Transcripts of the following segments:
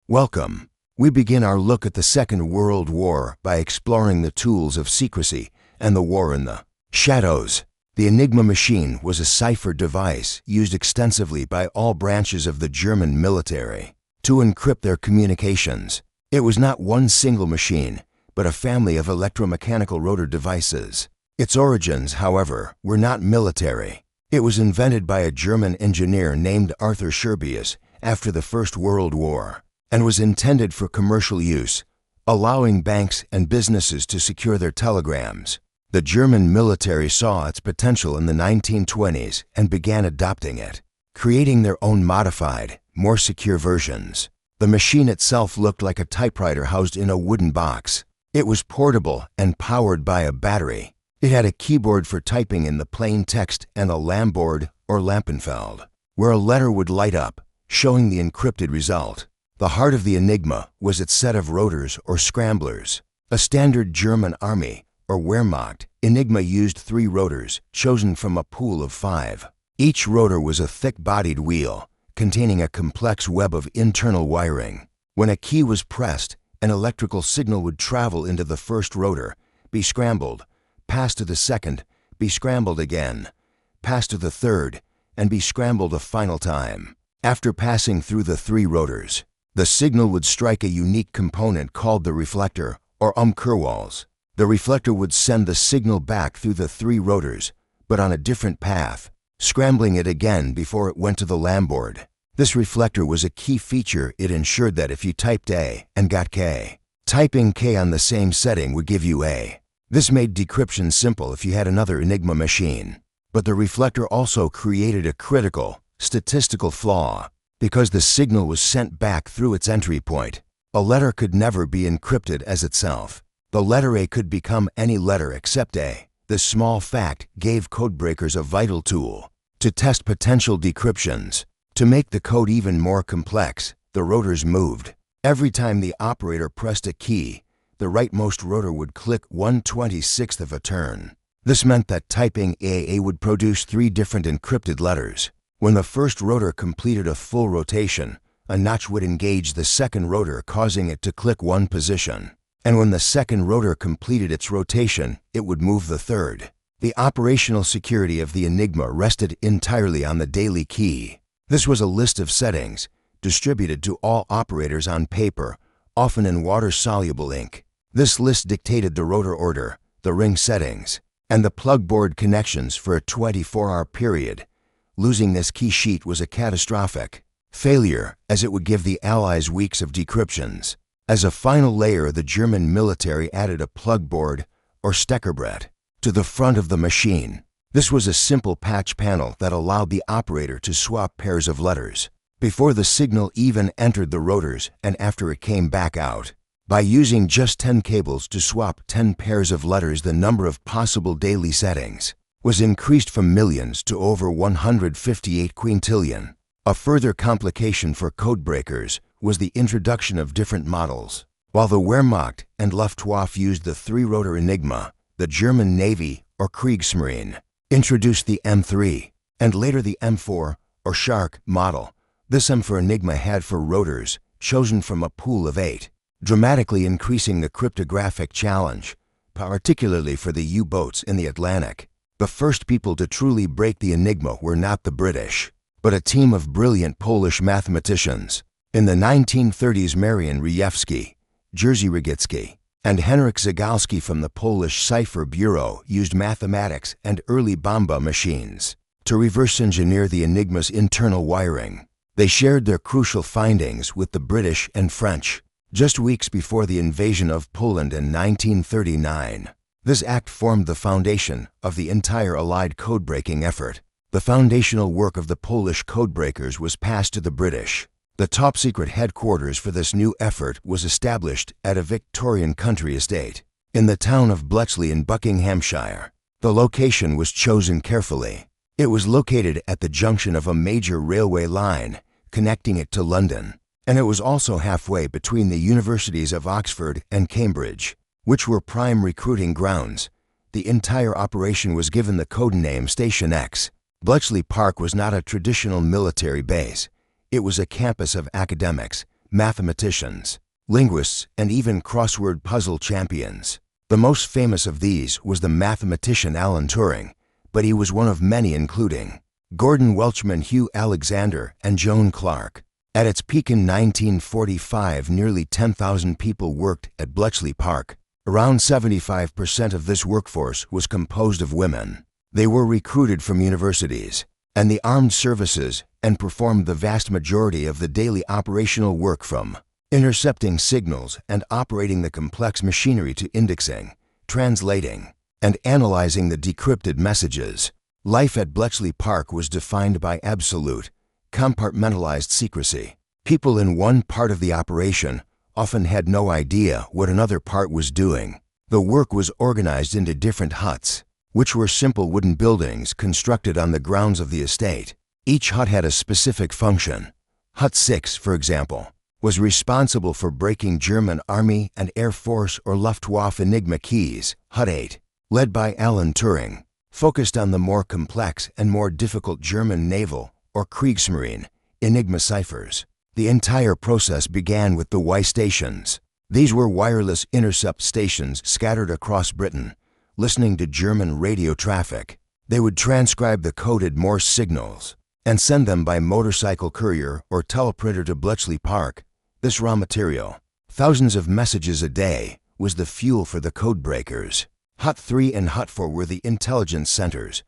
Welcome. We begin our look at the Second World War by exploring the tools of secrecy and the war in the shadows. The Enigma machine was a cipher device used extensively by all branches of the German military to encrypt their communications. It was not one single machine, but a family of electromechanical rotor devices. Its origins, however, were not military. It was invented by a German engineer named Arthur Scherbius after the First World War, and was intended for commercial use, allowing banks and businesses to secure their telegrams. The German military saw its potential in the 1920s and began adopting it, creating their own modified, more secure versions. The machine itself looked like a typewriter housed in a wooden box. It was portable and powered by a battery. It had a keyboard for typing in the plain text and a Lamboard or Lampenfeld, where a letter would light up, showing the encrypted result. The heart of the Enigma was its set of rotors or scramblers. A standard German army, or Wehrmacht, Enigma used 3 rotors, chosen from a pool of 5. Each rotor was a thick-bodied wheel, containing a complex web of internal wiring. When a key was pressed, an electrical signal would travel into the first rotor, be scrambled, pass to the second, be scrambled again, pass to the third, and be scrambled a final time. After passing through the 3 rotors, the signal would strike a unique component called the reflector, or Umkehrwalls. The reflector would send the signal back through the 3 rotors, but on a different path, scrambling it again before it went to the Lamboard. This reflector was a key feature. It ensured that if you typed A and got K, typing K on the same setting would give you A. This made decryption simple if you had another Enigma machine. But the reflector also created a critical, statistical flaw. Because the signal was sent back through its entry point, a letter could never be encrypted as itself. The letter A could become any letter except A. This small fact gave codebreakers a vital tool to test potential decryptions. To make the code even more complex, the rotors moved. Every time the operator pressed a key, the rightmost rotor would click 1/26th of a turn. This meant that typing A would produce 3 different encrypted letters. When the first rotor completed a full rotation, a notch would engage the second rotor, causing it to click 1 position. And when the second rotor completed its rotation, it would move the third. The operational security of the Enigma rested entirely on the daily key. This was a list of settings, distributed to all operators on paper, often in water-soluble ink. This list dictated the rotor order, the ring settings, and the plug board connections for a 24-hour period. Losing this key sheet was a catastrophic failure, as it would give the Allies weeks of decryptions. As a final layer, the German military added a plug board, or Steckerbrett, to the front of the machine. This was a simple patch panel that allowed the operator to swap pairs of letters before the signal even entered the rotors and after it came back out. By using just 10 cables to swap 10 pairs of letters, the number of possible daily settings was increased from millions to over 158 quintillion. A further complication for codebreakers was the introduction of different models. While the Wehrmacht and Luftwaffe used the 3-rotor Enigma, the German Navy, or Kriegsmarine, introduced the M3, and later the M4, or Shark, model. This M for Enigma had 4 rotors, chosen from a pool of 8, dramatically increasing the cryptographic challenge, particularly for the U-boats in the Atlantic. The first people to truly break the Enigma were not the British, but a team of brilliant Polish mathematicians. In the 1930s, Marian Rejewski, Jerzy Rogicki, and Henryk Zagalski from the Polish Cipher Bureau used mathematics and early Bomba machines to reverse engineer the Enigma's internal wiring. They shared their crucial findings with the British and French just weeks before the invasion of Poland in 1939. This act formed the foundation of the entire Allied codebreaking effort. The foundational work of the Polish codebreakers was passed to the British. The top-secret headquarters for this new effort was established at a Victorian country estate in the town of Bletchley in Buckinghamshire. The location was chosen carefully. It was located at the junction of a major railway line connecting it to London, and it was also halfway between the universities of Oxford and Cambridge, which were prime recruiting grounds. The entire operation was given the codename Station X. Bletchley Park was not a traditional military base. It was a campus of academics, mathematicians, linguists, and even crossword puzzle champions. The most famous of these was the mathematician Alan Turing, but he was one of many, including Gordon Welchman, Hugh Alexander, and Joan Clark. At its peak in 1945, nearly 10,000 people worked at Bletchley Park. Around 75% of this workforce was composed of women. They were recruited from universities and the armed services and performed the vast majority of the daily operational work, from intercepting signals and operating the complex machinery to indexing, translating, and analyzing the decrypted messages. Life at Bletchley Park was defined by absolute, compartmentalized secrecy. People in one part of the operation often had no idea what another part was doing. The work was organized into different huts, which were simple wooden buildings constructed on the grounds of the estate. Each hut had a specific function. Hut 6, for example, was responsible for breaking German Army and Air Force or Luftwaffe Enigma keys. Hut 8, led by Alan Turing, focused on the more complex and more difficult German naval or Kriegsmarine Enigma ciphers. The entire process began with the WWII stations. These were wireless intercept stations scattered across Britain, listening to German radio traffic. They would transcribe the coded Morse signals and send them by motorcycle courier or teleprinter to Bletchley Park. This raw material, thousands of messages a day, was the fuel for the codebreakers. Hut 3 and Hut 4 were the intelligence centers.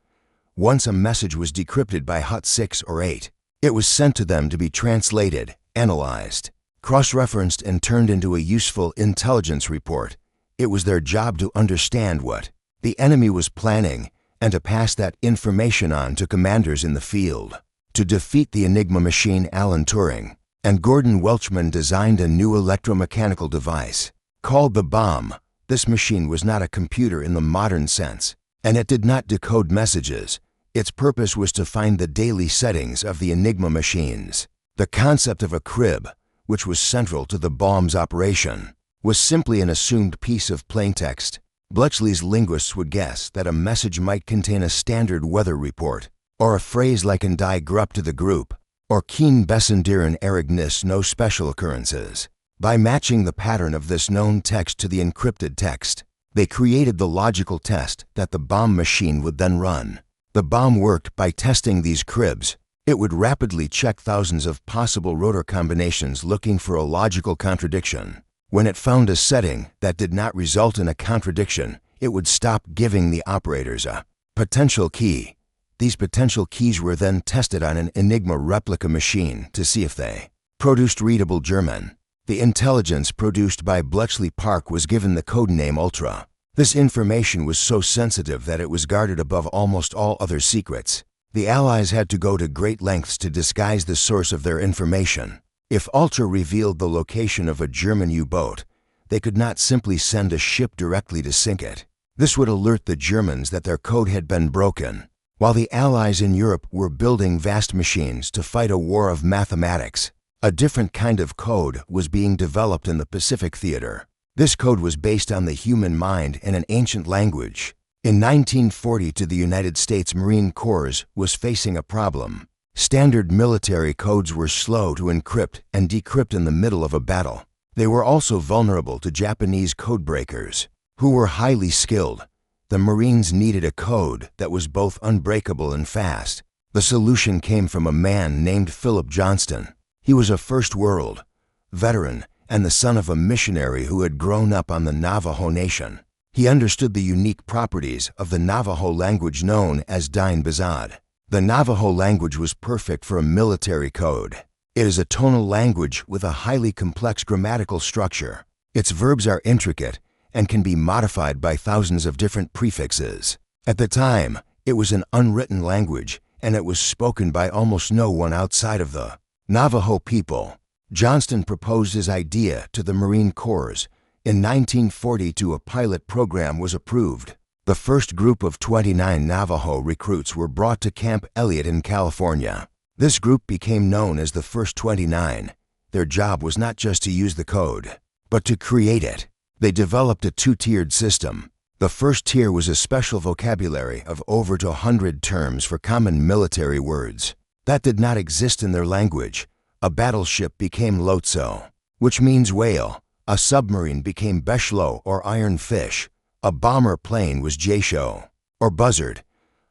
Once a message was decrypted by Hut 6 or 8, it was sent to them to be translated, analyzed, cross-referenced, and turned into a useful intelligence report. It was their job to understand what the enemy was planning and to pass that information on to commanders in the field. To defeat the Enigma machine, Alan Turing and Gordon Welchman designed a new electromechanical device called the bomb. This machine was not a computer in the modern sense, and it did not decode messages. Its purpose was to find the daily settings of the Enigma machines. The concept of a crib, which was central to the bomb's operation, was simply an assumed piece of plaintext. Bletchley's linguists would guess that a message might contain a standard weather report, or a phrase like "and I grupp to the group," or "Keen Bessendieren Erignis," no special occurrences. By matching the pattern of this known text to the encrypted text, they created the logical test that the bomb machine would then run. The bomb worked by testing these cribs. It would rapidly check thousands of possible rotor combinations looking for a logical contradiction. When it found a setting that did not result in a contradiction, it would stop, giving the operators a potential key. These potential keys were then tested on an Enigma replica machine to see if they produced readable German. The intelligence produced by Bletchley Park was given the codename Ultra. This information was so sensitive that it was guarded above almost all other secrets. The Allies had to go to great lengths to disguise the source of their information. If Ultra revealed the location of a German U-boat, they could not simply send a ship directly to sink it. This would alert the Germans that their code had been broken. While the Allies in Europe were building vast machines to fight a war of mathematics, a different kind of code was being developed in the Pacific theater. This code was based on the human mind and an ancient language. In 1940, the United States Marine Corps was facing a problem. Standard military codes were slow to encrypt and decrypt in the middle of a battle. They were also vulnerable to Japanese codebreakers, who were highly skilled. The Marines needed a code that was both unbreakable and fast. The solution came from a man named Philip Johnston. He was a First World veteran and the son of a missionary who had grown up on the Navajo Nation. He understood the unique properties of the Navajo language known as Dine Bazad. The Navajo language was perfect for a military code. It is a tonal language with a highly complex grammatical structure. Its verbs are intricate and can be modified by thousands of different prefixes. At the time, it was an unwritten language, and it was spoken by almost no one outside of the Navajo people. Johnston proposed his idea to the Marine Corps. In 1942, a pilot program was approved. The first group of 29 Navajo recruits were brought to Camp Elliott in California. This group became known as the First 29. Their job was not just to use the code, but to create it. They developed a two-tiered system. The first tier was a special vocabulary of over 100 terms for common military words. That did not exist in their language. A battleship became Lotso. which means whale. A submarine became beshlo or iron fish. A bomber plane was jesho or buzzard.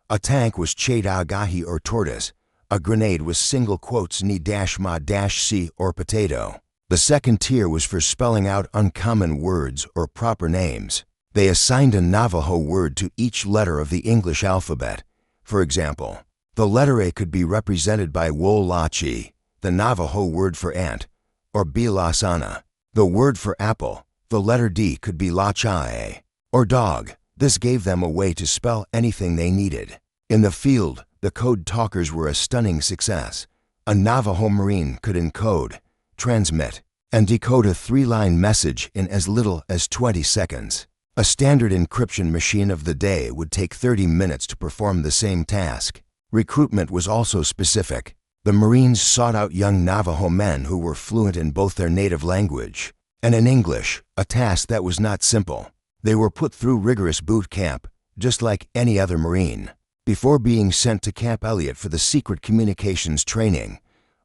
A tank was chedagahi or tortoise. A grenade was single quotes ni-ma-c or potato. The second tier was for spelling out uncommon words or proper names. They assigned a Navajo word to each letter of the English alphabet. For example, the letter A could be represented by Wolachi, the Navajo word for ant, or Bilasana, the word for apple. The letter D could be Lachae, or dog. This gave them a way to spell anything they needed. In the field, the code talkers were a stunning success. A Navajo Marine could encode, transmit, and decode a 3-line message in as little as 20 seconds. A standard encryption machine of the day would take 30 minutes to perform the same task. Recruitment was also specific. The Marines sought out young Navajo men who were fluent in both their native language and in English, a task that was not simple. They were put through rigorous boot camp, just like any other Marine. Before being sent to Camp Elliott for the secret communications training,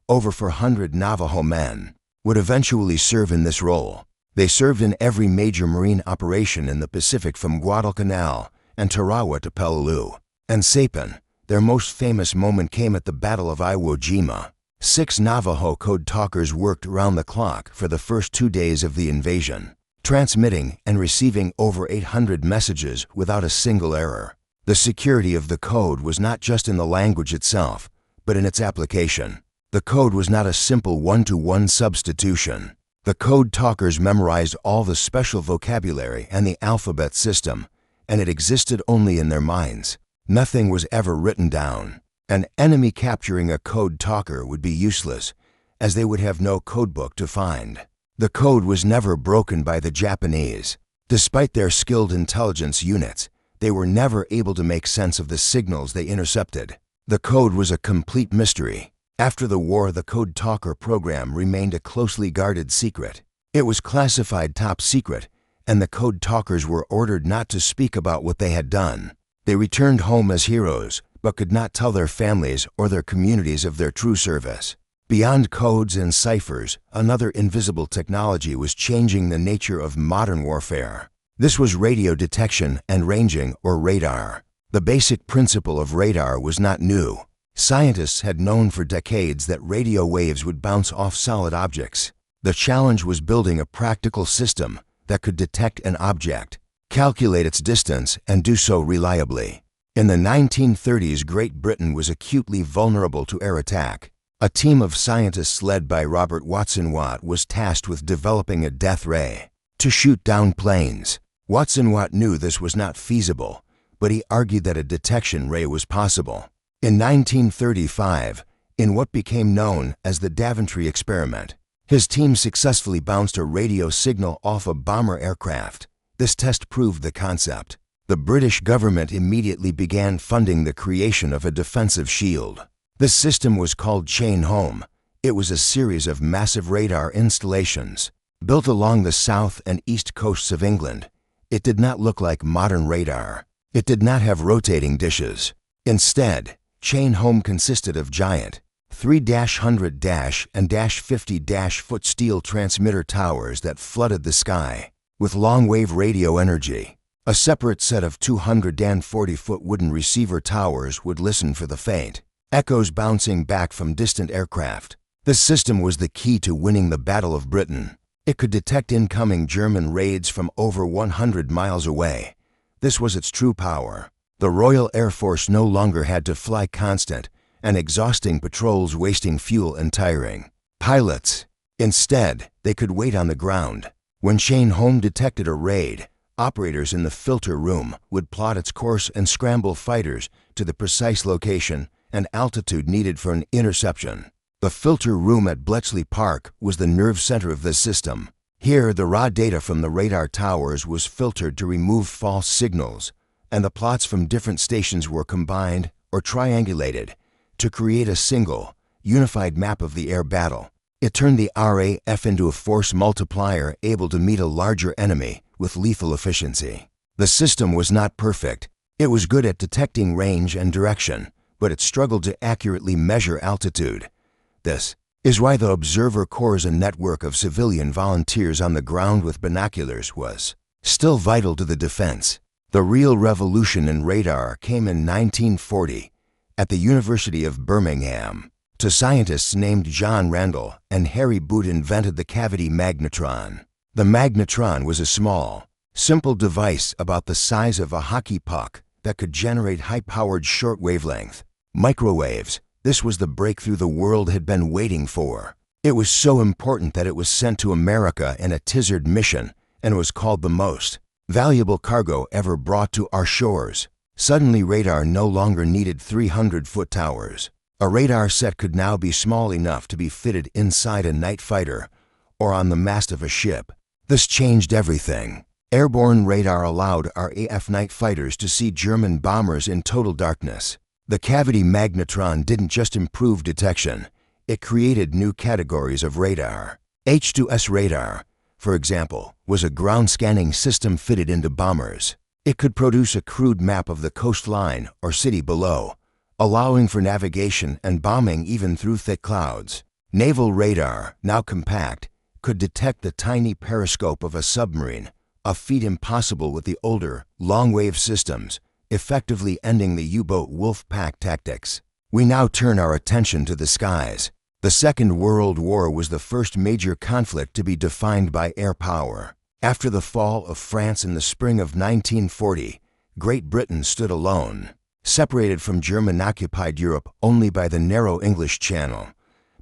over 400 Navajo men would eventually serve in this role. They served in every major Marine operation in the Pacific from Guadalcanal and Tarawa to Peleliu and Saipan. Their most famous moment came at the Battle of Iwo Jima. 6 Navajo code talkers worked around the clock for the first 2 days of the invasion, transmitting and receiving over 800 messages without a single error. The security of the code was not just in the language itself, but in its application. The code was not a simple one-to-one substitution. The code talkers memorized all the special vocabulary and the alphabet system, and it existed only in their minds. Nothing was ever written down. An enemy capturing a code talker would be useless, as they would have no codebook to find. The code was never broken by the Japanese. Despite their skilled intelligence units, they were never able to make sense of the signals they intercepted. The code was a complete mystery. After the war, the code talker program remained a closely guarded secret. It was classified top secret, and the code talkers were ordered not to speak about what they had done. They returned home as heroes, but could not tell their families or their communities of their true service. Beyond codes and ciphers, another invisible technology was changing the nature of modern warfare. This was radio detection and ranging, or radar. The basic principle of radar was not new. Scientists had known for decades that radio waves would bounce off solid objects. The challenge was building a practical system that could detect an object, calculate its distance, and do so reliably. In the 1930s, Great Britain was acutely vulnerable to air attack. A team of scientists led by Robert Watson-Watt was tasked with developing a death ray to shoot down planes. Watson-Watt knew this was not feasible, but he argued that a detection ray was possible. In 1935, in what became known as the Daventry experiment, his team successfully bounced a radio signal off a bomber aircraft. This test proved the concept. The British government immediately began funding the creation of a defensive shield. This system was called Chain Home. It was a series of massive radar installations built along the south and east coasts of England. It did not look like modern radar. It did not have rotating dishes. Instead, Chain Home consisted of giant 3-100- and -50-foot steel transmitter towers that flooded the sky with long-wave radio energy. A separate set of 240-foot wooden receiver towers would listen for the faint echoes bouncing back from distant aircraft. This system was the key to winning the Battle of Britain. It could detect incoming German raids from over 100 miles away. This was its true power. The Royal Air Force no longer had to fly constant and exhausting patrols, wasting fuel and tiring pilots. Instead, they could wait on the ground. When Chain Home detected a raid, operators in the filter room would plot its course and scramble fighters to the precise location and altitude needed for an interception. The filter room at Bletchley Park was the nerve center of this system. Here, the raw data from the radar towers was filtered to remove false signals, and the plots from different stations were combined or triangulated to create a single, unified map of the air battle. It turned the RAF into a force multiplier able to meet a larger enemy with lethal efficiency. The system was not perfect. It was good at detecting range and direction, but it struggled to accurately measure altitude. This is why the Observer Corps, a network of civilian volunteers on the ground with binoculars, was still vital to the defense. The real revolution in radar came in 1940 at the University of Birmingham. Two scientists named John Randall and Harry Boot invented the cavity magnetron. The magnetron was a small, simple device about the size of a hockey puck that could generate high-powered short wavelength microwaves. This was the breakthrough the world had been waiting for. It was so important that it was sent to America in a Tizard mission and was called the most valuable cargo ever brought to our shores. Suddenly, radar no longer needed 300-foot towers. A radar set could now be small enough to be fitted inside a night fighter or on the mast of a ship. This changed everything. Airborne radar allowed our AF night fighters to see German bombers in total darkness. The cavity magnetron didn't just improve detection, it created new categories of radar. H2S radar, for example, was a ground scanning system fitted into bombers. It could produce a crude map of the coastline or city below, allowing for navigation and bombing even through thick clouds. Naval radar, now compact, could detect the tiny periscope of a submarine, a feat impossible with the older, long-wave systems, effectively ending the U-boat wolf pack tactics. We now turn our attention to the skies. The Second World War was the first major conflict to be defined by air power. After the fall of France in the spring of 1940, Great Britain stood alone, separated from German-occupied Europe only by the narrow English Channel.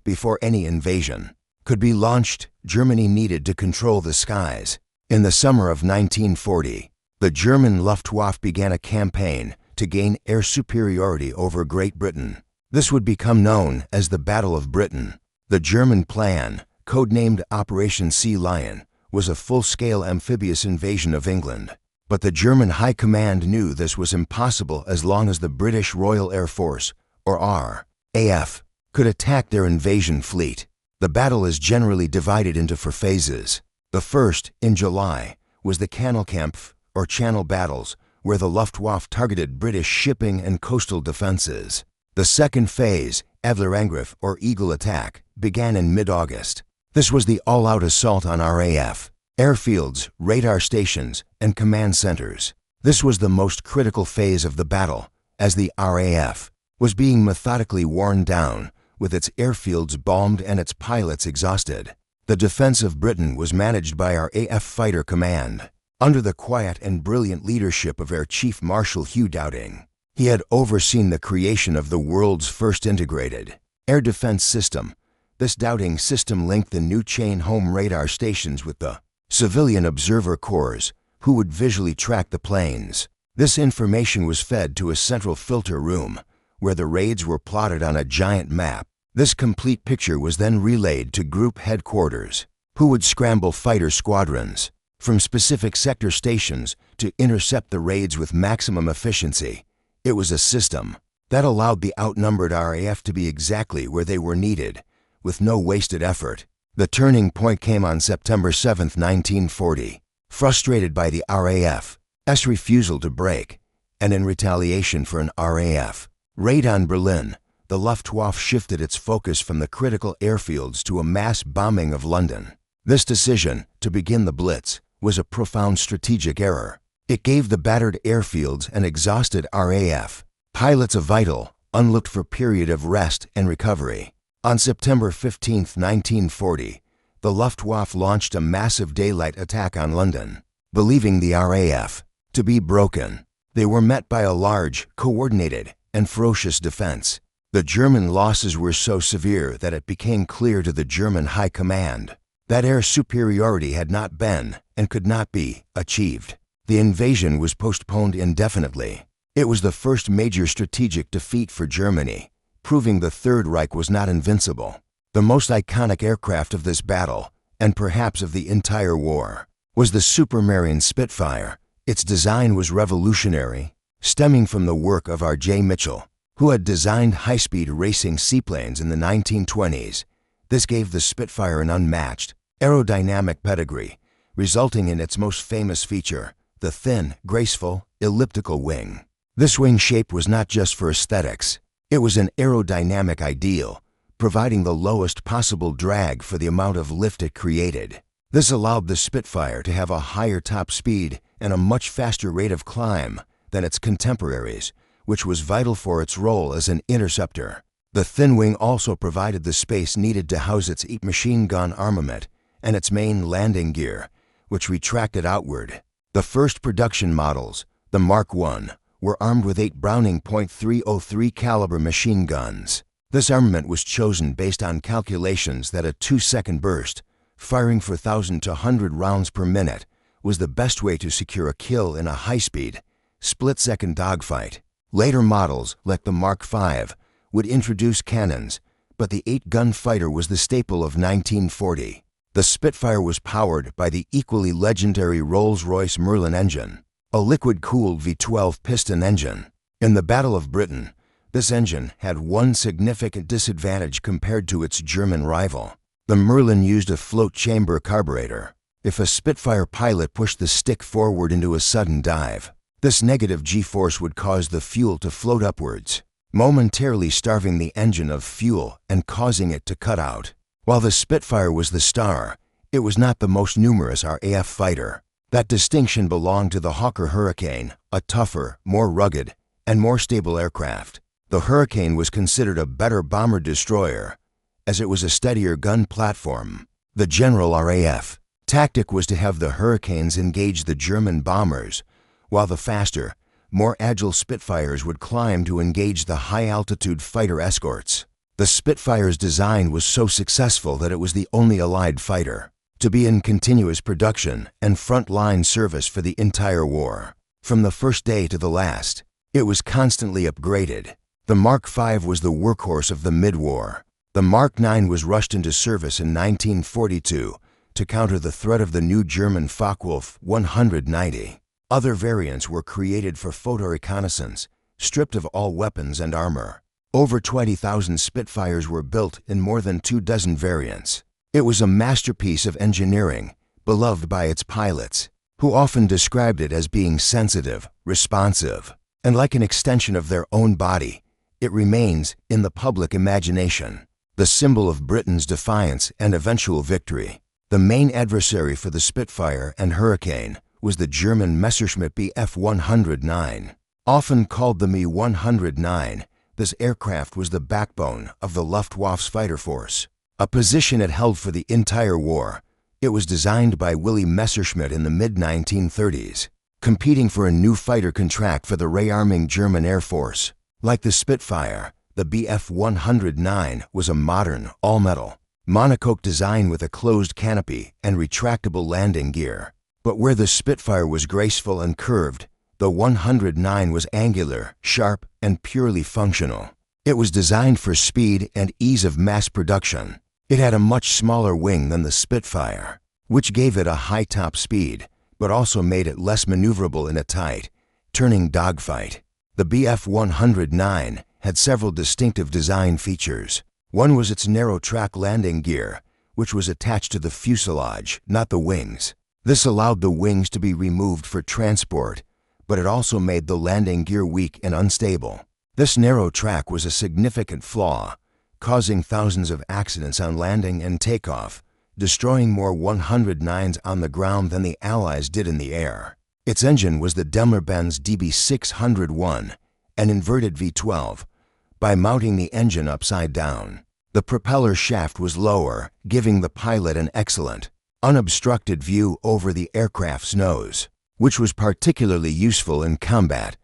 Before any invasion could be launched, Germany needed to control the skies. In the summer of 1940, the German Luftwaffe began a campaign to gain air superiority over Great Britain. This would become known as the Battle of Britain. The German plan, codenamed Operation Sea Lion, was a full-scale amphibious invasion of England. But the German High Command knew this was impossible as long as the British Royal Air Force, or RAF, could attack their invasion fleet. The battle is generally divided into four phases. The first, in July, was the Kanalkampf, or Channel Battles, where the Luftwaffe targeted British shipping and coastal defenses. The second phase, Adlerangriff, or Eagle Attack, began in mid-August. This was the all-out assault on RAF airfields, radar stations, and command centers. This was the most critical phase of the battle, as the RAF was being methodically worn down, with its airfields bombed and its pilots exhausted. The defense of Britain was managed by our AF Fighter Command, under the quiet and brilliant leadership of Air Chief Marshal Hugh Dowding. He had overseen the creation of the world's first integrated air defense system. This Dowding system linked the new chain home radar stations with the civilian observer corps, who would visually track the planes. This information was fed to a central filter room, where the raids were plotted on a giant map. This complete picture was then relayed to group headquarters, who would scramble fighter squadrons from specific sector stations to intercept the raids with maximum efficiency. It was a system that allowed the outnumbered RAF to be exactly where they were needed, with no wasted effort. The turning point came on September 7, 1940. Frustrated by the RAF's refusal to break, and in retaliation for an RAF raid on Berlin, the Luftwaffe shifted its focus from the critical airfields to a mass bombing of London. This decision, to begin the Blitz, was a profound strategic error. It gave the battered airfields and exhausted RAF pilots a vital, unlooked-for period of rest and recovery. On September 15, 1940, the Luftwaffe launched a massive daylight attack on London. Believing the RAF to be broken, they were met by a large, coordinated, and ferocious defense. The German losses were so severe that it became clear to the German High Command that air superiority had not been and could not be achieved. The invasion was postponed indefinitely. It was the first major strategic defeat for Germany, proving the Third Reich was not invincible. The most iconic aircraft of this battle, and perhaps of the entire war, was the Supermarine Spitfire. Its design was revolutionary, stemming from the work of R.J. Mitchell, who had designed high-speed racing seaplanes in the 1920s. This gave the Spitfire an unmatched aerodynamic pedigree, resulting in its most famous feature, the thin, graceful, elliptical wing. This wing shape was not just for aesthetics. It was an aerodynamic ideal, providing the lowest possible drag for the amount of lift it created. This allowed the Spitfire to have a higher top speed and a much faster rate of climb than its contemporaries, which was vital for its role as an interceptor. The thin wing also provided the space needed to house its machine gun armament and its main landing gear, which retracted outward. The first production models, the Mark I, were armed with 8 Browning .303 caliber machine guns. This armament was chosen based on calculations that a 2-second burst, firing for 1,000 to 100 rounds per minute, was the best way to secure a kill in a high-speed, split-second dogfight. Later models, like the Mark V, would introduce cannons, but the 8-gun fighter was the staple of 1940. The Spitfire was powered by the equally legendary Rolls-Royce Merlin engine, a liquid-cooled V12 piston engine. In the Battle of Britain, this engine had one significant disadvantage compared to its German rival. The Merlin used a float-chamber carburetor. If a Spitfire pilot pushed the stick forward into a sudden dive, this negative G-force would cause the fuel to float upwards, momentarily starving the engine of fuel and causing it to cut out. While the Spitfire was the star, it was not the most numerous RAF fighter. That distinction belonged to the Hawker Hurricane, a tougher, more rugged, and more stable aircraft. The Hurricane was considered a better bomber-destroyer, as it was a steadier gun platform. The General RAF tactic was to have the Hurricanes engage the German bombers, while the faster, more agile Spitfires would climb to engage the high-altitude fighter escorts. The Spitfire's design was so successful that it was the only Allied fighter to be in continuous production and front-line service for the entire war. From the first day to the last, it was constantly upgraded. The Mark V was the workhorse of the mid-war. The Mark IX was rushed into service in 1942 to counter the threat of the new German Focke-Wulf 190. Other variants were created for photo reconnaissance, stripped of all weapons and armor. Over 20,000 Spitfires were built in more than 24 variants. It was a masterpiece of engineering, beloved by its pilots, who often described it as being sensitive, responsive, and like an extension of their own body. It remains in the public imagination, the symbol of Britain's defiance and eventual victory. The main adversary for the Spitfire and Hurricane was the German Messerschmitt Bf 109. Often called the Me 109, this aircraft was the backbone of the Luftwaffe's fighter force, a position it held for the entire war. It was designed by Willy Messerschmitt in the mid-1930s, competing for a new fighter contract for the rearming German Air Force. Like the Spitfire, the Bf 109 was a modern, all-metal, monocoque design with a closed canopy and retractable landing gear. But where the Spitfire was graceful and curved, the 109 was angular, sharp, and purely functional. It was designed for speed and ease of mass production. It had a much smaller wing than the Spitfire, which gave it a high top speed, but also made it less maneuverable in a tight, turning dogfight. The Bf 109 had several distinctive design features. One was its narrow track landing gear, which was attached to the fuselage, not the wings. This allowed the wings to be removed for transport, but it also made the landing gear weak and unstable. This narrow track was a significant flaw, causing thousands of accidents on landing and takeoff, destroying more 109s on the ground than the Allies did in the air. Its engine was the Daimler-Benz DB601, an inverted V12, by mounting the engine upside down. The propeller shaft was lower, giving the pilot an excellent, unobstructed view over the aircraft's nose, which was particularly useful in combat.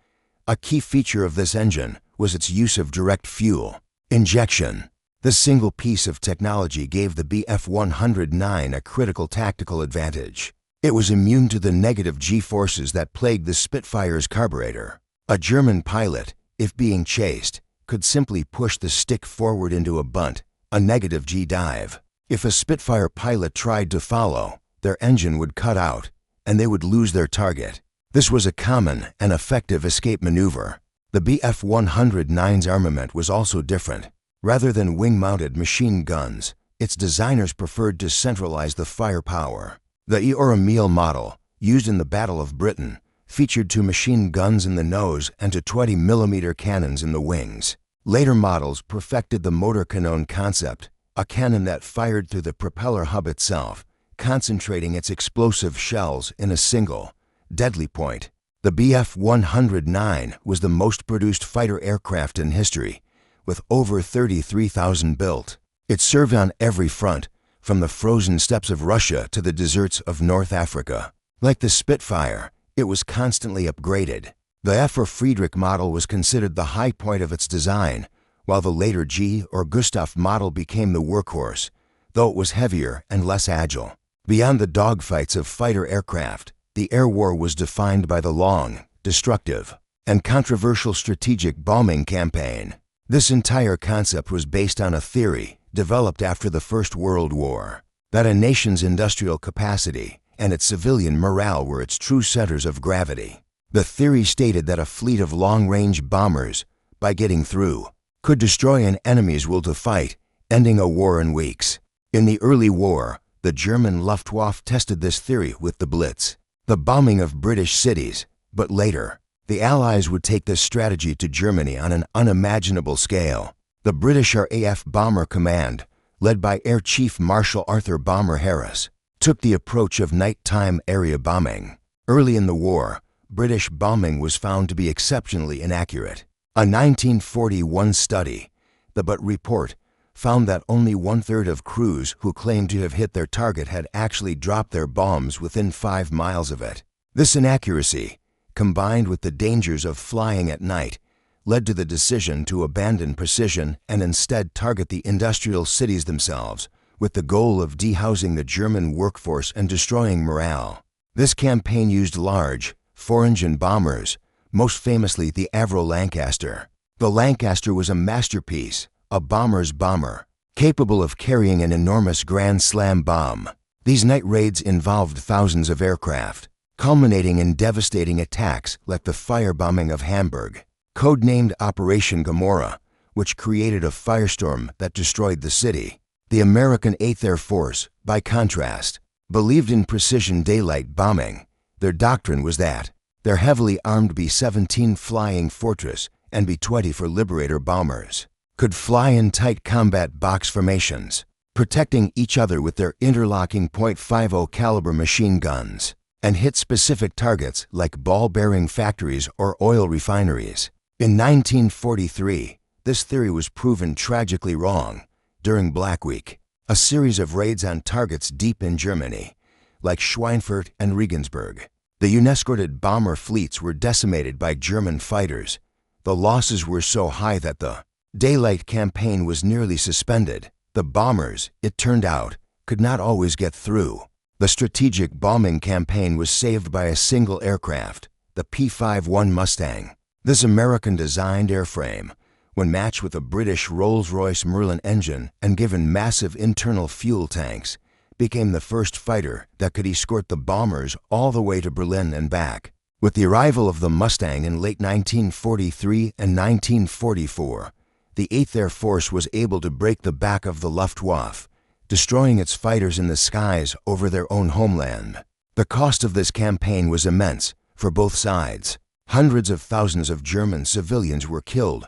A key feature of this engine was its use of direct fuel injection. This single piece of technology gave the Bf 109 a critical tactical advantage. It was immune to the negative G-forces that plagued the Spitfire's carburetor. A German pilot, if being chased, could simply push the stick forward into a bunt, a negative G dive. If a Spitfire pilot tried to follow, their engine would cut out, and they would lose their target. This was a common and effective escape maneuver. The Bf 109's armament was also different. Rather than wing-mounted machine guns, its designers preferred to centralize the firepower. The Eoramiel model, used in the Battle of Britain, featured 2 machine guns in the nose and 20mm cannons in the wings. Later models perfected the motor cannon concept, a cannon that fired through the propeller hub itself, concentrating its explosive shells in a single, deadly point. The Bf-109 was the most produced fighter aircraft in history, with over 33,000 built. It served on every front, from the frozen steppes of Russia to the deserts of North Africa. Like the Spitfire, it was constantly upgraded. The F or Friedrich model was considered the high point of its design, while the later G or Gustav model became the workhorse, though it was heavier and less agile. Beyond the dogfights of fighter aircraft, the air war was defined by the long, destructive, and controversial strategic bombing campaign. This entire concept was based on a theory developed after the First World War, that a nation's industrial capacity and its civilian morale were its true centers of gravity. The theory stated that a fleet of long-range bombers, by getting through, could destroy an enemy's will to fight, ending a war in weeks. In the early war, the German Luftwaffe tested this theory with the Blitz, the bombing of British cities, but later, the Allies would take this strategy to Germany on an unimaginable scale. The British RAF Bomber Command, led by Air Chief Marshal Arthur Bomber Harris, took the approach of nighttime area bombing. Early in the war, British bombing was found to be exceptionally inaccurate. A 1941 study, the But report, found that only one-third of crews who claimed to have hit their target had actually dropped their bombs within 5 miles of it. This inaccuracy, combined with the dangers of flying at night, led to the decision to abandon precision and instead target the industrial cities themselves, with the goal of dehousing the German workforce and destroying morale. This campaign used large, four-engine bombers, most famously the Avro Lancaster. The Lancaster was a masterpiece, a bomber's bomber, capable of carrying an enormous Grand Slam bomb. These night raids involved thousands of aircraft, culminating in devastating attacks like the firebombing of Hamburg, codenamed Operation Gomorrah, which created a firestorm that destroyed the city. The American 8th Air Force, by contrast, believed in precision daylight bombing. Their doctrine was that their heavily armed B-17 Flying Fortress and B-20 for Liberator bombers could fly in tight combat box formations, protecting each other with their interlocking .50 caliber machine guns, and hit specific targets like ball-bearing factories or oil refineries. In 1943, this theory was proven tragically wrong during Black Week, a series of raids on targets deep in Germany, like Schweinfurt and Regensburg. The unescorted bomber fleets were decimated by German fighters. The losses were so high that the daylight campaign was nearly suspended. The bombers, it turned out, could not always get through. The strategic bombing campaign was saved by a single aircraft, the P-51 Mustang. This American-designed airframe, when matched with a British Rolls-Royce Merlin engine and given massive internal fuel tanks, became the first fighter that could escort the bombers all the way to Berlin and back. With the arrival of the Mustang in late 1943 and 1944, the 8th Air Force was able to break the back of the Luftwaffe, destroying its fighters in the skies over their own homeland. The cost of this campaign was immense for both sides. Hundreds of thousands of German civilians were killed,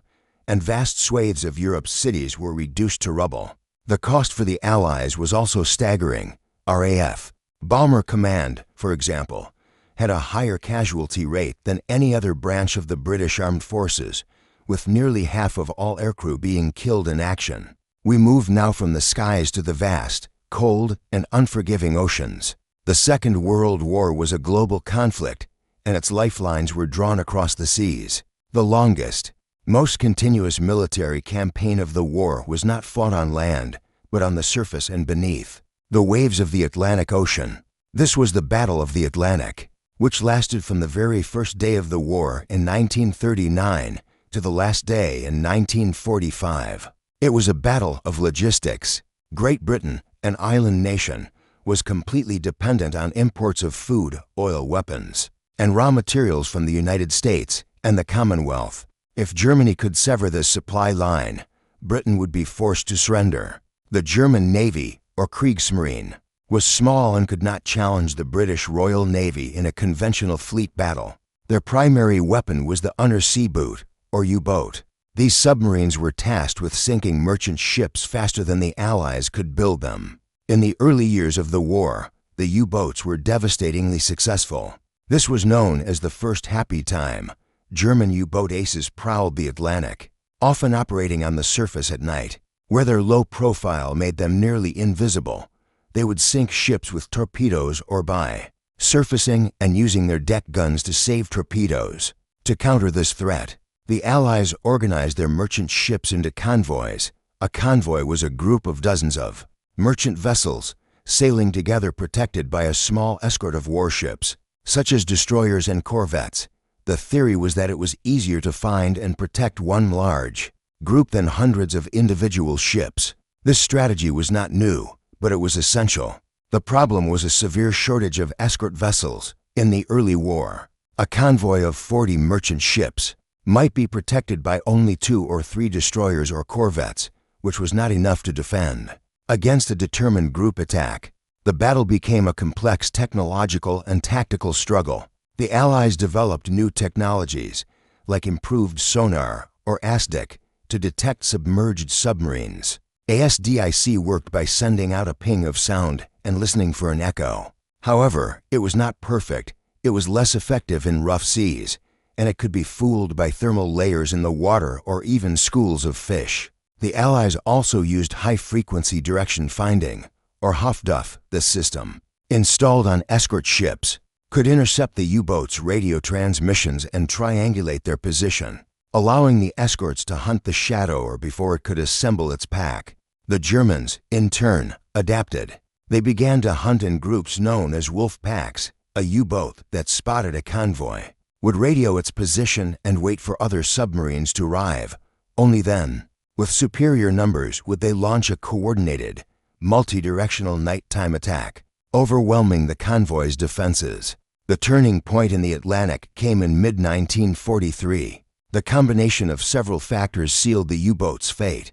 and vast swathes of Europe's cities were reduced to rubble. The cost for the Allies was also staggering. RAF Bomber Command, for example, had a higher casualty rate than any other branch of the British Armed Forces, with nearly half of all aircrew being killed in action. We move now from the skies to the vast, cold, and unforgiving oceans. The Second World War was a global conflict, and its lifelines were drawn across the seas. The longest, most continuous military campaign of the war was not fought on land, but on the surface and beneath the waves of the Atlantic Ocean. This was the Battle of the Atlantic, which lasted from the very first day of the war in 1939 to the last day in 1945. It was a battle of logistics. Great Britain, an island nation, was completely dependent on imports of food, oil, weapons, and raw materials from the United States and the Commonwealth. If Germany could sever this supply line, Britain would be forced to surrender. The German Navy, or Kriegsmarine, was small and could not challenge the British Royal Navy in a conventional fleet battle. Their primary weapon was the undersea boot, or U-boat. These submarines were tasked with sinking merchant ships faster than the Allies could build them. In the early years of the war, the U-boats were devastatingly successful. This was known as the first happy time. German U-boat aces prowled the Atlantic, often operating on the surface at night, where their low profile made them nearly invisible. They would sink ships with torpedoes or by surfacing and using their deck guns to save torpedoes. To counter this threat, the Allies organized their merchant ships into convoys. A convoy was a group of dozens of merchant vessels sailing together, protected by a small escort of warships, such as destroyers and corvettes. The theory was that it was easier to find and protect one large group than hundreds of individual ships. This strategy was not new, but it was essential. The problem was a severe shortage of escort vessels. In the early war, a convoy of 40 merchant ships might be protected by only 2 or 3 destroyers or corvettes, which was not enough to defend against a determined group attack. The battle became a complex technological and tactical struggle. The Allies developed new technologies, like improved sonar or ASDIC, to detect submerged submarines. ASDIC worked by sending out a ping of sound and listening for an echo. However, it was not perfect. It was less effective in rough seas, and it could be fooled by thermal layers in the water or even schools of fish. The Allies also used high-frequency direction finding, or HFDUF. This system, installed on escort ships, could intercept the U-boats' radio transmissions and triangulate their position, allowing the escorts to hunt the shadow before it could assemble its pack. The Germans, in turn, adapted. They began to hunt in groups known as wolf packs. A U-boat that spotted a convoy would radio its position and wait for other submarines to arrive. Only then, with superior numbers, would they launch a coordinated, multi-directional nighttime attack, overwhelming the convoy's defenses. The turning point in the Atlantic came in mid-1943. The combination of several factors sealed the U-boat's fate.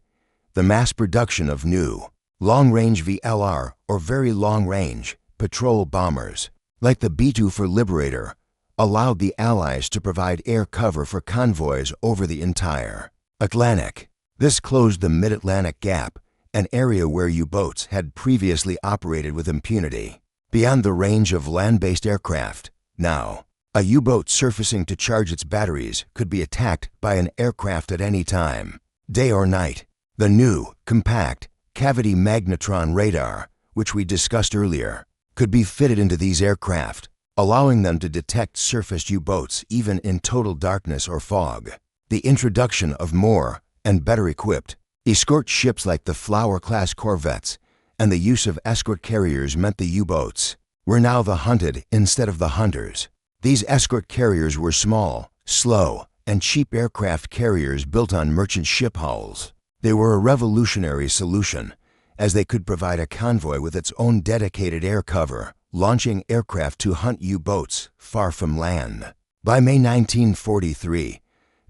The mass production of new, long-range VLR, or very long-range, patrol bombers, like the B-2 for Liberator, allowed the Allies to provide air cover for convoys over the entire Atlantic. This closed the mid-Atlantic gap, an area where U-boats had previously operated with impunity. Beyond the range of land-based aircraft, now, a U-boat surfacing to charge its batteries could be attacked by an aircraft at any time, day or night. The new, compact, cavity magnetron radar, which we discussed earlier, could be fitted into these aircraft, allowing them to detect surfaced U-boats even in total darkness or fog. The introduction of more and better equipped escort ships like the Flower-class corvettes and the use of escort carriers meant the U-boats were now the hunted instead of the hunters. These escort carriers were small, slow, and cheap aircraft carriers built on merchant ship hulls. They were a revolutionary solution, as they could provide a convoy with its own dedicated air cover, launching aircraft to hunt U-boats far from land. By May 1943,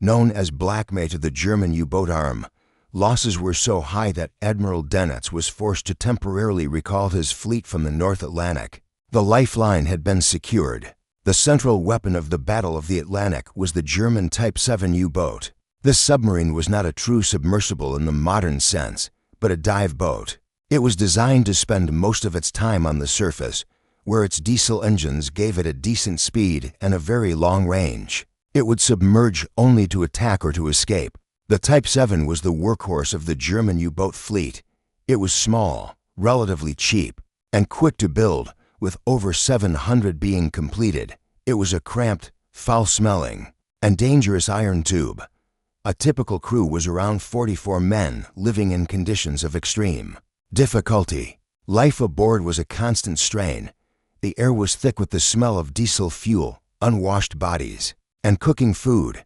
known as Black May to the German U-boat arm, losses were so high that Admiral Dönitz was forced to temporarily recall his fleet from the North Atlantic. The lifeline had been secured. The central weapon of the Battle of the Atlantic was the German Type 7 U-boat. This submarine was not a true submersible in the modern sense, but a dive boat. It was designed to spend most of its time on the surface, where its diesel engines gave it a decent speed and a very long range. It would submerge only to attack or to escape. The Type 7 was the workhorse of the German U-boat fleet. It was small, relatively cheap, and quick to build, with over 700 being completed. It was a cramped, foul-smelling, and dangerous iron tube. A typical crew was around 44 men living in conditions of extreme difficulty. Life aboard was a constant strain. The air was thick with the smell of diesel fuel, unwashed bodies, and cooking food.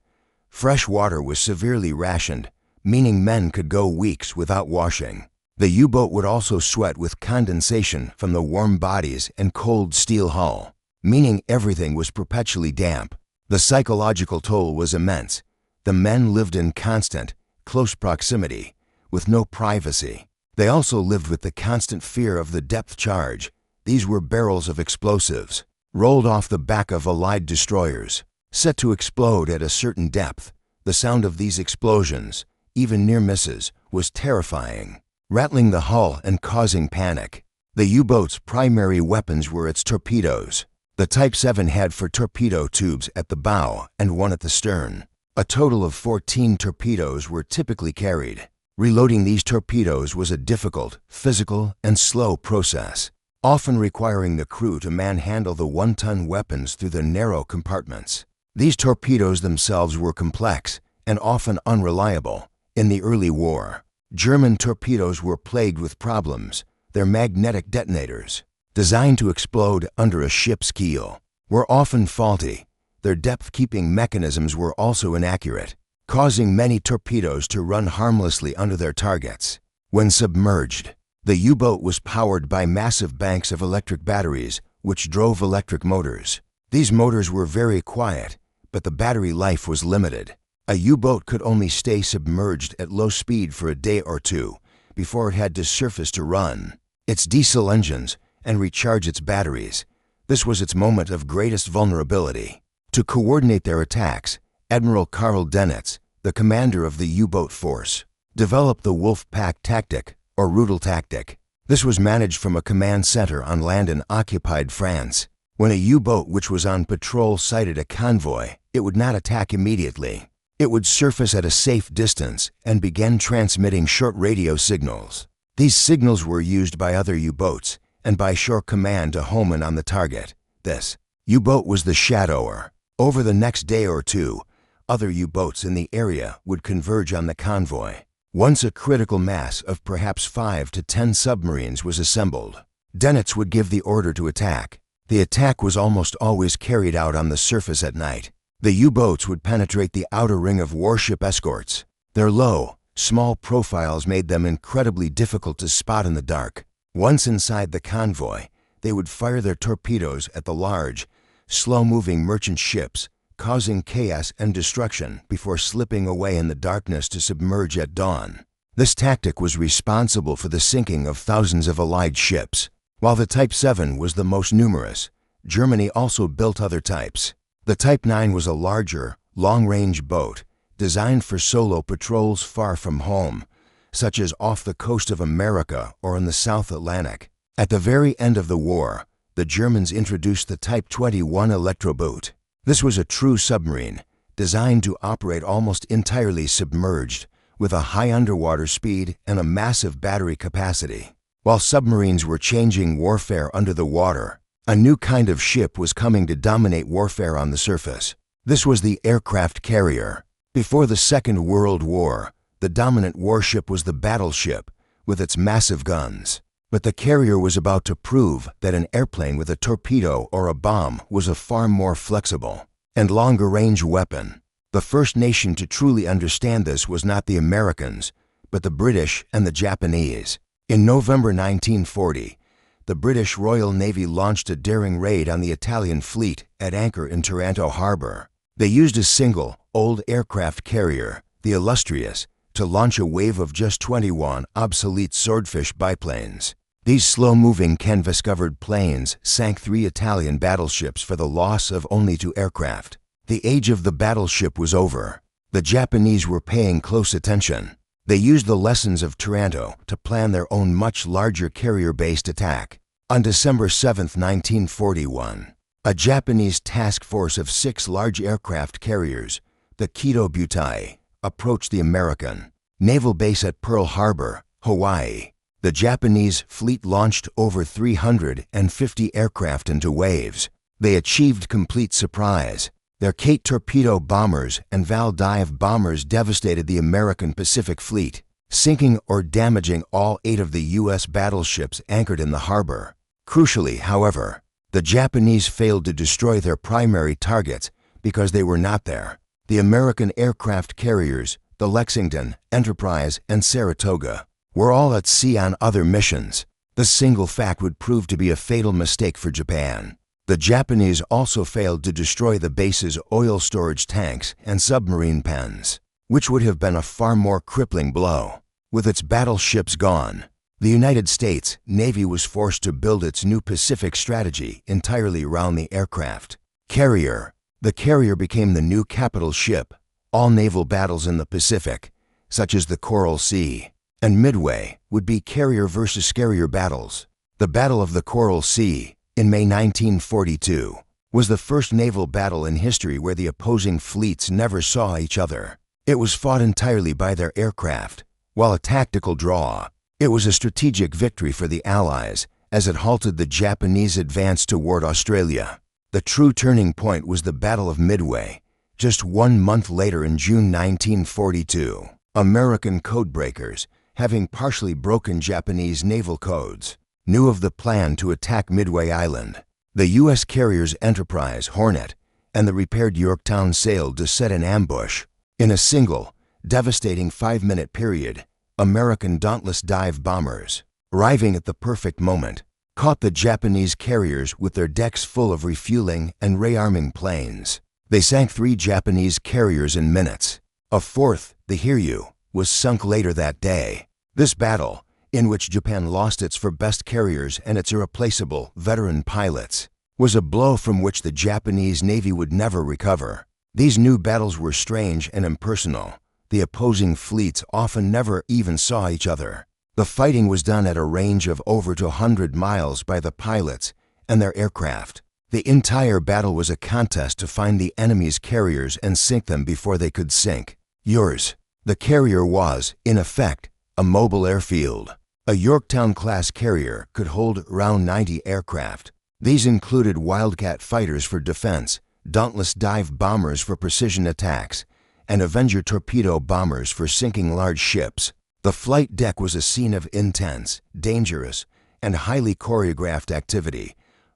Fresh water was severely rationed, meaning men could go weeks without washing. The U-boat would also sweat with condensation from the warm bodies and cold steel hull, meaning everything was perpetually damp. The psychological toll was immense. The men lived in constant, close proximity, with no privacy. They also lived with the constant fear of the depth charge. These were barrels of explosives, rolled off the back of Allied destroyers, set to explode at a certain depth. The sound of these explosions, even near misses, was terrifying, rattling the hull and causing panic. The U-boat's primary weapons were its torpedoes. The Type 7 had 4 torpedo tubes at the bow and 1 at the stern. A total of 14 torpedoes were typically carried. Reloading these torpedoes was a difficult, physical, and slow process, often requiring the crew to manhandle the 1-ton weapons through the narrow compartments. These torpedoes themselves were complex and often unreliable. In the early war, German torpedoes were plagued with problems. Their magnetic detonators, designed to explode under a ship's keel, were often faulty. Their depth-keeping mechanisms were also inaccurate, causing many torpedoes to run harmlessly under their targets. When submerged, the U-boat was powered by massive banks of electric batteries, which drove electric motors. These motors were very quiet, but the battery life was limited. A U-boat could only stay submerged at low speed for a day or two before it had to surface to run its diesel engines and recharge its batteries. This was its moment of greatest vulnerability. To coordinate their attacks, Admiral Karl Dönitz, the commander of the U-boat force, developed the Wolf Pack tactic, or Rudel tactic. This was managed from a command center on land in occupied France. When a U-boat which was on patrol sighted a convoy, it would not attack immediately. It would surface at a safe distance and begin transmitting short radio signals. These signals were used by other U-boats and by shore command to home in on the target. This U-boat was the shadower. Over the next day or two, other U-boats in the area would converge on the convoy. Once a critical mass of perhaps 5 to 10 submarines was assembled, Dönitz would give the order to attack. The attack was almost always carried out on the surface at night. The U-boats would penetrate the outer ring of warship escorts. Their low, small profiles made them incredibly difficult to spot in the dark. Once inside the convoy, they would fire their torpedoes at the large, slow-moving merchant ships, causing chaos and destruction before slipping away in the darkness to submerge at dawn. This tactic was responsible for the sinking of thousands of Allied ships. While the Type 7 was the most numerous, Germany also built other types. The Type 9 was a larger, long-range boat designed for solo patrols far from home, such as off the coast of America or in the South Atlantic. At the very end of the war, the Germans introduced the Type 21 electroboot. This was a true submarine, designed to operate almost entirely submerged, with a high underwater speed and a massive battery capacity. While submarines were changing warfare under the water, a new kind of ship was coming to dominate warfare on the surface. This was the aircraft carrier. Before the Second World War, the dominant warship was the battleship, with its massive guns. But the carrier was about to prove that an airplane with a torpedo or a bomb was a far more flexible and longer-range weapon. The first nation to truly understand this was not the Americans, but the British and the Japanese. In November 1940, the British Royal Navy launched a daring raid on the Italian fleet at anchor in Taranto Harbor. They used a single, old aircraft carrier, the Illustrious, to launch a wave of just 21 obsolete Swordfish biplanes. These slow-moving canvas-covered planes sank 3 Italian battleships for the loss of only 2 aircraft. The age of the battleship was over. The Japanese were paying close attention. They used the lessons of Taranto to plan their own much larger carrier-based attack. On December 7, 1941, a Japanese task force of 6 large aircraft carriers, the WWII, approached the American naval base at Pearl Harbor, Hawaii. The Japanese fleet launched over 350 aircraft into waves. They achieved complete surprise. Their Kate torpedo bombers and Val dive bombers devastated the American Pacific Fleet, sinking or damaging all 8 of the U.S. battleships anchored in the harbor. Crucially, however, the Japanese failed to destroy their primary targets because they were not there. The American aircraft carriers, the Lexington, Enterprise, and Saratoga, were all at sea on other missions. This single fact would prove to be a fatal mistake for Japan. The Japanese also failed to destroy the base's oil storage tanks and submarine pens, which would have been a far more crippling blow. With its battleships gone, the United States Navy was forced to build its new Pacific strategy entirely around the aircraft carrier. The carrier became the new capital ship, all naval battles in the Pacific, such as the Coral Sea, and Midway would be carrier versus carrier battles. The Battle of the Coral Sea, in May 1942, was the first naval battle in history where the opposing fleets never saw each other. It was fought entirely by their aircraft. While a tactical draw, it was a strategic victory for the Allies as it halted the Japanese advance toward Australia. The true turning point was the Battle of Midway, just 1 month later in June 1942. American codebreakers, having partially broken Japanese naval codes, knew of the plan to attack Midway Island. The U.S. carriers Enterprise, Hornet, and the repaired Yorktown sailed to set an ambush. In a single, devastating 5-minute period, American Dauntless dive bombers, arriving at the perfect moment, caught the Japanese carriers with their decks full of refueling and rearming planes. They sank 3 Japanese carriers in minutes. A fourth, the Hiryu, was sunk later that day. This battle, in which Japan lost its 4 best carriers and its irreplaceable veteran pilots, was a blow from which the Japanese Navy would never recover. These new battles were strange and impersonal. The opposing fleets often never even saw each other. The fighting was done at a range of over 200 miles by the pilots and their aircraft. The entire battle was a contest to find the enemy's carriers and sink them before they could sink yours. The carrier was, in effect, a mobile airfield. A Yorktown-class carrier could hold around 90 aircraft. These included Wildcat fighters for defense, Dauntless dive bombers for precision attacks, and Avenger torpedo bombers for sinking large ships. The flight deck was a scene of intense, dangerous, and highly choreographed activity,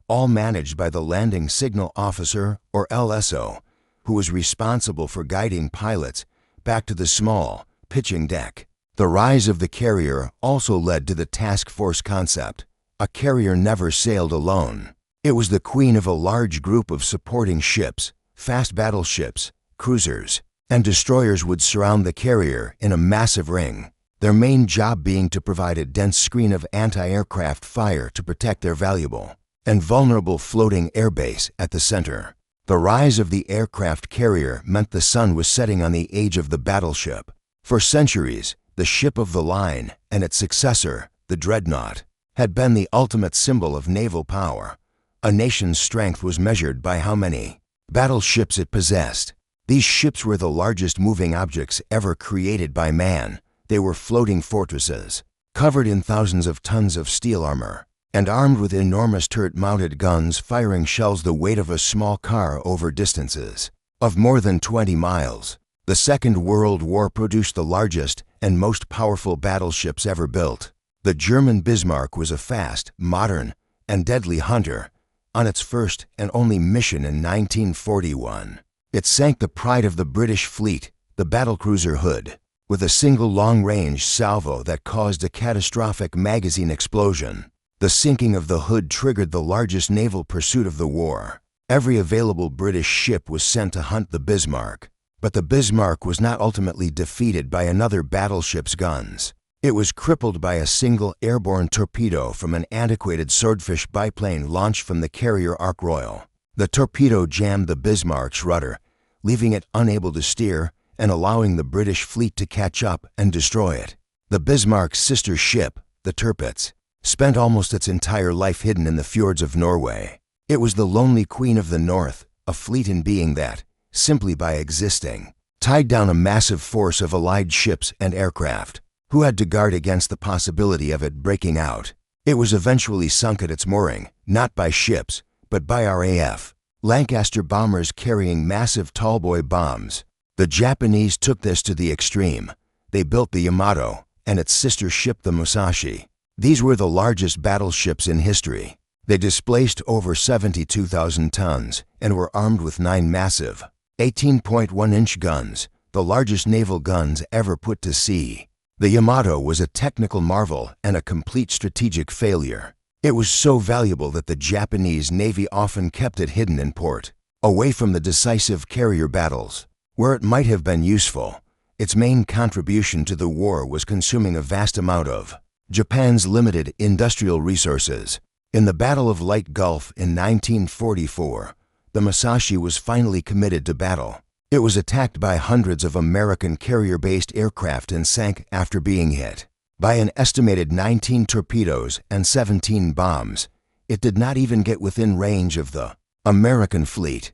all managed by the landing signal officer, or LSO, who was responsible for guiding pilots back to the small, pitching deck. The rise of the carrier also led to the task force concept. A carrier never sailed alone. It was the queen of a large group of supporting ships. Fast battleships, cruisers, and destroyers would surround the carrier in a massive ring, their main job being to provide a dense screen of anti-aircraft fire to protect their valuable and vulnerable floating airbase at the center. The rise of the aircraft carrier meant the sun was setting on the age of the battleship. For centuries, the ship of the line and its successor, the dreadnought, had been the ultimate symbol of naval power. A nation's strength was measured by how many battleships it possessed. These ships were the largest moving objects ever created by man. They were floating fortresses, covered in thousands of tons of steel armor, and armed with enormous turret-mounted guns firing shells the weight of a small car over distances of more than 20 miles. The Second World War produced the largest and most powerful battleships ever built. The German Bismarck was a fast, modern, and deadly hunter on its first and only mission in 1941. It sank the pride of the British fleet, the battlecruiser Hood, with a single long-range salvo that caused a catastrophic magazine explosion. The sinking of the Hood triggered the largest naval pursuit of the war. Every available British ship was sent to hunt the Bismarck. But the Bismarck was not ultimately defeated by another battleship's guns. It was crippled by a single airborne torpedo from an antiquated Swordfish biplane launched from the carrier Ark Royal. The torpedo jammed the Bismarck's rudder, leaving it unable to steer and allowing the British fleet to catch up and destroy it. The Bismarck's sister ship, the Tirpitz, spent almost its entire life hidden in the fjords of Norway. It was the lonely queen of the North, a fleet in being that, simply by existing, tied down a massive force of allied ships and aircraft, who had to guard against the possibility of it breaking out. It was eventually sunk at its mooring, not by ships, but by RAF, Lancaster bombers carrying massive tallboy bombs. The Japanese took this to the extreme. They built the Yamato and its sister ship the Musashi. These were the largest battleships in history. They displaced over 72,000 tons and were armed with 9 massive 18.1-inch guns, the largest naval guns ever put to sea. The Yamato was a technical marvel and a complete strategic failure. It was so valuable that the Japanese Navy often kept it hidden in port, away from the decisive carrier battles. Where it might have been useful, its main contribution to the war was consuming a vast amount of Japan's limited industrial resources. In the Battle of Light Gulf in 1944, the Musashi was finally committed to battle. It was attacked by hundreds of American carrier-based aircraft and sank after being hit by an estimated 19 torpedoes and 17 bombs. It did not even get within range of the American fleet.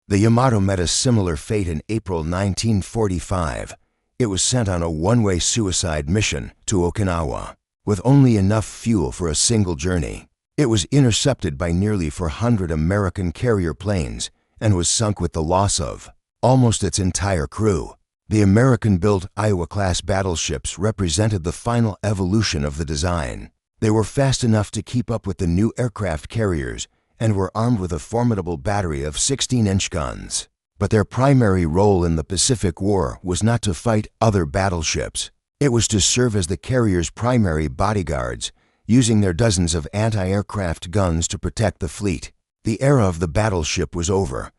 The Yamato met a similar fate in April 1945. It was sent on a one-way suicide mission to Okinawa, with only enough fuel for a single journey. It was intercepted by nearly 400 American carrier planes and was sunk with the loss of almost its entire crew. The American-built Iowa-class battleships represented the final evolution of the design. They were fast enough to keep up with the new aircraft carriers and were armed with a formidable battery of 16-inch guns. But their primary role in the Pacific War was not to fight other battleships. It was to serve as the carrier's primary bodyguards, using their dozens of anti-aircraft guns to protect the fleet. The era of the battleship was over.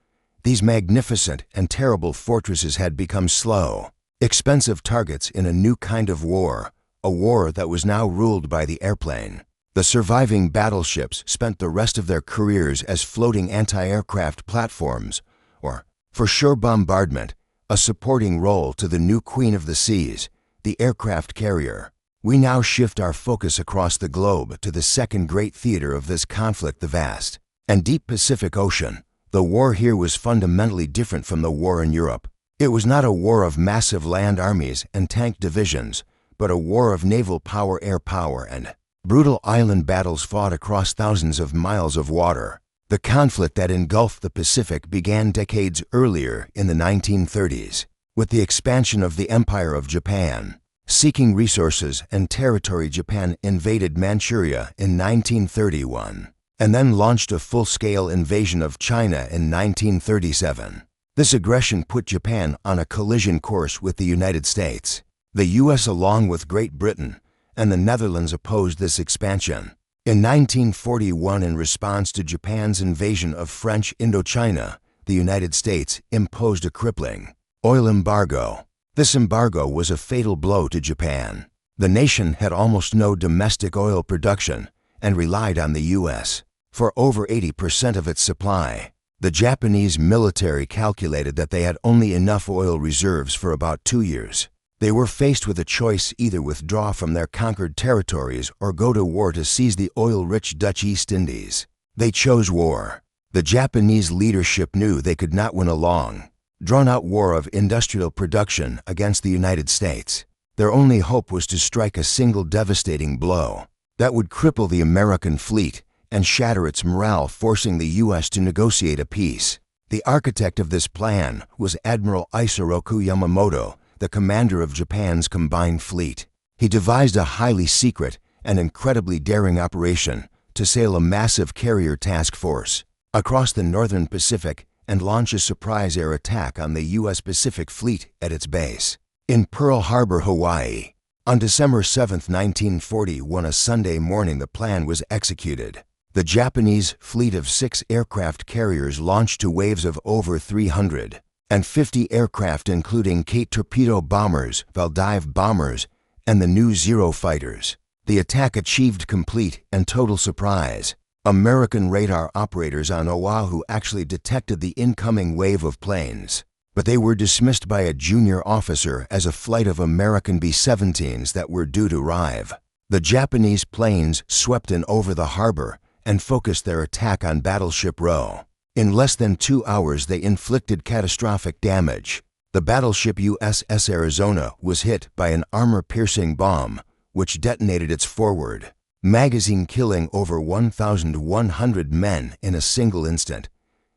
These magnificent and terrible fortresses had become slow, expensive targets in a new kind of war, a war that was now ruled by the airplane. The surviving battleships spent the rest of their careers as floating anti-aircraft platforms, or, for sure bombardment, a supporting role to the new queen of the seas, the aircraft carrier. We now shift our focus across the globe to the second great theater of this conflict, the vast and deep Pacific Ocean. The war here was fundamentally different from the war in Europe. It was not a war of massive land armies and tank divisions, but a war of naval power, air power, and brutal island battles fought across thousands of miles of water. The conflict that engulfed the Pacific began decades earlier in the 1930s, with the expansion of the Empire of Japan. Seeking resources and territory, Japan invaded Manchuria in 1931, and then launched a full-scale invasion of China in 1937. This aggression put Japan on a collision course with the United States. The U.S., along with Great Britain and the Netherlands, opposed this expansion. In 1941, in response to Japan's invasion of French Indochina, the United States imposed a crippling oil embargo. This embargo was a fatal blow to Japan. The nation had almost no domestic oil production and relied on the U.S. for over 80% of its supply. The Japanese military calculated that they had only enough oil reserves for about 2 years. They were faced with a choice: either withdraw from their conquered territories or go to war to seize the oil-rich Dutch East Indies. They chose war. The Japanese leadership knew they could not win a long, drawn-out war of industrial production against the United States. Their only hope was to strike a single devastating blow that would cripple the American fleet and shatter its morale, forcing the U.S. to negotiate a peace. The architect of this plan was Admiral Isoroku Yamamoto, the commander of Japan's combined fleet. He devised a highly secret and incredibly daring operation to sail a massive carrier task force across the northern Pacific and launch a surprise air attack on the U.S. Pacific Fleet at its base in Pearl Harbor, Hawaii. On December 7, 1941, a Sunday morning, the plan was executed. The Japanese fleet of 6 aircraft carriers launched two waves of over 350 aircraft, including Kate torpedo bombers, Valdiv bombers, and the new Zero fighters. The attack achieved complete and total surprise. American radar operators on Oahu actually detected the incoming wave of planes, but they were dismissed by a junior officer as a flight of American B-17s that were due to arrive. The Japanese planes swept in over the harbor and focused their attack on Battleship Row. In less than 2 hours, they inflicted catastrophic damage. The battleship USS Arizona was hit by an armor-piercing bomb, which detonated its forward magazine, killing over 1,100 men in a single instant.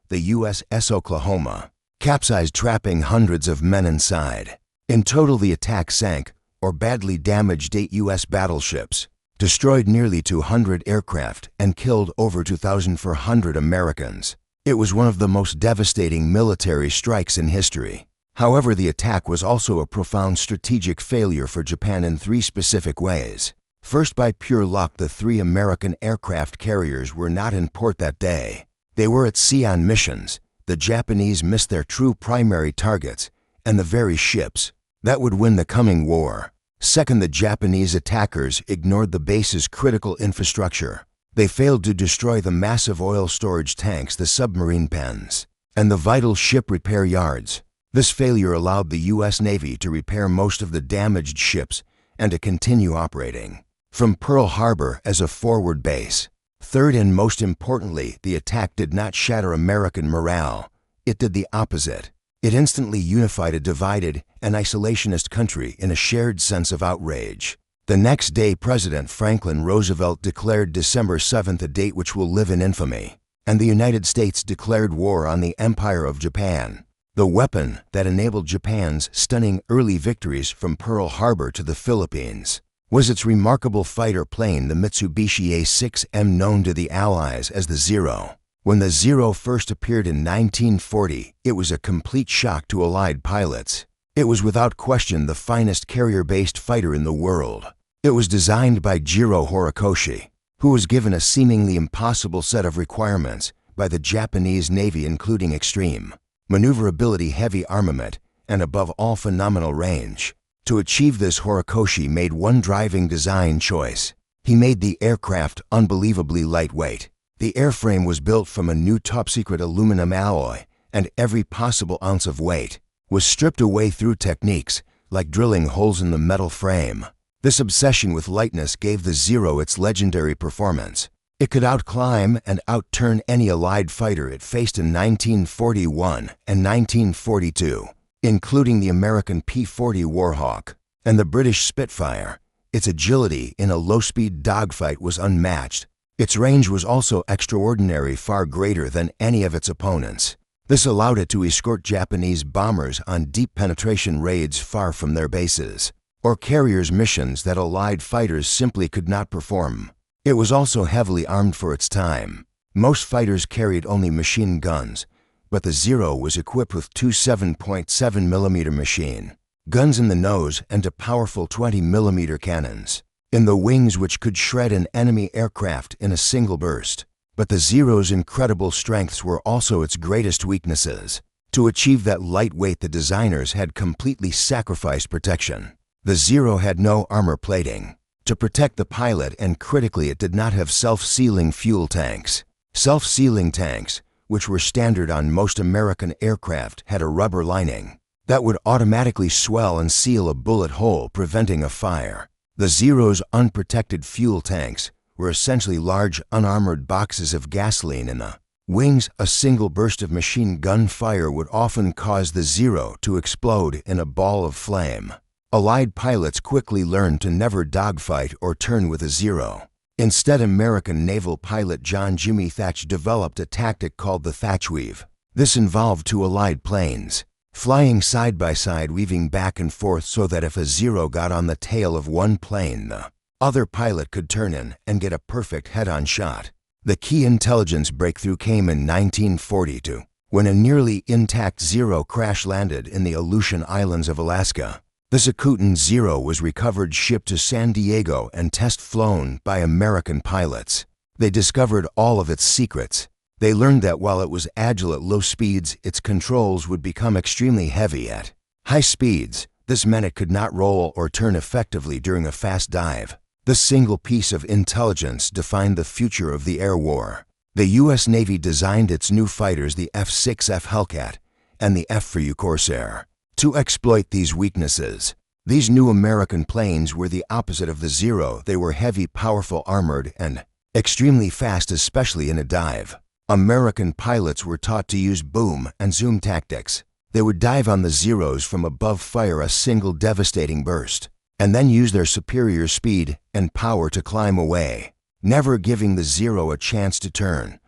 The USS Oklahoma capsized, trapping hundreds of men inside. In total, the attack sank or badly damaged 8 U.S. battleships, destroyed nearly 200 aircraft, and killed over 2,400 Americans. It was one of the most devastating military strikes in history. However, the attack was also a profound strategic failure for Japan in 3 specific ways. First, by pure luck, the 3 American aircraft carriers were not in port that day. They were at sea on missions. The Japanese missed their true primary targets and the very ships that would win the coming war. Second, the Japanese attackers ignored the base's critical infrastructure. They failed to destroy the massive oil storage tanks, the submarine pens, and the vital ship repair yards. This failure allowed the U.S. Navy to repair most of the damaged ships and to continue operating from Pearl Harbor as a forward base. Third and most importantly, the attack did not shatter American morale. It did the opposite. It instantly unified a divided and isolationist country in a shared sense of outrage. The next day, President Franklin Roosevelt declared December 7th a date which will live in infamy, and the United States declared war on the Empire of Japan. The weapon that enabled Japan's stunning early victories from Pearl Harbor to the Philippines was its remarkable fighter plane, the Mitsubishi A-6M, known to the Allies as the Zero. When the Zero first appeared in 1940, it was a complete shock to Allied pilots. It was without question the finest carrier-based fighter in the world. It was designed by Jiro Horikoshi, who was given a seemingly impossible set of requirements by the Japanese Navy, including extreme maneuverability, heavy armament, and above all phenomenal range. To achieve this, Horikoshi made one driving design choice. He made the aircraft unbelievably lightweight. The airframe was built from a new top-secret aluminum alloy, and every possible ounce of weight was stripped away through techniques like drilling holes in the metal frame. This obsession with lightness gave the Zero its legendary performance. It could outclimb and outturn any Allied fighter it faced in 1941 and 1942, including the American P-40 Warhawk and the British Spitfire. Its agility in a low-speed dogfight was unmatched. Its range was also extraordinary, far greater than any of its opponents. This allowed it to escort Japanese bombers on deep penetration raids far from their bases, or carriers missions that Allied fighters simply could not perform. It was also heavily armed for its time. Most fighters carried only machine guns, but the Zero was equipped with two 7.7mm machine guns in the nose and a powerful 20mm cannons in the wings, which could shred an enemy aircraft in a single burst. But the Zero's incredible strengths were also its greatest weaknesses. To achieve that lightweight, the designers had completely sacrificed protection. The Zero had no armor plating to protect the pilot, and critically, it did not have self-sealing fuel tanks. Self-sealing tanks, which were standard on most American aircraft, had a rubber lining that would automatically swell and seal a bullet hole, preventing a fire. The Zero's unprotected fuel tanks were essentially large, unarmored boxes of gasoline in the wings. A single burst of machine gun fire would often cause the Zero to explode in a ball of flame. Allied pilots quickly learned to never dogfight or turn with a Zero. Instead, American naval pilot John Jimmy Thach developed a tactic called the Thach weave. This involved two Allied planes flying side by side, weaving back and forth so that if a Zero got on the tail of one plane, the other pilot could turn in and get a perfect head-on shot. The key intelligence breakthrough came in 1942, when a nearly intact Zero crash-landed in the Aleutian Islands of Alaska. The Sakootin Zero was recovered, shipped to San Diego, and test-flown by American pilots. They discovered all of its secrets. They learned that while it was agile at low speeds, its controls would become extremely heavy at high speeds. This meant it could not roll or turn effectively during a fast dive. This single piece of intelligence defined the future of the air war. The U.S. Navy designed its new fighters, the F-6F Hellcat and the F-4U Corsair, to exploit these weaknesses. These new American planes were the opposite of the Zero. They were heavy, powerful, armored, and extremely fast, especially in a dive. American pilots were taught to use boom and zoom tactics. They would dive on the Zeros from above, fire a single devastating burst, and then use their superior speed and power to climb away, never giving the Zero a chance to turn.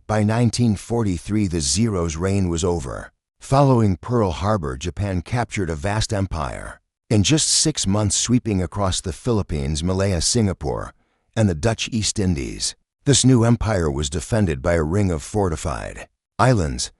By 1943, the Zero's reign was over. Following Pearl Harbor, Japan captured a vast empire. In just 6 months, sweeping across the Philippines, Malaya, Singapore, and the Dutch East Indies. This new empire was defended by a ring of fortified islands.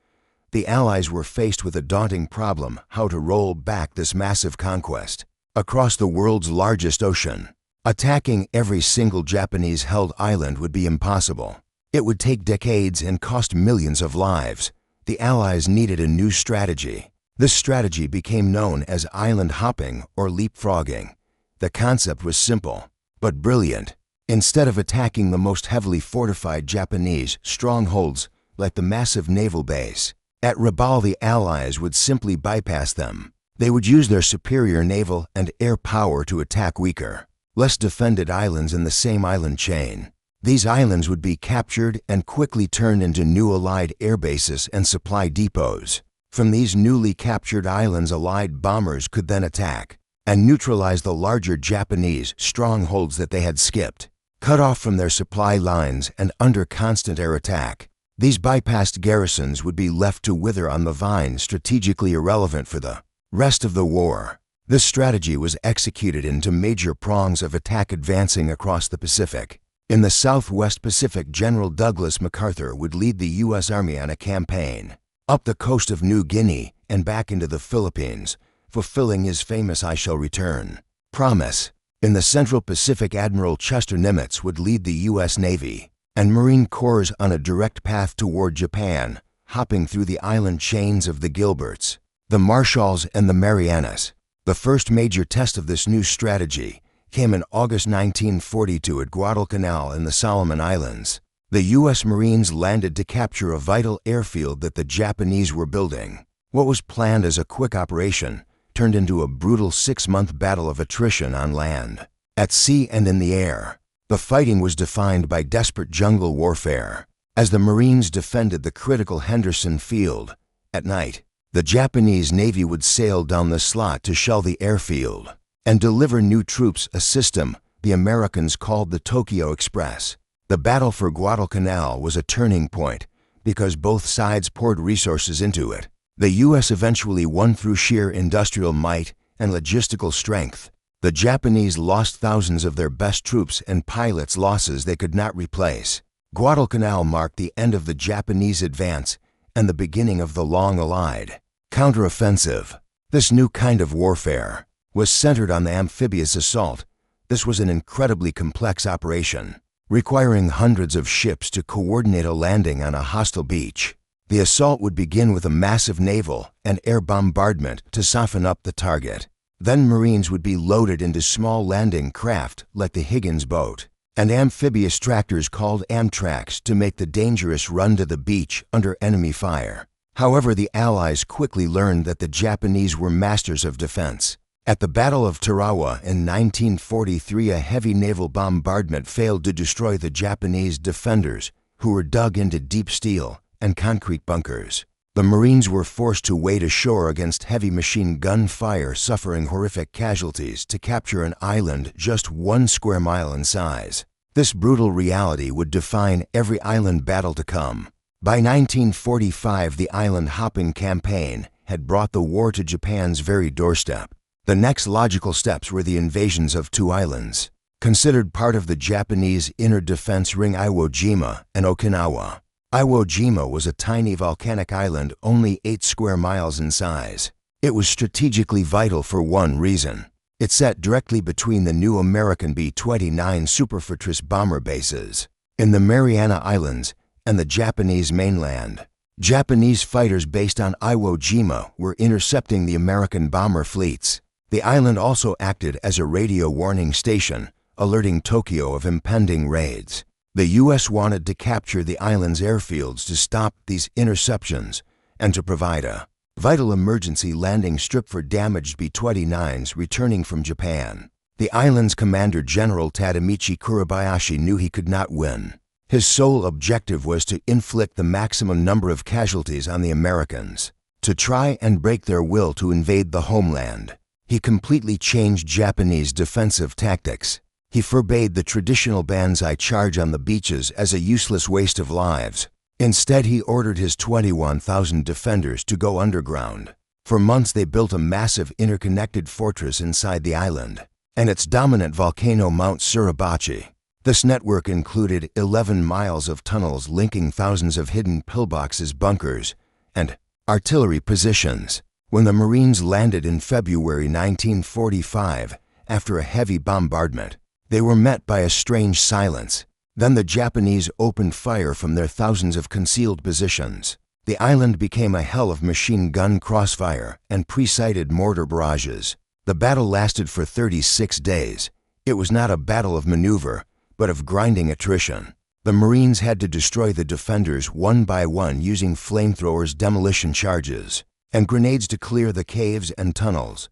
The Allies were faced with a daunting problem: how to roll back this massive conquest across the world's largest ocean. Attacking every single Japanese-held island would be impossible. It would take decades and cost millions of lives. The Allies needed a new strategy. This strategy became known as island hopping or leapfrogging. The concept was simple, but brilliant. Instead of attacking the most heavily fortified Japanese strongholds like the massive naval base At Rabaul, the Allies would simply bypass them. They would use their superior naval and air power to attack weaker, less defended islands in the same island chain. These islands would be captured and quickly turned into new Allied air bases and supply depots. From these newly captured islands, Allied bombers could then attack and neutralize the larger Japanese strongholds that they had skipped. Cut off from their supply lines and under constant air attack, these bypassed garrisons would be left to wither on the vine, strategically irrelevant for the rest of the war. This strategy was executed into major prongs of attack, advancing across the Pacific. In the Southwest Pacific, General Douglas MacArthur would lead the U.S. Army on a campaign up the coast of New Guinea and back into the Philippines, fulfilling his famous "I shall return" promise. In the Central Pacific, Admiral Chester Nimitz would lead the U.S. Navy and Marine Corps on a direct path toward Japan, hopping through the island chains of the Gilberts, the Marshalls, and the Marianas. The first major test of this new strategy came in August 1942 at Guadalcanal in the Solomon Islands. The U.S. Marines landed to capture a vital airfield that the Japanese were building. What was planned as a quick operation turned into a brutal 6-month battle of attrition on land, at sea, and in the air. The fighting was defined by desperate jungle warfare. As the Marines defended the critical Henderson Field, at night, the Japanese Navy would sail down the slot to shell the airfield and deliver new troops, a system the Americans called the Tokyo Express. The battle for Guadalcanal was a turning point because both sides poured resources into it. The U.S. eventually won through sheer industrial might and logistical strength. The Japanese lost thousands of their best troops and pilots, losses they could not replace. Guadalcanal marked the end of the Japanese advance and the beginning of the long Allied counteroffensive. This new kind of warfare was centered on the amphibious assault. This was an incredibly complex operation, requiring hundreds of ships to coordinate a landing on a hostile beach. The assault would begin with a massive naval and air bombardment to soften up the target. Then Marines would be loaded into small landing craft like the Higgins boat and amphibious tractors called Amtraks to make the dangerous run to the beach under enemy fire. However, the Allies quickly learned that the Japanese were masters of defense. At the Battle of Tarawa in 1943, a heavy naval bombardment failed to destroy the Japanese defenders, who were dug into deep steel and concrete bunkers. The Marines were forced to wade ashore against heavy machine gun fire, suffering horrific casualties to capture an island just 1 square mile in size. This brutal reality would define every island battle to come. By 1945, the island-hopping campaign had brought the war to Japan's very doorstep. The next logical steps were the invasions of 2 islands, considered part of the Japanese inner defense ring, Iwo Jima and Okinawa. Iwo Jima was a tiny volcanic island only 8 square miles in size. It was strategically vital for one reason. It sat directly between the new American B-29 Superfortress bomber bases in the Mariana Islands and the Japanese mainland. Japanese fighters based on Iwo Jima were intercepting the American bomber fleets. The island also acted as a radio warning station, alerting Tokyo of impending raids. The U.S. wanted to capture the island's airfields to stop these interceptions and to provide a vital emergency landing strip for damaged B-29s returning from Japan. The island's commander, General Tadamichi Kurabayashi, knew he could not win. His sole objective was to inflict the maximum number of casualties on the Americans, to try and break their will to invade the homeland. He completely changed Japanese defensive tactics. He forbade the traditional banzai charge on the beaches as a useless waste of lives. Instead, he ordered his 21,000 defenders to go underground. For months, they built a massive interconnected fortress inside the island and its dominant volcano, Mount Suribachi. This network included 11 miles of tunnels linking thousands of hidden pillboxes, bunkers, and artillery positions. When the Marines landed in February 1945, after a heavy bombardment, they were met by a strange silence. Then the Japanese opened fire from their thousands of concealed positions. The island became a hell of machine gun crossfire and pre-sighted mortar barrages. The battle lasted for 36 days. It was not a battle of maneuver, but of grinding attrition. The Marines had to destroy the defenders one by one using flamethrowers, demolition charges, and grenades to clear the caves and tunnels.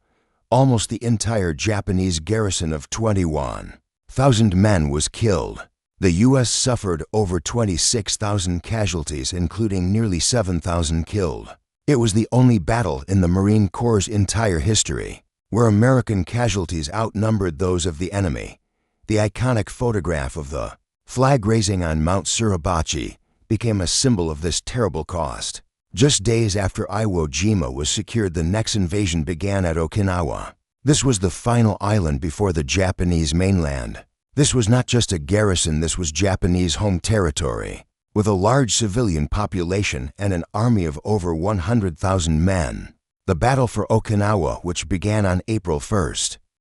Almost the entire Japanese garrison of 21,000 men was killed. The U.S. suffered over 26,000 casualties, including nearly 7,000 killed. It was the only battle in the Marine Corps' entire history where American casualties outnumbered those of the enemy. The iconic photograph of the flag raising on Mount Suribachi became a symbol of this terrible cost. Just days after Iwo Jima was secured, the next invasion began at Okinawa. This was the final island before the Japanese mainland. This was not just a garrison, this was Japanese home territory. With a large civilian population and an army of over 100,000 men. The Battle for Okinawa, which began on April 1,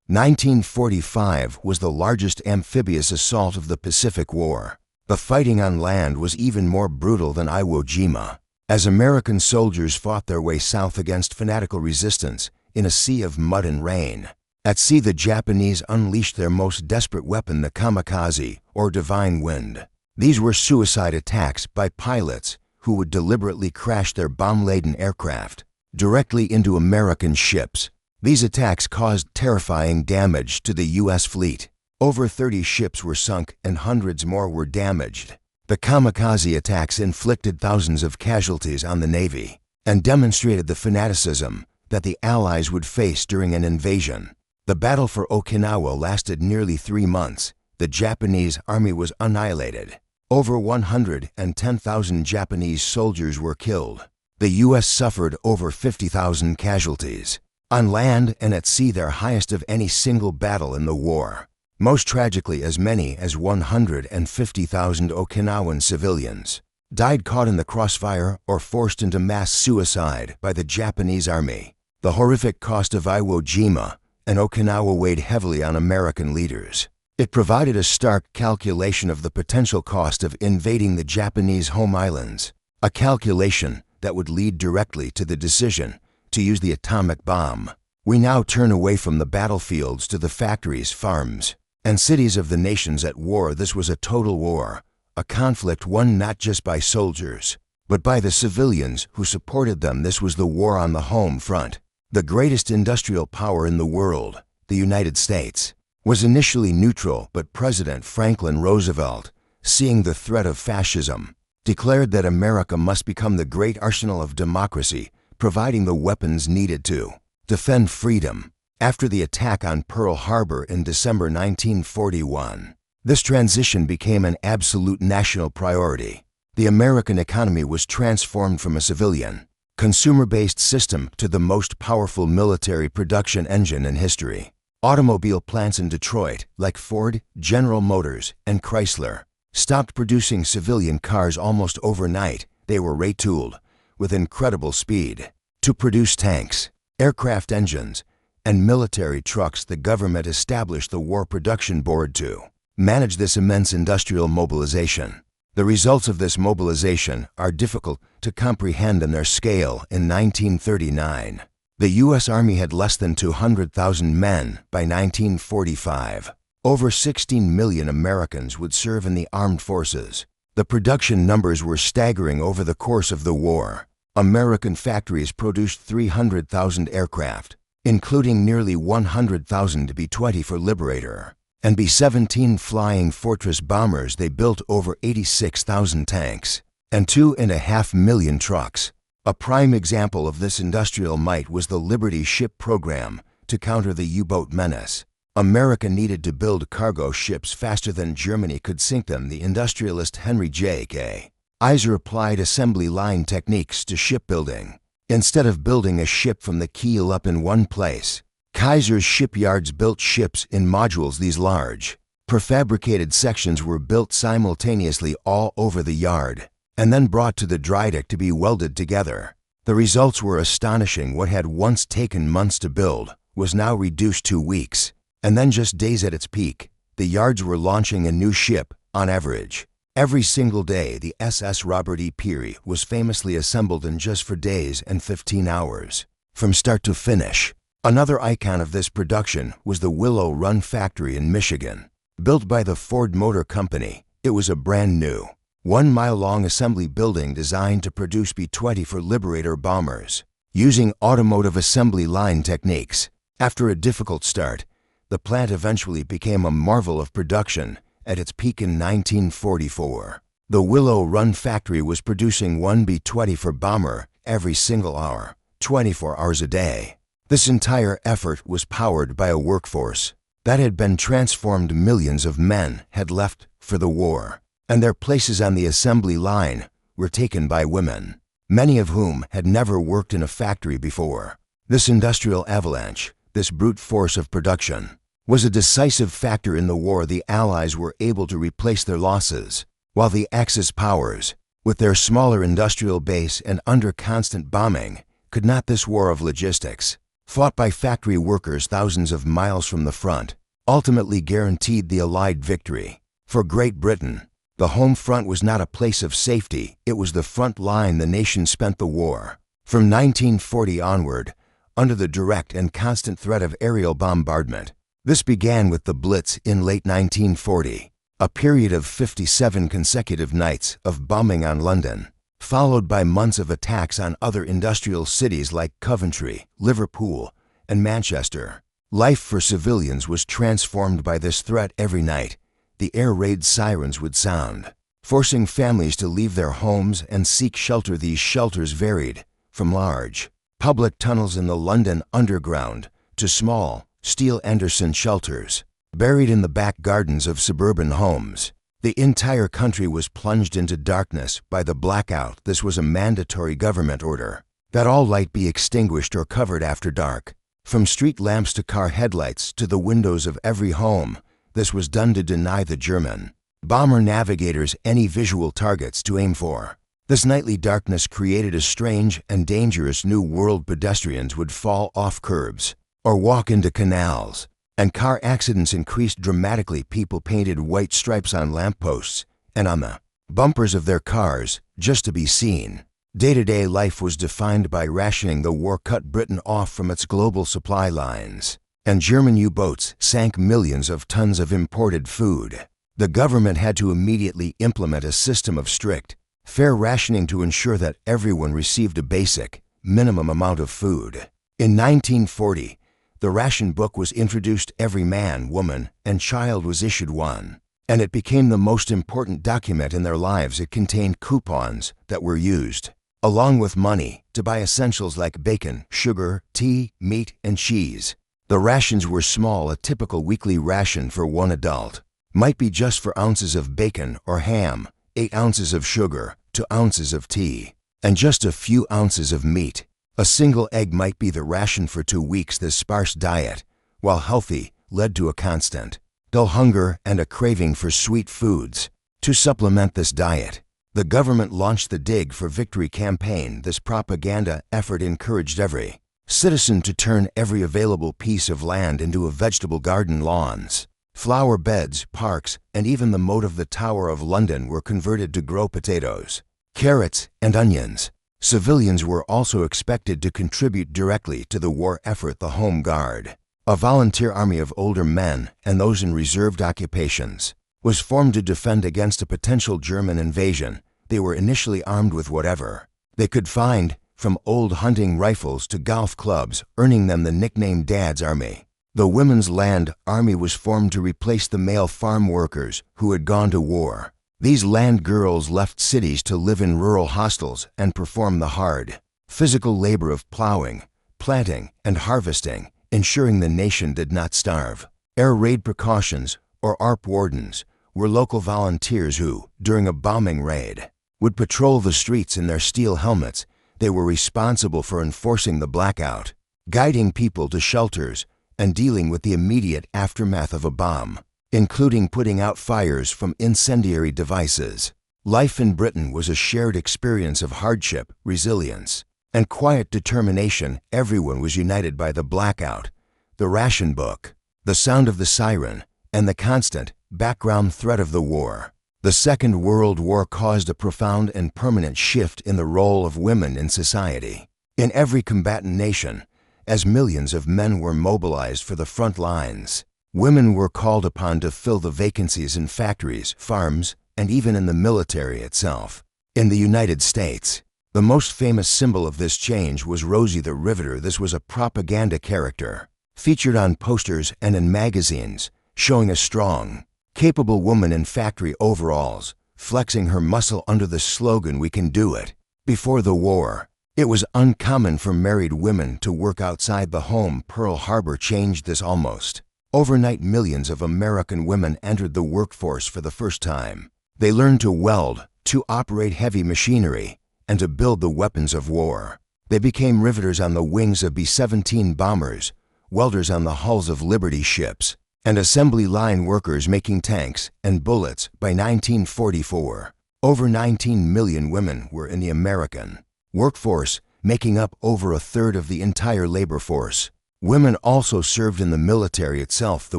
1945, was the largest amphibious assault of the Pacific War. The fighting on land was even more brutal than Iwo Jima, as American soldiers fought their way south against fanatical resistance in a sea of mud and rain. At sea, the Japanese unleashed their most desperate weapon, the kamikaze, or divine wind. These were suicide attacks by pilots who would deliberately crash their bomb-laden aircraft directly into American ships. These attacks caused terrifying damage to the U.S. fleet. Over 30 ships were sunk and hundreds more were damaged. The kamikaze attacks inflicted thousands of casualties on the Navy and demonstrated the fanaticism that the Allies would face during an invasion. The battle for Okinawa lasted nearly 3 months. The Japanese army was annihilated. Over 110,000 Japanese soldiers were killed. The U.S. suffered over 50,000 casualties. On land and at sea, their highest of any single battle in the war. Most tragically, as many as 150,000 Okinawan civilians died caught in the crossfire or forced into mass suicide by the Japanese army. The horrific cost of Iwo Jima and Okinawa weighed heavily on American leaders. It provided a stark calculation of the potential cost of invading the Japanese home islands, a calculation that would lead directly to the decision to use the atomic bomb. We now turn away from the battlefields to the factories, farms, and cities of the nations at war. This was a total war, a conflict won not just by soldiers, but by the civilians who supported them. This was the war on the home front. The greatest industrial power in the world, the United States, was initially neutral, but President Franklin Roosevelt, seeing the threat of fascism, declared that America must become the great arsenal of democracy, providing the weapons needed to defend freedom. After the attack on Pearl Harbor in December 1941, this transition became an absolute national priority. The American economy was transformed from a civilian, consumer-based system to the most powerful military production engine in history. Automobile plants in Detroit, like Ford, General Motors, and Chrysler, stopped producing civilian cars almost overnight. They were retooled with incredible speed to produce tanks, aircraft engines, and military trucks. The government established the War Production Board to manage this immense industrial mobilization. The results of this mobilization are difficult to comprehend in their scale. In 1939, the U.S. Army had less than 200,000 men. By 1945, over 16 million Americans would serve in the armed forces. The production numbers were staggering. Over the course of the war, American factories produced 300,000 aircraft, including nearly 100,000 B-20 for Liberator and B-17 Flying Fortress bombers. They built over 86,000 tanks and 2.5 million trucks. A prime example of this industrial might was the Liberty ship program to counter the U-boat menace. America needed to build cargo ships faster than Germany could sink them. The industrialist Henry J.K. Iser applied assembly line techniques to shipbuilding. Instead of building a ship from the keel up in one place, Kaiser's shipyards built ships in modules. These large, prefabricated sections were built simultaneously all over the yard and then brought to the dry dock to be welded together. The results were astonishing. What had once taken months to build was now reduced to weeks, and then just days. At its peak, the yards were launching a new ship, on average, every single day. The SS Robert E. Peary was famously assembled in just 4 days and 15 hours, from start to finish. Another icon of this production was the Willow Run factory in Michigan. Built by the Ford Motor Company, It was a brand new, 1-mile-long assembly building designed to produce B-20 for Liberator bombers, using automotive assembly line techniques. After a difficult start, the plant eventually became a marvel of production at its peak in 1944. The Willow Run factory was producing one B-20 for bomber every single hour, 24 hours a day. This entire effort was powered by a workforce that had been transformed. Millions of men had left for the war, and their places on the assembly line were taken by women, many of whom had never worked in a factory before. This industrial avalanche, this brute force of production, was a decisive factor in the war. The Allies were able to replace their losses, while the Axis powers, with their smaller industrial base and under constant bombing, could not. This war of logistics, fought by factory workers thousands of miles from the front, ultimately guaranteed the Allied victory. For Great Britain, the home front was not a place of safety, it was the front line. The nation spent the war, from 1940 onward, under the direct and constant threat of aerial bombardment. This began with the Blitz in late 1940, a period of 57 consecutive nights of bombing on London, followed by months of attacks on other industrial cities like Coventry, Liverpool, and Manchester. Life for civilians was transformed by this threat. Every night, the air raid sirens would sound, forcing families to leave their homes and seek shelter. These shelters varied from large public tunnels in the London Underground to small steel Anderson shelters buried in the back gardens of suburban homes. The entire country was plunged into darkness by the blackout. This was a mandatory government order that all light be extinguished or covered after dark. From street lamps to car headlights to the windows of every home, this was done to deny the German bomber navigators any visual targets to aim for. This nightly darkness created a strange and dangerous new world. Pedestrians would fall off curbs or walk into canals, and car accidents increased dramatically. People painted white stripes on lampposts and on the bumpers of their cars just to be seen. Day-to-day life was defined by rationing. The war cut Britain off from its global supply lines, and German U-boats sank millions of tons of imported food. The government had to immediately implement a system of strict, fair rationing to ensure that everyone received a basic, minimum amount of food. In 1940, the ration book was introduced. Every man, woman, and child was issued one, and it became the most important document in their lives. It contained coupons that were used, along with money, to buy essentials like bacon, sugar, tea, meat, and cheese. The rations were small. A typical weekly ration for one adult might be just 4 ounces of bacon or ham, 8 ounces of sugar, 2 ounces of tea, and just a few ounces of meat. A single egg might be the ration for 2 weeks. This sparse diet, while healthy, led to a constant, dull hunger and a craving for sweet foods. To supplement this diet, the government launched the Dig for Victory campaign. This propaganda effort encouraged every citizen to turn every available piece of land into a vegetable garden. Lawns, flower beds, parks, and even the moat of the Tower of London were converted to grow potatoes, carrots, and onions. Civilians were also expected to contribute directly to the war effort. The Home Guard, a volunteer army of older men and those in reserved occupations, was formed to defend against a potential German invasion. They were initially armed with whatever they could find, from old hunting rifles to golf clubs, earning them the nickname Dad's Army. The Women's Land Army was formed to replace the male farm workers who had gone to war. These land girls left cities to live in rural hostels and perform the hard, physical labor of plowing, planting, and harvesting, ensuring the nation did not starve. Air raid precautions, or ARP wardens, were local volunteers who, during a bombing raid, would patrol the streets in their steel helmets. They were responsible for enforcing the blackout, guiding people to shelters, and dealing with the immediate aftermath of a bomb, including putting out fires from incendiary devices. Life in Britain was a shared experience of hardship, resilience, and quiet determination. Everyone was united by the blackout, the ration book, the sound of the siren, and the constant, background threat of the war. The Second World War caused a profound and permanent shift in the role of women in society. In every combatant nation, as millions of men were mobilized for the front lines, women were called upon to fill the vacancies in factories, farms, and even in the military itself. In the United States, the most famous symbol of this change was Rosie the Riveter. This was a propaganda character, featured on posters and in magazines, showing a strong, capable woman in factory overalls, flexing her muscle under the slogan, "We can do it." Before the war, it was uncommon for married women to work outside the home. Pearl Harbor changed this almost. Overnight, millions of American women entered the workforce for the first time. They learned to weld, to operate heavy machinery, and to build the weapons of war. They became riveters on the wings of B-17 bombers, welders on the hulls of Liberty ships, and assembly line workers making tanks and bullets. By 1944, over 19 million women were in the American workforce, making up over a third of the entire labor force. Women also served in the military itself. The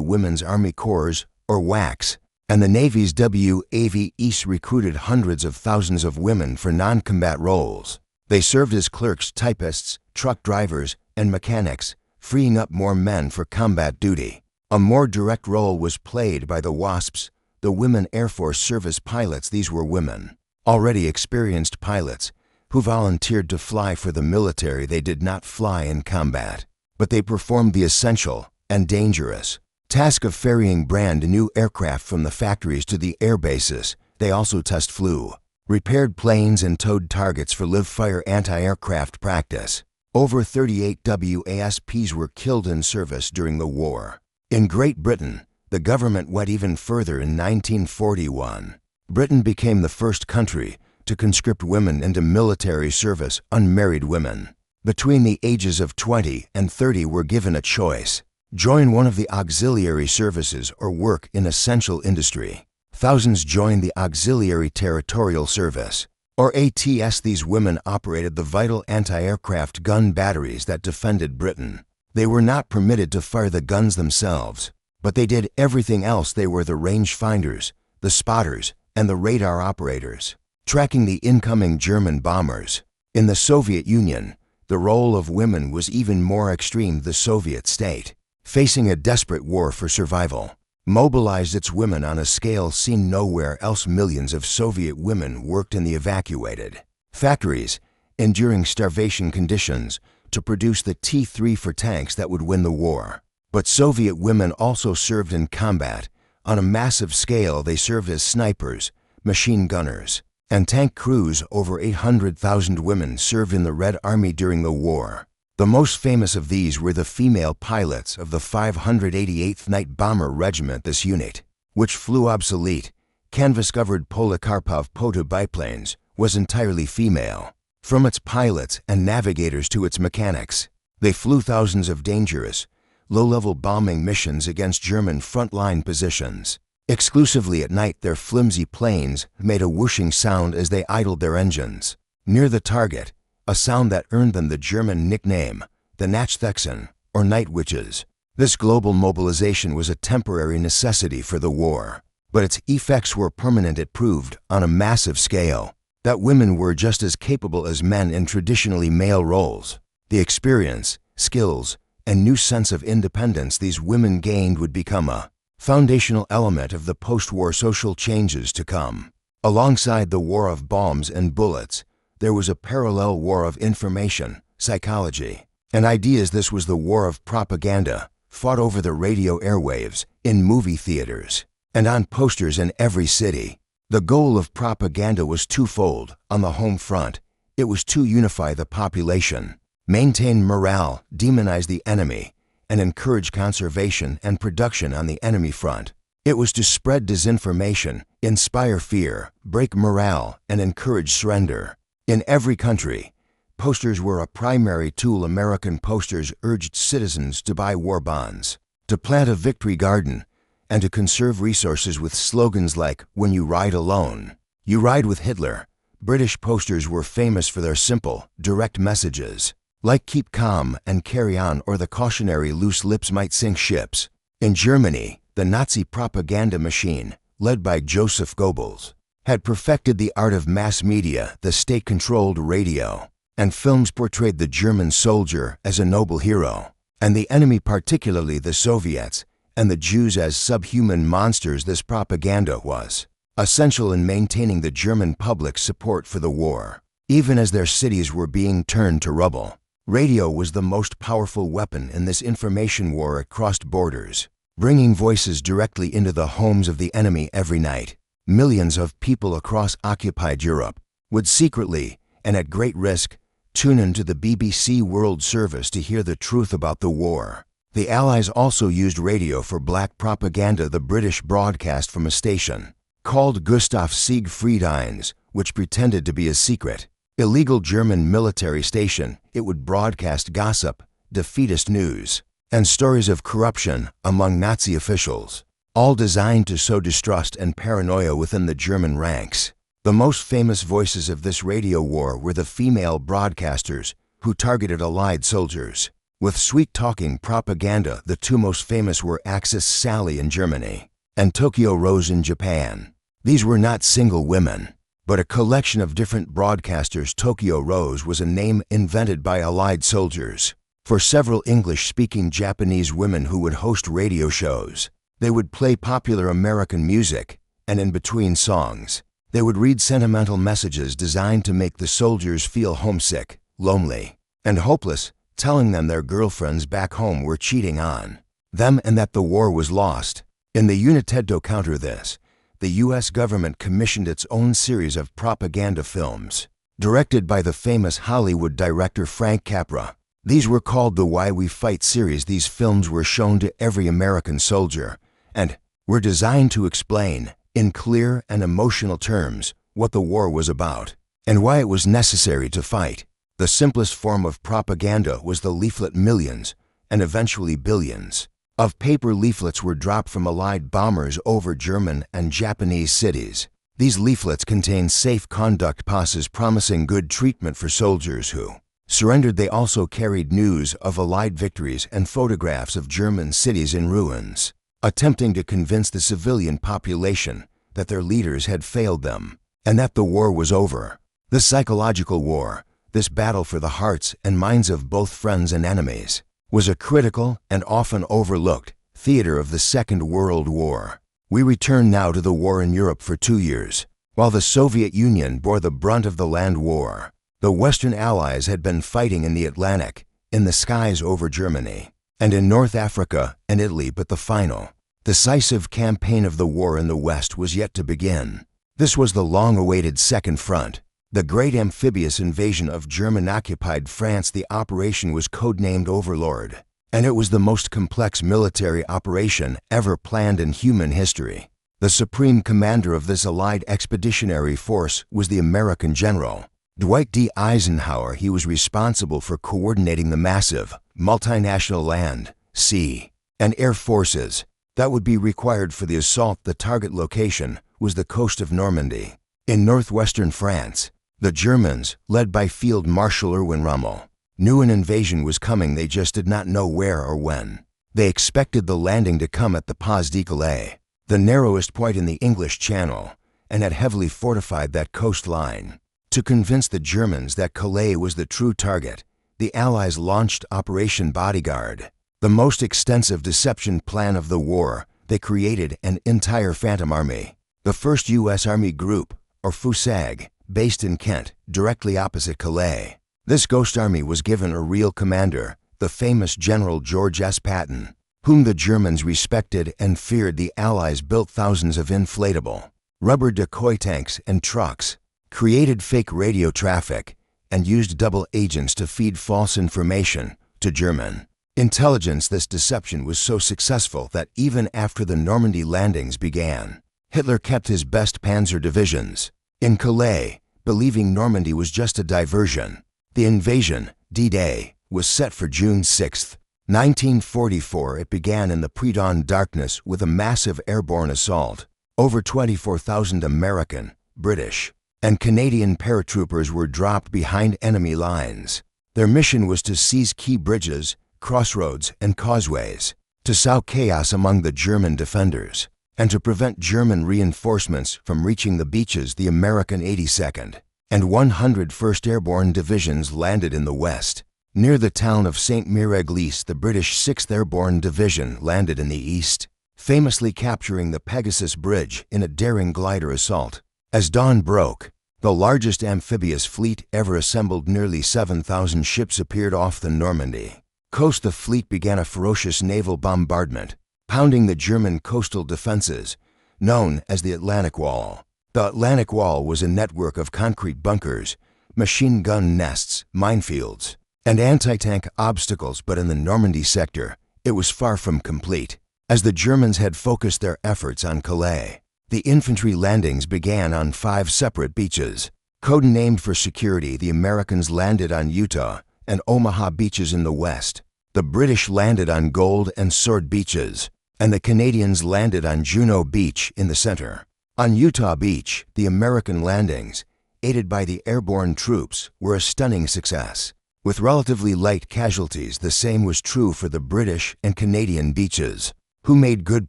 Women's Army Corps, or WACs, and the Navy's WWII recruited hundreds of thousands of women for non-combat roles. They served as clerks, typists, truck drivers, and mechanics, freeing up more men for combat duty. A more direct role was played by the WASPs, the Women Air Force Service pilots. These were women, already experienced pilots, who volunteered to fly for the military. They did not fly in combat, but they performed the essential and dangerous task of ferrying brand new aircraft from the factories to the air bases. They also test flew, repaired planes, and towed targets for live-fire anti-aircraft practice. Over 38 WASPs were killed in service during the war. In Great Britain, the government went even further. In 1941, Britain became the first country to conscript women into military service. Unmarried women between the ages of 20 and 30 were given a choice: join one of the auxiliary services or work in essential industry. Thousands joined the Auxiliary Territorial Service, or ATS. These women operated the vital anti-aircraft gun batteries that defended Britain. They were not permitted to fire the guns themselves, but they did everything else. They were the range finders, the spotters, and the radar operators, tracking the incoming German bombers. In the Soviet Union, the role of women was even more extreme. The Soviet state, facing a desperate war for survival, mobilized its women on a scale seen nowhere else. Millions of Soviet women worked in the evacuated factories, enduring starvation conditions, to produce the T-3 for tanks that would win the war. But Soviet women also served in combat. On a massive scale, they served as snipers, machine gunners, and tank crews. Over 800,000 women served in the Red Army during the war. The most famous of these were the female pilots of the 588th Night Bomber Regiment. This unit, which flew obsolete, canvas-covered Polikarpov-Potu biplanes, was entirely female. From its pilots and navigators to its mechanics, they flew thousands of dangerous, low-level bombing missions against German frontline positions. Exclusively at night, their flimsy planes made a whooshing sound as they idled their engines near the target, a sound that earned them the German nickname, the Nachtwechseln, or Night Witches. This global mobilization was a temporary necessity for the war, but its effects were permanent. It proved, on a massive scale, that women were just as capable as men in traditionally male roles. The experience, skills, and new sense of independence these women gained would become a foundational element of the post-war social changes to come. Alongside the war of bombs and bullets, there was a parallel war of information, psychology, and ideas. This was the war of propaganda, fought over the radio airwaves, in movie theaters, and on posters in every city. The goal of propaganda was twofold. On the home front, it was to unify the population, maintain morale, demonize the enemy, and encourage conservation and production. On the enemy front, it was to spread disinformation, inspire fear, break morale, and encourage surrender. In every country, posters were a primary tool. American posters urged citizens to buy war bonds, to plant a victory garden, and to conserve resources with slogans like, "When you ride alone, you ride with Hitler." British posters were famous for their simple, direct messages, like "Keep calm and carry on," or the cautionary "Loose lips might sink ships." In Germany, the Nazi propaganda machine, led by Joseph Goebbels, had perfected the art of mass media. The state-controlled radio and films portrayed the German soldier as a noble hero, and the enemy, particularly the Soviets, and the Jews, as subhuman monsters. This propaganda was essential in maintaining the German public's support for the war. Even as their cities were being turned to rubble, radio was the most powerful weapon in this information war across borders, bringing voices directly into the homes of the enemy every night. Millions of people across occupied Europe would secretly, and at great risk, tune into the BBC World Service to hear the truth about the war. The Allies also used radio for black propaganda. The British broadcast from a station called Gustav Siegfriedines, which pretended to be a secret, illegal German military station. It would broadcast gossip, defeatist news, and stories of corruption among Nazi officials, all designed to sow distrust and paranoia within the German ranks. The most famous voices of this radio war were the female broadcasters who targeted Allied soldiers. With sweet-talking propaganda, the two most famous were Axis Sally in Germany and Tokyo Rose in Japan. These were not single women, but a collection of different broadcasters. Tokyo Rose was a name invented by Allied soldiers for several English-speaking Japanese women who would host radio shows. They would play popular American music, and in between songs, they would read sentimental messages designed to make the soldiers feel homesick, lonely, and hopeless, telling them their girlfriends back home were cheating on them and that the war was lost. In the United to counter this, the U.S. government commissioned its own series of propaganda films, directed by the famous Hollywood director Frank Capra. These were called the Why We Fight series. These films were shown to every American soldier and were designed to explain, in clear and emotional terms, what the war was about and why it was necessary to fight. The simplest form of propaganda was the leaflet. Millions, and eventually billions, of paper leaflets were dropped from Allied bombers over German and Japanese cities. These leaflets contained safe conduct passes promising good treatment for soldiers who surrendered. They also carried news of Allied victories and photographs of German cities in ruins, attempting to convince the civilian population that their leaders had failed them and that the war was over. The psychological war, this battle for the hearts and minds of both friends and enemies, was a critical and often overlooked theater of the Second World War. We return now to the war in Europe. For 2 years, while the Soviet Union bore the brunt of the land war, the Western Allies had been fighting in the Atlantic, in the skies over Germany, and in North Africa and Italy. But the final, decisive campaign of the war in the West was yet to begin. This was the long-awaited Second Front, the great amphibious invasion of German-occupied France. The operation was codenamed Overlord, and it was the most complex military operation ever planned in human history. The supreme commander of this Allied expeditionary force was the American general Dwight D. Eisenhower. He was responsible for coordinating the massive, multinational land, sea, and air forces that would be required for the assault. The target location was the coast of Normandy, in northwestern France. The Germans, led by Field Marshal Erwin Rommel, knew an invasion was coming. They just did not know where or when. They expected the landing to come at the Pas de Calais, the narrowest point in the English Channel, and had heavily fortified that coastline. To convince the Germans that Calais was the true target, the Allies launched Operation Bodyguard, the most extensive deception plan of the war. They created an entire phantom army, the 1st U.S. Army Group, or FUSAG, based in Kent, directly opposite Calais. This ghost army was given a real commander, the famous General George S. Patton, whom the Germans respected and feared. The Allies built thousands of inflatable, rubber decoy tanks and trucks, created fake radio traffic, and used double agents to feed false information to German intelligence. This deception was so successful that even after the Normandy landings began, Hitler kept his best panzer divisions in Calais, believing Normandy was just a diversion. The invasion, D-Day, was set for June 6, 1944. It began in the pre-dawn darkness with a massive airborne assault. Over 24,000 American, British, and Canadian paratroopers were dropped behind enemy lines. Their mission was to seize key bridges, crossroads, and causeways, to sow chaos among the German defenders, and to prevent German reinforcements from reaching the beaches. The American 82nd and 101st Airborne Divisions landed in the west, near the town of St. Mire-Église. The British 6th Airborne Division landed in the east. famously capturing the Pegasus Bridge in a daring glider assault. As dawn broke, the largest amphibious fleet ever assembled, nearly 7,000 ships, appeared off the Normandy coast. The fleet began a ferocious naval bombardment, pounding the German coastal defenses, known as the Atlantic Wall. The Atlantic Wall was a network of concrete bunkers, machine gun nests, minefields, and anti-tank obstacles, but in the Normandy sector, it was far from complete. As the Germans had focused their efforts on Calais, the infantry landings began on 5 separate beaches. Codenamed for security, the Americans landed on Utah and Omaha beaches in the west. The British landed on Gold and Sword beaches, and the Canadians landed on Juno Beach in the center. On Utah Beach, the American landings, aided by the airborne troops, were a stunning success. With relatively light casualties, the same was true for the British and Canadian beaches, who made good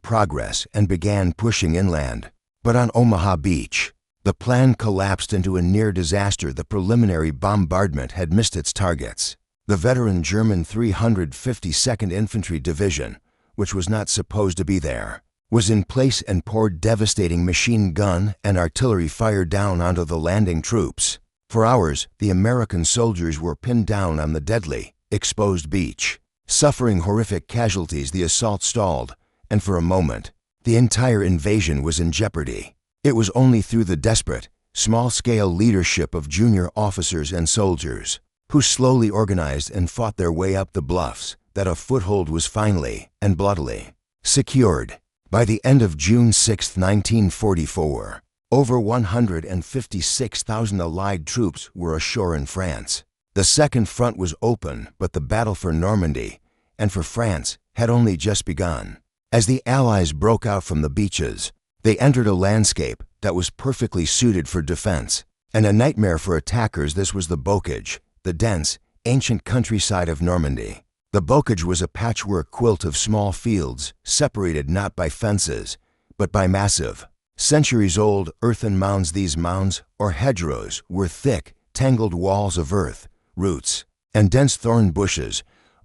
progress and began pushing inland. But on Omaha Beach, the plan collapsed into a near disaster. The preliminary bombardment had missed its targets. The veteran German 352nd Infantry Division, which was not supposed to be there, was in place and poured devastating machine gun and artillery fire down onto the landing troops. For hours, the American soldiers were pinned down on the deadly, exposed beach. Suffering horrific casualties, the assault stalled, and for a moment, the entire invasion was in jeopardy. It was only through the desperate, small-scale leadership of junior officers and soldiers, who slowly organized and fought their way up the bluffs, that a foothold was finally and bloodily secured. By the end of June 6, 1944, over 156,000 Allied troops were ashore in France. The Second Front was open, but the battle for Normandy and for France had only just begun. As the Allies broke out from the beaches, they entered a landscape that was perfectly suited for defense, and a nightmare for attackers. This was the bocage, the dense, ancient countryside of Normandy. The bocage was a patchwork quilt of small fields, separated not by fences, but by massive, centuries-old earthen mounds. These mounds, or hedgerows, were thick, tangled walls of earth, roots, and dense thorn bushes,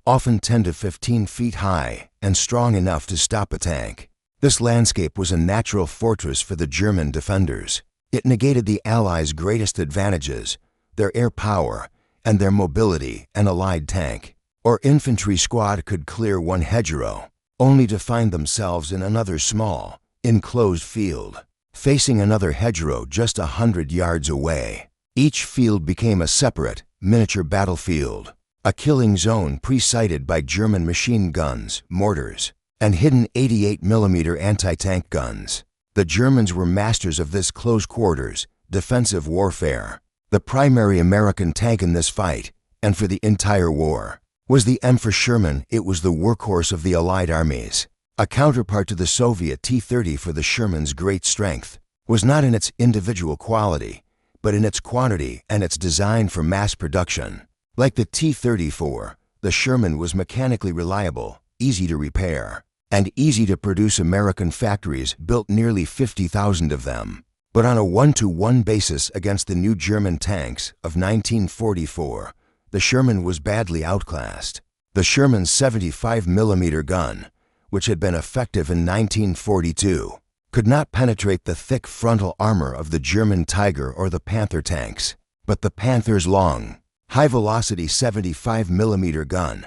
often 10 to 15 feet high and strong enough to stop a tank. This landscape was a natural fortress for the German defenders. It negated the Allies' greatest advantages, their air power and their mobility. An Allied tank or infantry squad could clear one hedgerow, only to find themselves in another small, enclosed field, facing another hedgerow just 100 yards away. Each field became a separate, miniature battlefield, a killing zone pre-sighted by German machine guns, mortars, and hidden 88mm anti-tank guns. The Germans were masters of this close-quarters, defensive warfare. The primary American tank in this fight, and for the entire war, was the M for Sherman. It was the workhorse of the Allied armies. A counterpart to the Soviet T-30. For the Sherman's great strength was not in its individual quality, but in its quantity and its design for mass production. Like the T-34, the Sherman was mechanically reliable, easy to repair, and easy to produce. American factories built nearly 50,000 of them. But on a 1-to-1 basis against the new German tanks of 1944, the Sherman was badly outclassed. The Sherman's 75mm gun, which had been effective in 1942, could not penetrate the thick frontal armor of the German Tiger or the Panther tanks, but the Panther's long, high-velocity 75mm gun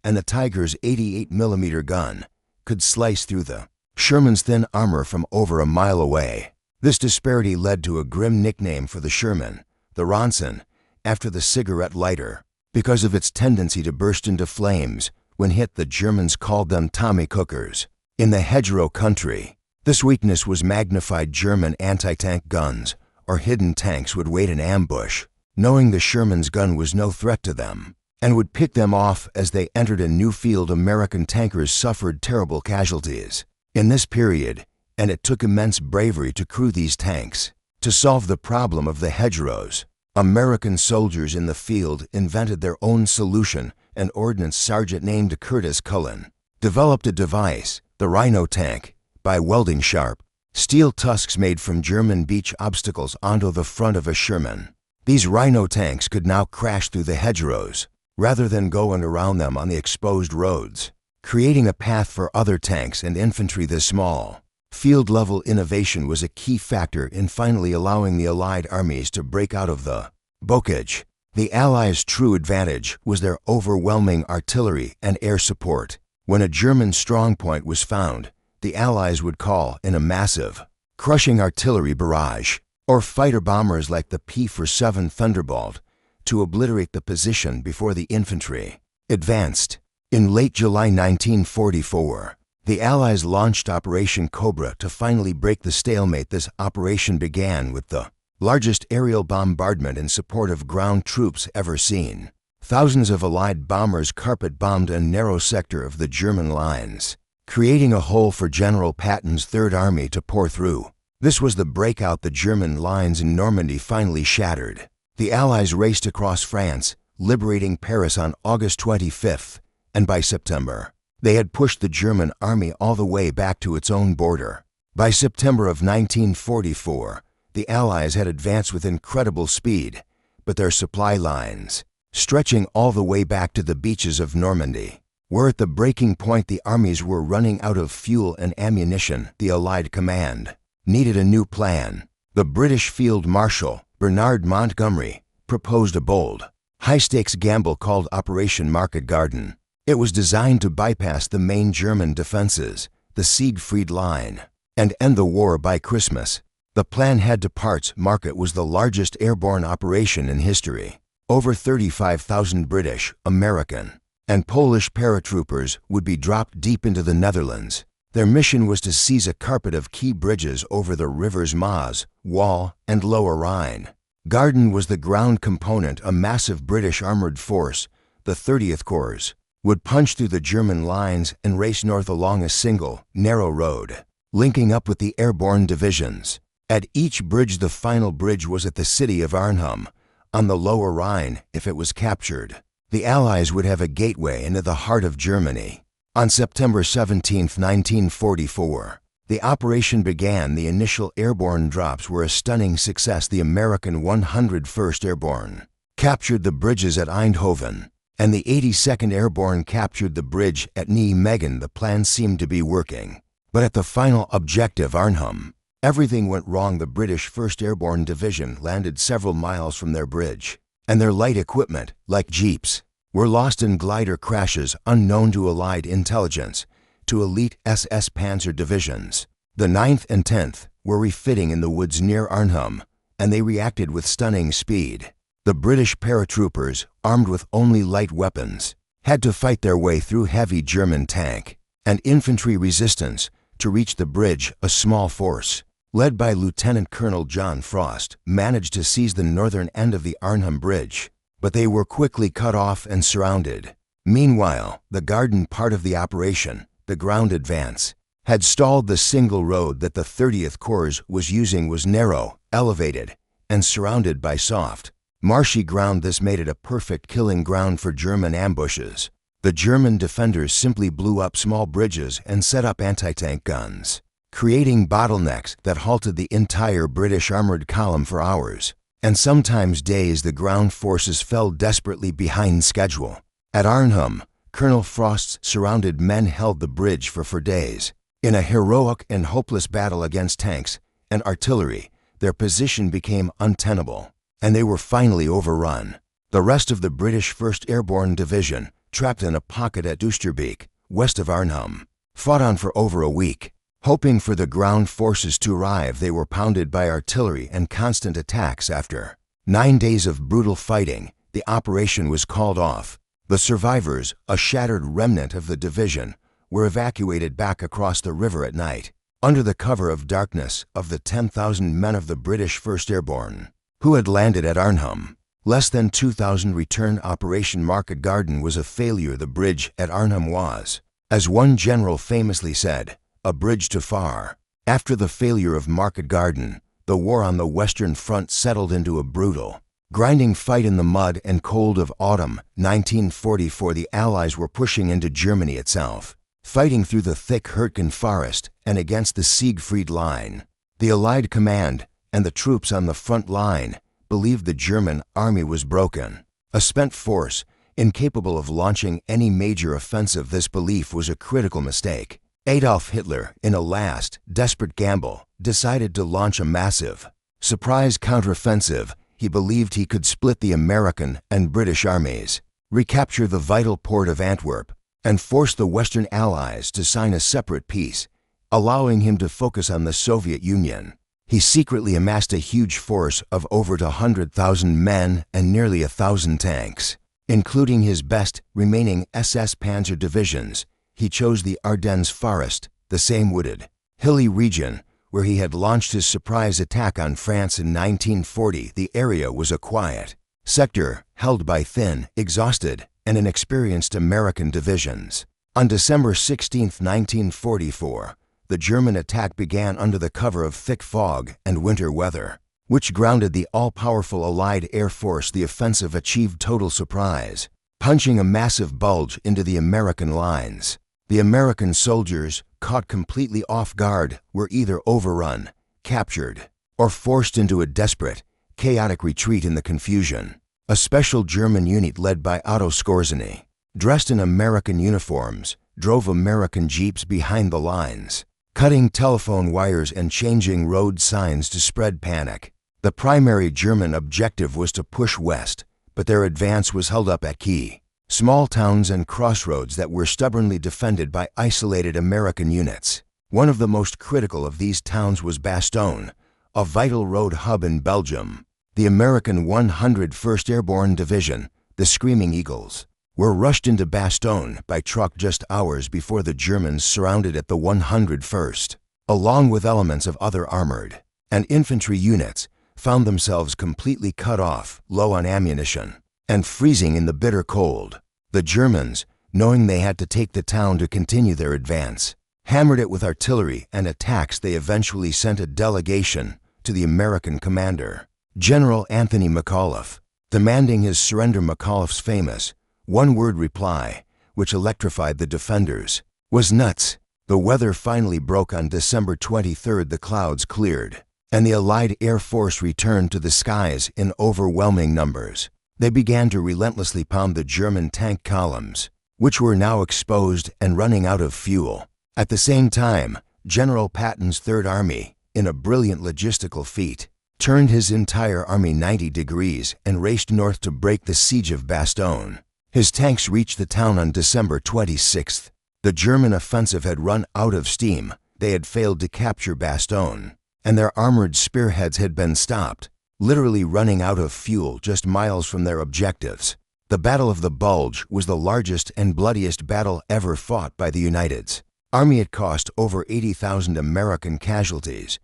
and the Tiger's 88mm gun could slice through the Sherman's thin armor from over a mile away. This disparity led to a grim nickname for the Sherman, the Ronson, after the cigarette lighter. Because of its tendency to burst into flames when hit, the Germans called them Tommy Cookers. In the hedgerow country, this weakness was magnified. German anti-tank guns or hidden tanks would wait in ambush, knowing the Sherman's gun was no threat to them, and would pick them off as they entered a new field. American tankers suffered terrible casualties in this period, and it took immense bravery to crew these tanks. To solve the problem of the hedgerows, American soldiers in the field invented their own solution. An ordnance sergeant named Curtis Cullen developed a device, the Rhino tank, by welding sharp steel tusks made from German beach obstacles onto the front of a Sherman. These Rhino tanks could now crash through the hedgerows rather than go and around them on the exposed roads. creating a path for other tanks and infantry this small. Field-level innovation was a key factor in finally allowing the Allied armies to break out of the bocage. The Allies' true advantage was their overwhelming artillery and air support. When a German strongpoint was found, the Allies would call in a massive, crushing artillery barrage, or fighter bombers like the P-47 Thunderbolt, to obliterate the position before the infantry advanced. In late July 1944, the Allies launched Operation Cobra to finally break the stalemate. This operation began with the largest aerial bombardment in support of ground troops ever seen. Thousands of Allied bombers carpet-bombed a narrow sector of the German lines, creating a hole for General Patton's Third Army to pour through. This was the breakout the German lines in Normandy finally shattered. The Allies raced across France, liberating Paris on August 25th, and by September, they had pushed the German army all the way back to its own border. By September of 1944, the Allies had advanced with incredible speed, but their supply lines, stretching all the way back to the beaches of Normandy, were at the breaking point. The armies were running out of fuel and ammunition. The Allied command needed a new plan. The British Field Marshal, Bernard Montgomery, proposed a bold, high-stakes gamble called Operation Market Garden. It was designed to bypass the main German defenses, the Siegfried Line, and end the war by Christmas. The plan had two parts. Market was the largest airborne operation in history. Over 35,000 British, American, and Polish paratroopers would be dropped deep into the Netherlands. Their mission was to seize a carpet of key bridges over the rivers Maas, Waal, and Lower Rhine. Garden was the ground component. A massive British armored force, the 30th Corps, would punch through the German lines and race north along a single, narrow road, linking up with the airborne divisions. At each bridge, the final bridge was at the city of Arnhem, on the Lower Rhine. If it was captured, the Allies would have a gateway into the heart of Germany. On September 17, 1944, the operation began. The initial airborne drops were a stunning success. The American 101st Airborne captured the bridges at Eindhoven, and the 82nd Airborne captured the bridge at Nijmegen. The plan seemed to be working, but at the final objective, Arnhem, everything went wrong. The British 1st Airborne Division landed several miles from their bridge, and their light equipment, like jeeps, were lost in glider crashes unknown to Allied intelligence, to elite SS Panzer divisions. The 9th and 10th were refitting in the woods near Arnhem, and they reacted with stunning speed. The British paratroopers, armed with only light weapons, had to fight their way through heavy German tank and infantry resistance to reach the bridge. A small force, led by Lieutenant Colonel John Frost, managed to seize the northern end of the Arnhem Bridge, but they were quickly cut off and surrounded. Meanwhile, the Garden part of the operation, the ground advance, had stalled. The single road that the 30th Corps was using was narrow, elevated, and surrounded by soft, marshy ground. This made it a perfect killing ground for German ambushes. The German defenders simply blew up small bridges and set up anti-tank guns, creating bottlenecks that halted the entire British armored column for hours, and sometimes days. The ground forces fell desperately behind schedule. At Arnhem, Colonel Frost's surrounded men held the bridge for days. In a heroic and hopeless battle against tanks and artillery, their position became untenable, and they were finally overrun. The rest of the British 1st Airborne Division, trapped in a pocket at Oosterbeek, west of Arnhem, fought on for over a week. Hoping for the ground forces to arrive, they were pounded by artillery and constant attacks. After 9 days of brutal fighting, the operation was called off. The survivors, a shattered remnant of the division, were evacuated back across the river at night, under the cover of darkness. Of the 10,000 men of the British 1st Airborne who had landed at Arnhem, less than 2,000 returned. Operation Market Garden was a failure. The bridge at Arnhem was, as one general famously said, a bridge too far. After the failure of Market Garden, the war on the Western Front settled into a brutal, grinding fight in the mud and cold of autumn 1944. The Allies were pushing into Germany itself, fighting through the thick Hürtgen forest and against the Siegfried Line. The Allied command and the troops on the front line believed the German army was broken. A spent force, Incapable of launching any major offensive, this belief was a critical mistake. Adolf Hitler, in a last, desperate gamble, decided to launch a massive, surprise counteroffensive. He believed he could split the American and British armies, recapture the vital port of Antwerp, and force the Western Allies to sign a separate peace, allowing him to focus on the Soviet Union. He secretly amassed a huge force of over 100,000 men and nearly 1,000 tanks. Including his best remaining SS Panzer divisions, he chose the Ardennes Forest, the same wooded, hilly region where he had launched his surprise attack on France in 1940. The area was a quiet sector held by thin, exhausted, and inexperienced American divisions. On December 16, 1944, the German attack began under the cover of thick fog and winter weather, which grounded the all-powerful Allied Air Force. The offensive achieved total surprise, punching a massive bulge into the American lines. The American soldiers, caught completely off guard, were either overrun, captured, or forced into a desperate, chaotic retreat in the confusion. A special German unit led by Otto Skorzeny, dressed in American uniforms, drove American jeeps behind the lines, cutting telephone wires and changing road signs to spread panic. The primary German objective was to push west, but their advance was held up at key small towns and crossroads that were stubbornly defended by isolated American units. One of the most critical of these towns was Bastogne, a vital road hub in Belgium. The American 101st Airborne Division, the Screaming Eagles, were rushed into Bastogne by truck just hours before the Germans surrounded at the 101st, along with elements of other armored and infantry units, found themselves completely cut off, low on ammunition, and freezing in the bitter cold. The Germans, knowing they had to take the town to continue their advance, hammered it with artillery and attacks. They eventually sent a delegation to the American commander, General Anthony McAuliffe, demanding his surrender. McAuliffe's famous one-word reply, which electrified the defenders, was nuts. The weather finally broke on December 23. The clouds cleared, and the Allied Air Force returned to the skies in overwhelming numbers. They began to relentlessly pound the German tank columns, which were now exposed and running out of fuel. At the same time, General Patton's Third Army, in a brilliant logistical feat, turned his entire army 90 degrees and raced north to break the siege of Bastogne. His tanks reached the town on December 26th. The German offensive had run out of steam. They had failed to capture Bastogne, and their armored spearheads had been stopped, literally running out of fuel just miles from their objectives. The Battle of the Bulge was the largest and bloodiest battle ever fought by the United Army. It cost over 80,000 American casualties,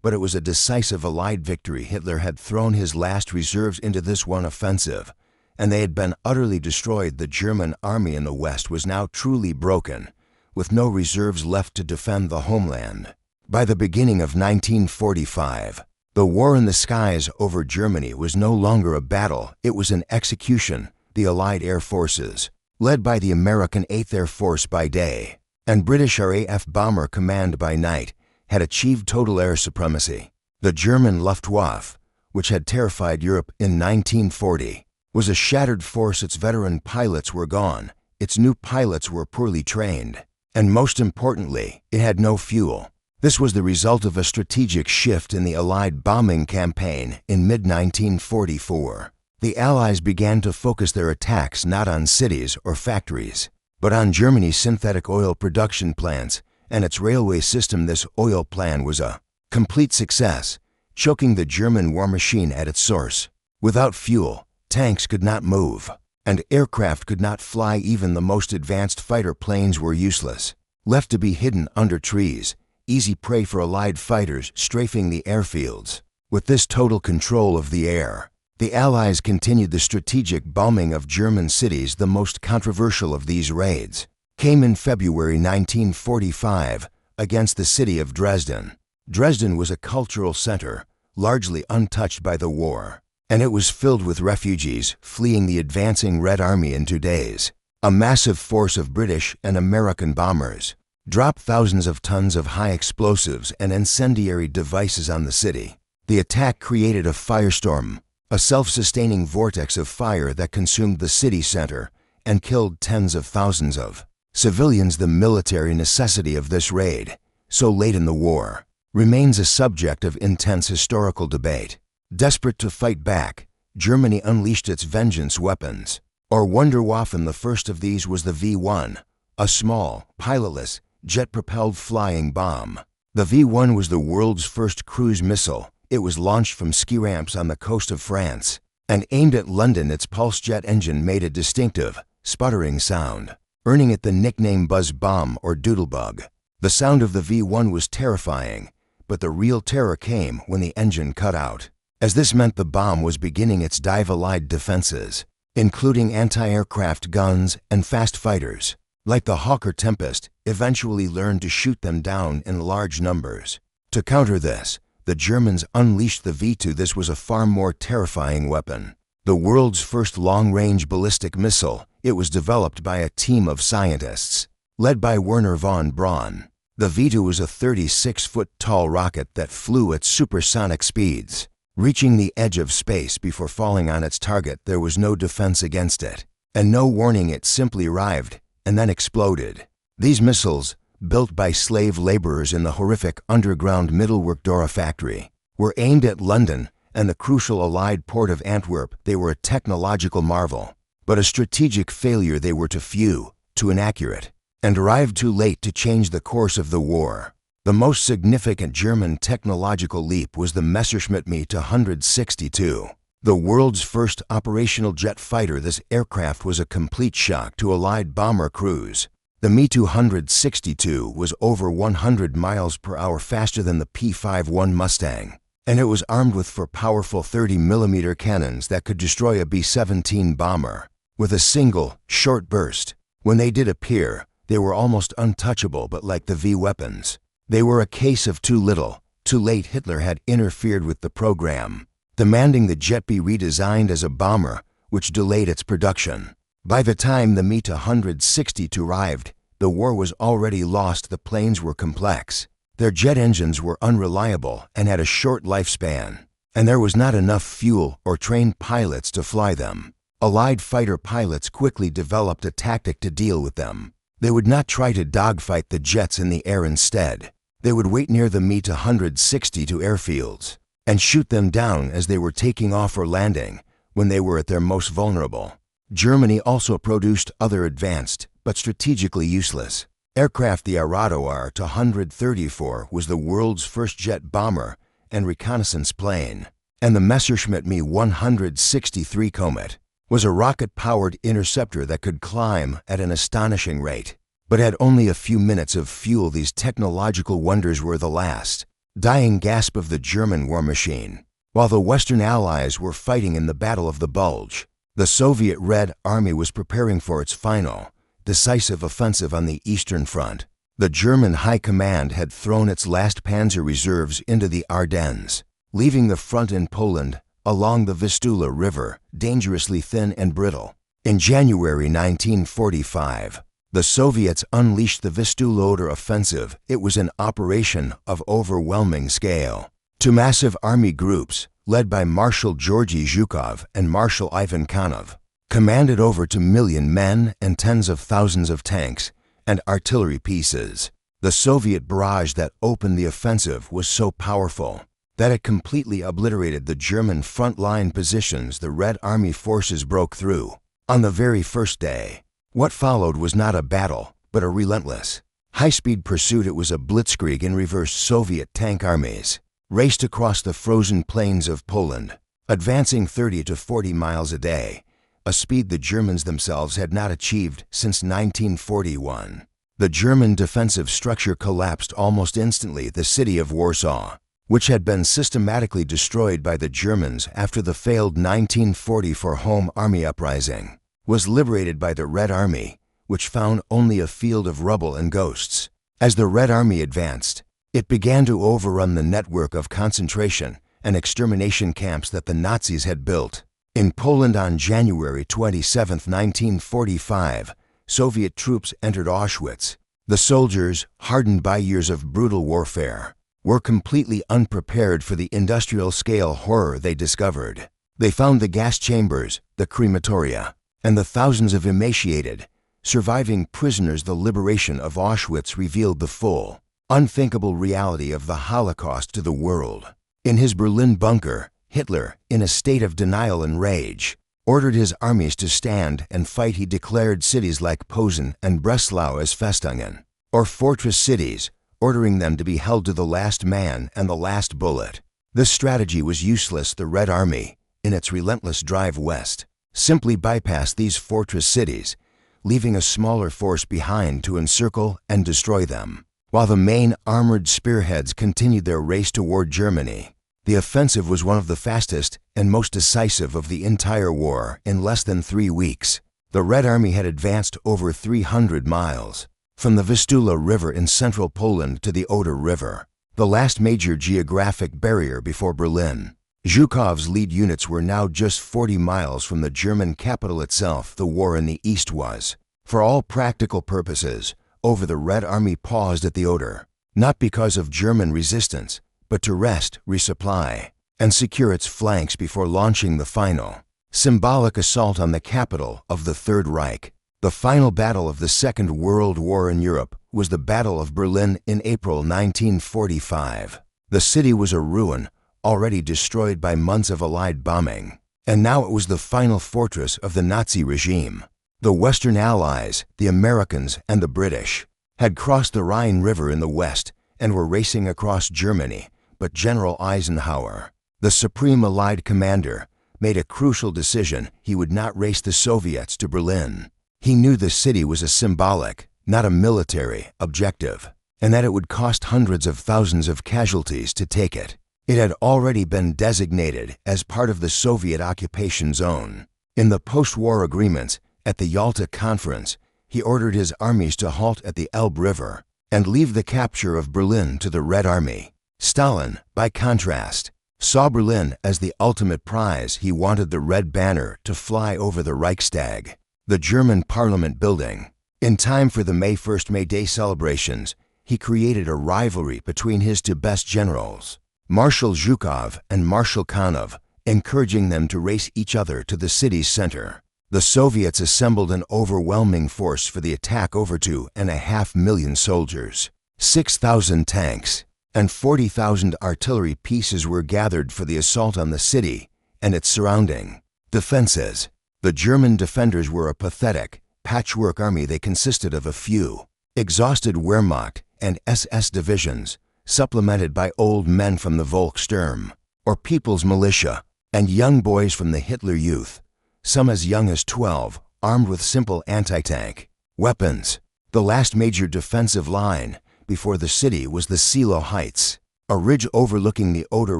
but it was a decisive Allied victory. Hitler had thrown his last reserves into this one offensive, and they had been utterly destroyed. The German army in the West was now truly broken, with no reserves left to defend the homeland. By the beginning of 1945, the war in the skies over Germany was no longer a battle, it was an execution. The Allied air forces, led by the American 8th Air Force by day and British RAF Bomber Command by night, had achieved total air supremacy. The German Luftwaffe, which had terrified Europe in 1940, was a shattered force. Its veteran pilots were gone, its new pilots were poorly trained, and most importantly, it had no fuel. This was the result of a strategic shift in the Allied bombing campaign in mid-1944. The Allies began to focus their attacks not on cities or factories, but on Germany's synthetic oil production plants and its railway system. This oil plan was a complete success, choking the German war machine at its source. Without fuel, tanks could not move, and aircraft could not fly. Even the most advanced fighter planes were useless, left to be hidden under trees, easy prey for Allied fighters strafing the airfields. With this total control of the air, the Allies continued the strategic bombing of German cities. The most controversial of these raids came in February 1945 against the city of Dresden. Dresden was a cultural center, largely untouched by the war, and it was filled with refugees fleeing the advancing Red Army in 2 days. A massive force of British and American bombers dropped thousands of tons of high explosives and incendiary devices on the city. The attack created a firestorm, a self-sustaining vortex of fire that consumed the city center and killed tens of thousands of civilians. The military necessity of this raid, so late in the war, remains a subject of intense historical debate. Desperate to fight back, Germany unleashed its vengeance weapons. Or Wunderwaffen. The first of these was the V1, a small, pilotless, jet-propelled flying bomb. The V1 was the world's first cruise missile. It was launched from ski ramps on the coast of France and aimed at London. Its pulse jet engine made a distinctive, sputtering sound, earning it the nickname Buzz Bomb or Doodlebug. The sound of the V1 was terrifying, but the real terror came when the engine cut out, as this meant the bomb was beginning its dive-allied defenses, including anti-aircraft guns and fast fighters, like the Hawker Tempest, eventually learned to shoot them down in large numbers. To counter this, the Germans unleashed the V2. This was a far more terrifying weapon. The world's first long-range ballistic missile, it was developed by a team of scientists, led by Werner von Braun. The V2 was a 36-foot-tall rocket that flew at supersonic speeds, reaching the edge of space before falling on its target. There was no defense against it, and no warning. It simply arrived and then exploded. These missiles, built by slave laborers in the horrific underground Mittelwerkdora factory, were aimed at London and the crucial Allied port of Antwerp. They were a technological marvel, but a strategic failure. They were too few, too inaccurate, and arrived too late to change the course of the war. The most significant German technological leap was the Messerschmitt Me 262, the world's first operational jet fighter. This aircraft was a complete shock to Allied bomber crews. The Me 262 was over 100 miles per hour faster than the P-51 Mustang, and it was armed with four powerful 30mm cannons that could destroy a B-17 bomber with a single, short burst. When they did appear, they were almost untouchable, but like the V weapons, they were a case of too little, too late. Hitler had interfered with the program, demanding the jet be redesigned as a bomber, which delayed its production. By the time the Me 262 arrived, the war was already lost. The planes were complex, their jet engines were unreliable and had a short lifespan, and there was not enough fuel or trained pilots to fly them. Allied fighter pilots quickly developed a tactic to deal with them. They would not try to dogfight the jets in the air. Instead, they would wait near the Me 262 airfields and shoot them down as they were taking off or landing, when they were at their most vulnerable. Germany also produced other advanced, but strategically useless aircraft. The Arado R-234 was the world's first jet bomber and reconnaissance plane, and the Messerschmitt Me 163 Comet was a rocket-powered interceptor that could climb at an astonishing rate, but had only a few minutes of fuel. These technological wonders were the last dying gasp of the German war machine. While the Western Allies were fighting in the Battle of the Bulge, the Soviet Red Army was preparing for its final, decisive offensive on the Eastern Front. The German High Command had thrown its last panzer reserves into the Ardennes, leaving the front in Poland along the Vistula River dangerously thin and brittle. In January 1945, the Soviets unleashed the Vistula offensive. It was an operation of overwhelming scale. Two massive army groups, led by Marshal Georgy Zhukov and Marshal Ivan Konov, commanded over 2 million men and tens of thousands of tanks and artillery pieces. The Soviet barrage that opened the offensive was so powerful that it completely obliterated the German front-line positions. The Red Army forces broke through on the very first day. What followed was not a battle, but a relentless, high-speed pursuit. It was a blitzkrieg in reverse. Soviet tank armies raced across the frozen plains of Poland, advancing 30 to 40 miles a day, a speed the Germans themselves had not achieved since 1941. The German defensive structure collapsed almost instantly. The city of Warsaw, which had been systematically destroyed by the Germans after the failed 1944 Home Army uprising, was liberated by the Red Army, which found only a field of rubble and ghosts. As the Red Army advanced, it began to overrun the network of concentration and extermination camps that the Nazis had built. In Poland on January 27, 1945, Soviet troops entered Auschwitz. The soldiers, hardened by years of brutal warfare, were completely unprepared for the industrial-scale horror they discovered. They found the gas chambers, the crematoria, and the thousands of emaciated, surviving prisoners. The liberation of Auschwitz revealed the full, unthinkable reality of the Holocaust to the world. In his Berlin bunker, Hitler, in a state of denial and rage, ordered his armies to stand and fight. He declared cities like Posen and Breslau as Festungen, or fortress cities, ordering them to be held to the last man and the last bullet. This strategy was useless. The Red Army, in its relentless drive west, simply bypassed these fortress cities, leaving a smaller force behind to encircle and destroy them. While the main armored spearheads continued their race toward Germany, the offensive was one of the fastest and most decisive of the entire war. In less than 3 weeks, the Red Army had advanced over 300 miles, from the Vistula River in central Poland to the Oder River, the last major geographic barrier before Berlin. Zhukov's lead units were now just 40 miles from the German capital itself. The war in the east was, for all practical purposes, over. The Red Army paused at the Oder, not because of German resistance, but to rest, resupply, and secure its flanks before launching the final, symbolic assault on the capital of the Third Reich. The final battle of the Second World War in Europe was the Battle of Berlin in April 1945. The city was a ruin, already destroyed by months of Allied bombing, and now it was the final fortress of the Nazi regime. The Western Allies, the Americans and the British, had crossed the Rhine River in the west and were racing across Germany, but General Eisenhower, the supreme Allied commander, made a crucial decision. He would not race the Soviets to Berlin. He knew the city was a symbolic, not a military, objective, and that it would cost hundreds of thousands of casualties to take it. It had already been designated as part of the Soviet occupation zone. In the post-war agreements at the Yalta Conference, he ordered his armies to halt at the Elbe River and leave the capture of Berlin to the Red Army. Stalin, by contrast, saw Berlin as the ultimate prize. He wanted the red banner to fly over the Reichstag, the German parliament building. In time for the May 1st May Day celebrations, he created a rivalry between his two best generals, Marshal Zhukov and Marshal Konov, encouraging them to race each other to the city's center. The Soviets assembled an overwhelming force for the attack. Over 2.5 million soldiers, 6,000 tanks, and 40,000 artillery pieces were gathered for the assault on the city and its surrounding defenses. The German defenders were a pathetic, patchwork army. They consisted of a few exhausted Wehrmacht and SS divisions, supplemented by old men from the Volkssturm, or People's Militia, and young boys from the Hitler Youth, some as young as 12, armed with simple anti-tank weapons. The last major defensive line before the city was the Silo Heights, a ridge overlooking the Oder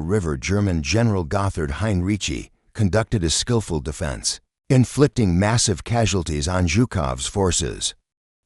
River. German General Gotthard Heinrici conducted a skillful defense, inflicting massive casualties on Zhukov's forces.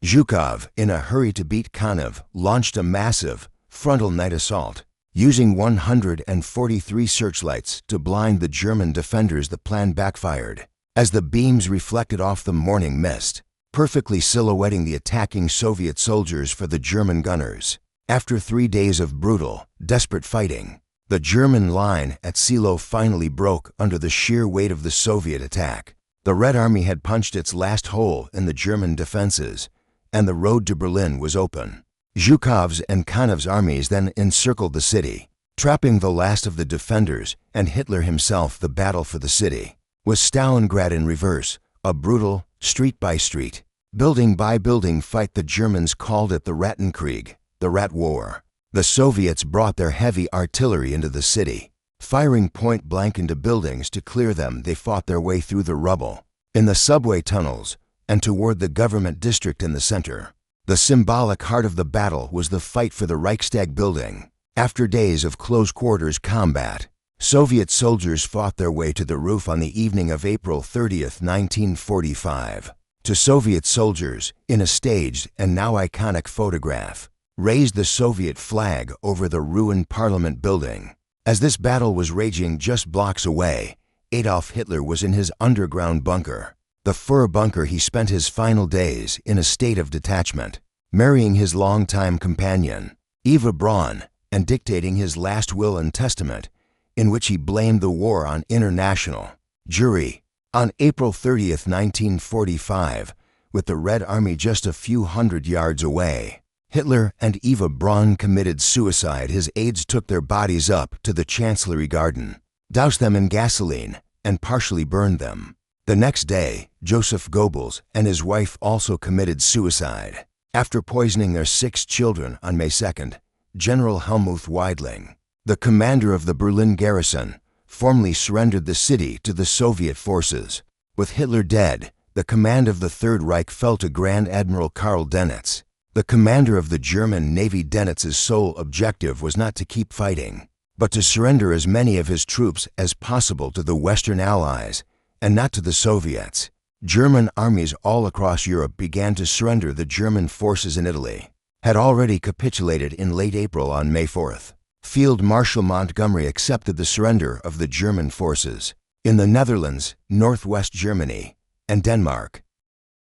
Zhukov, in a hurry to beat Konov, launched a massive, frontal night assault, using 143 searchlights to blind the German defenders. The plan backfired, as the beams reflected off the morning mist, perfectly silhouetting the attacking Soviet soldiers for the German gunners. After 3 days of brutal, desperate fighting, the German line at Silo finally broke under the sheer weight of the Soviet attack. The Red Army had punched its last hole in the German defenses, and the road to Berlin was open. Zhukov's and Konov's armies then encircled the city, trapping the last of the defenders and Hitler himself. The battle for the city was Stalingrad in reverse, a brutal, street-by-street, building-by-building fight. The Germans called it the Rattenkrieg, the Rat War. The Soviets brought their heavy artillery into the city, firing point-blank into buildings to clear them. They fought their way through the rubble, in the subway tunnels, and toward the government district in the center. The symbolic heart of the battle was the fight for the Reichstag building. After days of close-quarters combat, Soviet soldiers fought their way to the roof on the evening of April 30th, 1945. To Soviet soldiers, in a staged and now iconic photograph, raised the Soviet flag over the ruined parliament building. As this battle was raging just blocks away, Adolf Hitler was in his underground bunker. The fur bunker. He spent his final days in a state of detachment, marrying his longtime companion, Eva Braun, and dictating his last will and testament, in which he blamed the war on international jury On April 30th, 1945, with the Red Army just a few hundred yards away, Hitler and Eva Braun committed suicide. His aides took their bodies up to the Chancellery Garden, doused them in gasoline, and partially burned them. The next day, Joseph Goebbels and his wife also committed suicide after poisoning their 6 children on May 2nd. General Helmuth Weidling, the commander of the Berlin garrison, formally surrendered the city to the Soviet forces. With Hitler dead, the command of the Third Reich fell to Grand Admiral Karl Dönitz. The commander of the German Navy. Dönitz's sole objective was not to keep fighting, but to surrender as many of his troops as possible to the Western Allies, and not to the Soviets. German armies all across Europe began to surrender. The German forces in Italy had already capitulated in late April. On May 4th, Field Marshal Montgomery accepted the surrender of the German forces in the Netherlands, northwest Germany, and Denmark.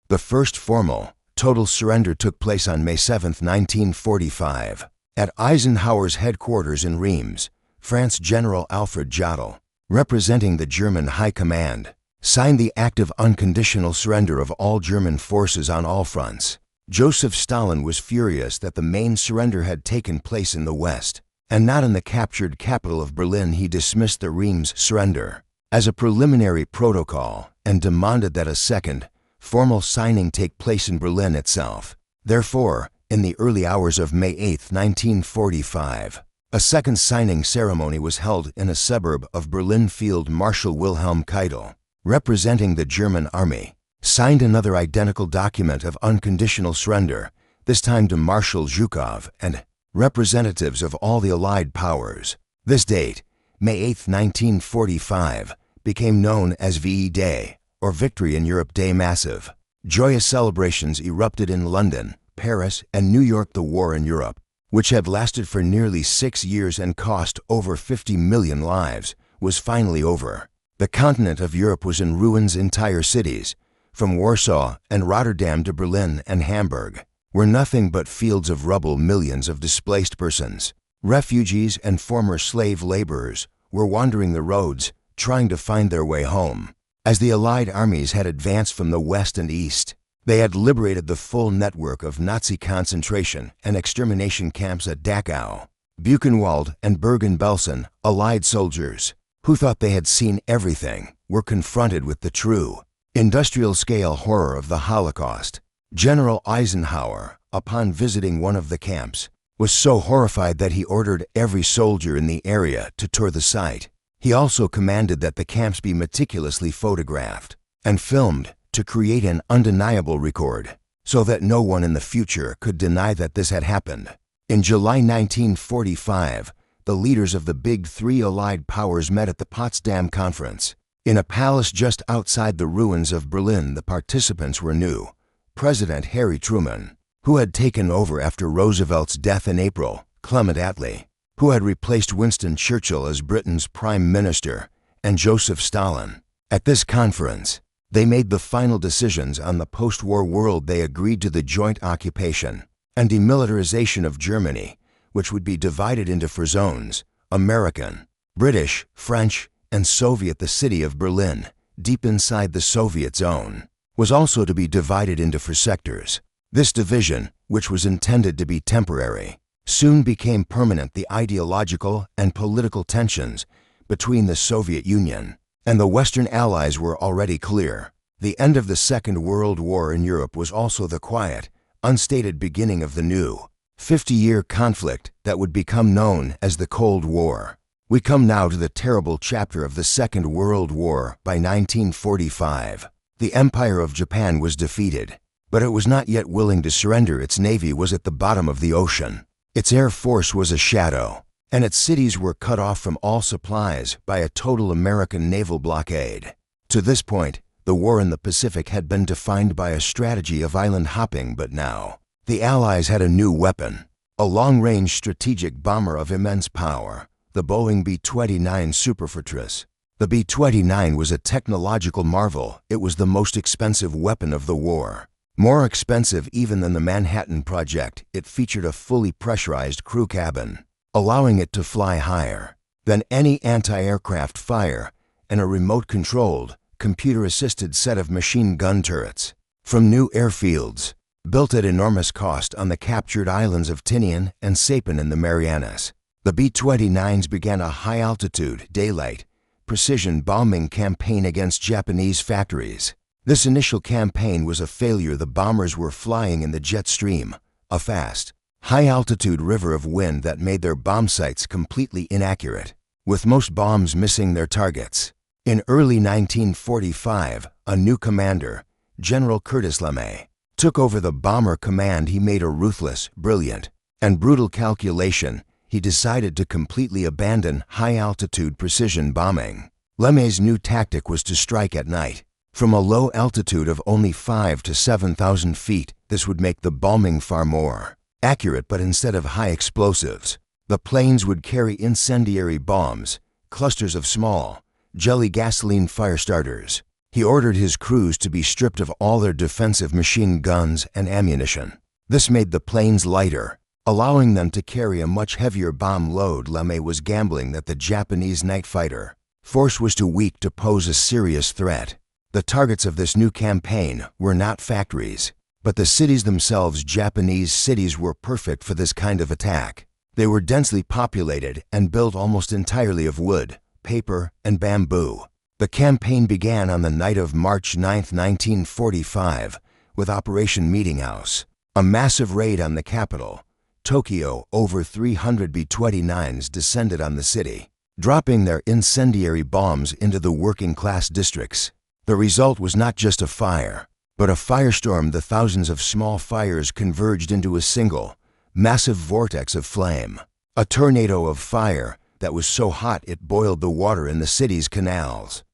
The first formal, total surrender took place on May 7, 1945. At Eisenhower's headquarters in Reims, France. General Alfred Jodl, representing the German High Command, signed the act of unconditional surrender of all German forces on all fronts. Joseph Stalin was furious that the main surrender had taken place in the West, and not in the captured capital of Berlin. He dismissed the Reims surrender as a preliminary protocol and demanded that a second, formal signing take place in Berlin itself. Therefore, in the early hours of May 8, 1945, a second signing ceremony was held in a suburb of Berlin. Field Marshal Wilhelm Keitel, representing the German army, signed another identical document of unconditional surrender, this time to Marshal Zhukov and representatives of all the Allied powers. This date, May 8, 1945, became known as VE Day, or Victory in Europe Day Massive. Joyous celebrations erupted in London, Paris, and New York. The war in Europe, which had lasted for nearly 6 years and cost over 50 million lives, was finally over. The continent of Europe was in ruins. Entire cities, from Warsaw and Rotterdam to Berlin and Hamburg, were nothing but fields of rubble. Millions of displaced persons, refugees and former slave laborers, were wandering the roads, trying to find their way home. As the Allied armies had advanced from the west and east, they had liberated the full network of Nazi concentration and extermination camps at Dachau, Buchenwald, and Bergen-Belsen. Allied soldiers, who thought they had seen everything, were confronted with the true, industrial-scale horror of the Holocaust. General Eisenhower, upon visiting one of the camps, was so horrified that he ordered every soldier in the area to tour the site. He also commanded that the camps be meticulously photographed and filmed to create an undeniable record, so that no one in the future could deny that this had happened. In July 1945, the leaders of the Big Three Allied powers met at the Potsdam Conference. In a palace just outside the ruins of Berlin. The participants were new President Harry Truman, who had taken over after Roosevelt's death in April, Clement Attlee, who had replaced Winston Churchill as Britain's Prime Minister, and Joseph Stalin. At this conference, they made the final decisions on the post-war world. They agreed to the joint occupation and demilitarization of Germany, which would be divided into 4 zones: American, British, French, and Soviet. The city of Berlin, deep inside the Soviet zone, was also to be divided into 4 sectors. This division, which was intended to be temporary, soon became permanent. The ideological and political tensions between the Soviet Union and the Western Allies were already clear. The end of the Second World War in Europe was also the quiet, unstated beginning of the new, 50-year conflict that would become known as the Cold War. We come now to the terrible chapter of the Second World War. By 1945, the Empire of Japan was defeated, but it was not yet willing to surrender. Its navy was at the bottom of the ocean. Its air force was a shadow, and its cities were cut off from all supplies by a total American naval blockade. To this point, the war in the Pacific had been defined by a strategy of island hopping, but now, the Allies had a new weapon, a long-range strategic bomber of immense power, the Boeing B-29 Superfortress. The B-29 was a technological marvel. It was the most expensive weapon of the war. More expensive even than the Manhattan Project. It featured a fully pressurized crew cabin, allowing it to fly higher than any anti-aircraft fire, and a remote-controlled, computer-assisted set of machine gun turrets from new airfields, built at enormous cost on the captured islands of Tinian and Saipan in the Marianas. The B-29s began a high-altitude, daylight, precision bombing campaign against Japanese factories. This initial campaign was a failure. The bombers were flying in the jet stream, a fast, high-altitude river of wind that made their bomb sights completely inaccurate, with most bombs missing their targets. In early 1945, a new commander, General Curtis LeMay, took over the bomber command. He made a ruthless, brilliant, and brutal calculation. He decided to completely abandon high-altitude precision bombing. LeMay's new tactic was to strike at night. From a low altitude of only 5,000 to 7,000 feet, this would make the bombing far more accurate, but instead of high explosives, the planes would carry incendiary bombs, clusters of small, jelly gasoline fire starters. He ordered his crews to be stripped of all their defensive machine guns and ammunition. This made the planes lighter, allowing them to carry a much heavier bomb load. LeMay was gambling that the Japanese night fighter force was too weak to pose a serious threat. The targets of this new campaign were not factories, but the cities themselves. Japanese cities were perfect for this kind of attack. They were densely populated and built almost entirely of wood, paper, and bamboo. The campaign began on the night of March 9, 1945, with Operation Meeting House, a massive raid on the capital, Tokyo. Over 300 B-29s descended on the city, dropping their incendiary bombs into the working-class districts. The result was not just a fire, but a firestorm. The thousands of small fires converged into a single, massive vortex of flame, a tornado of fire that was so hot it boiled the water in the city's canals.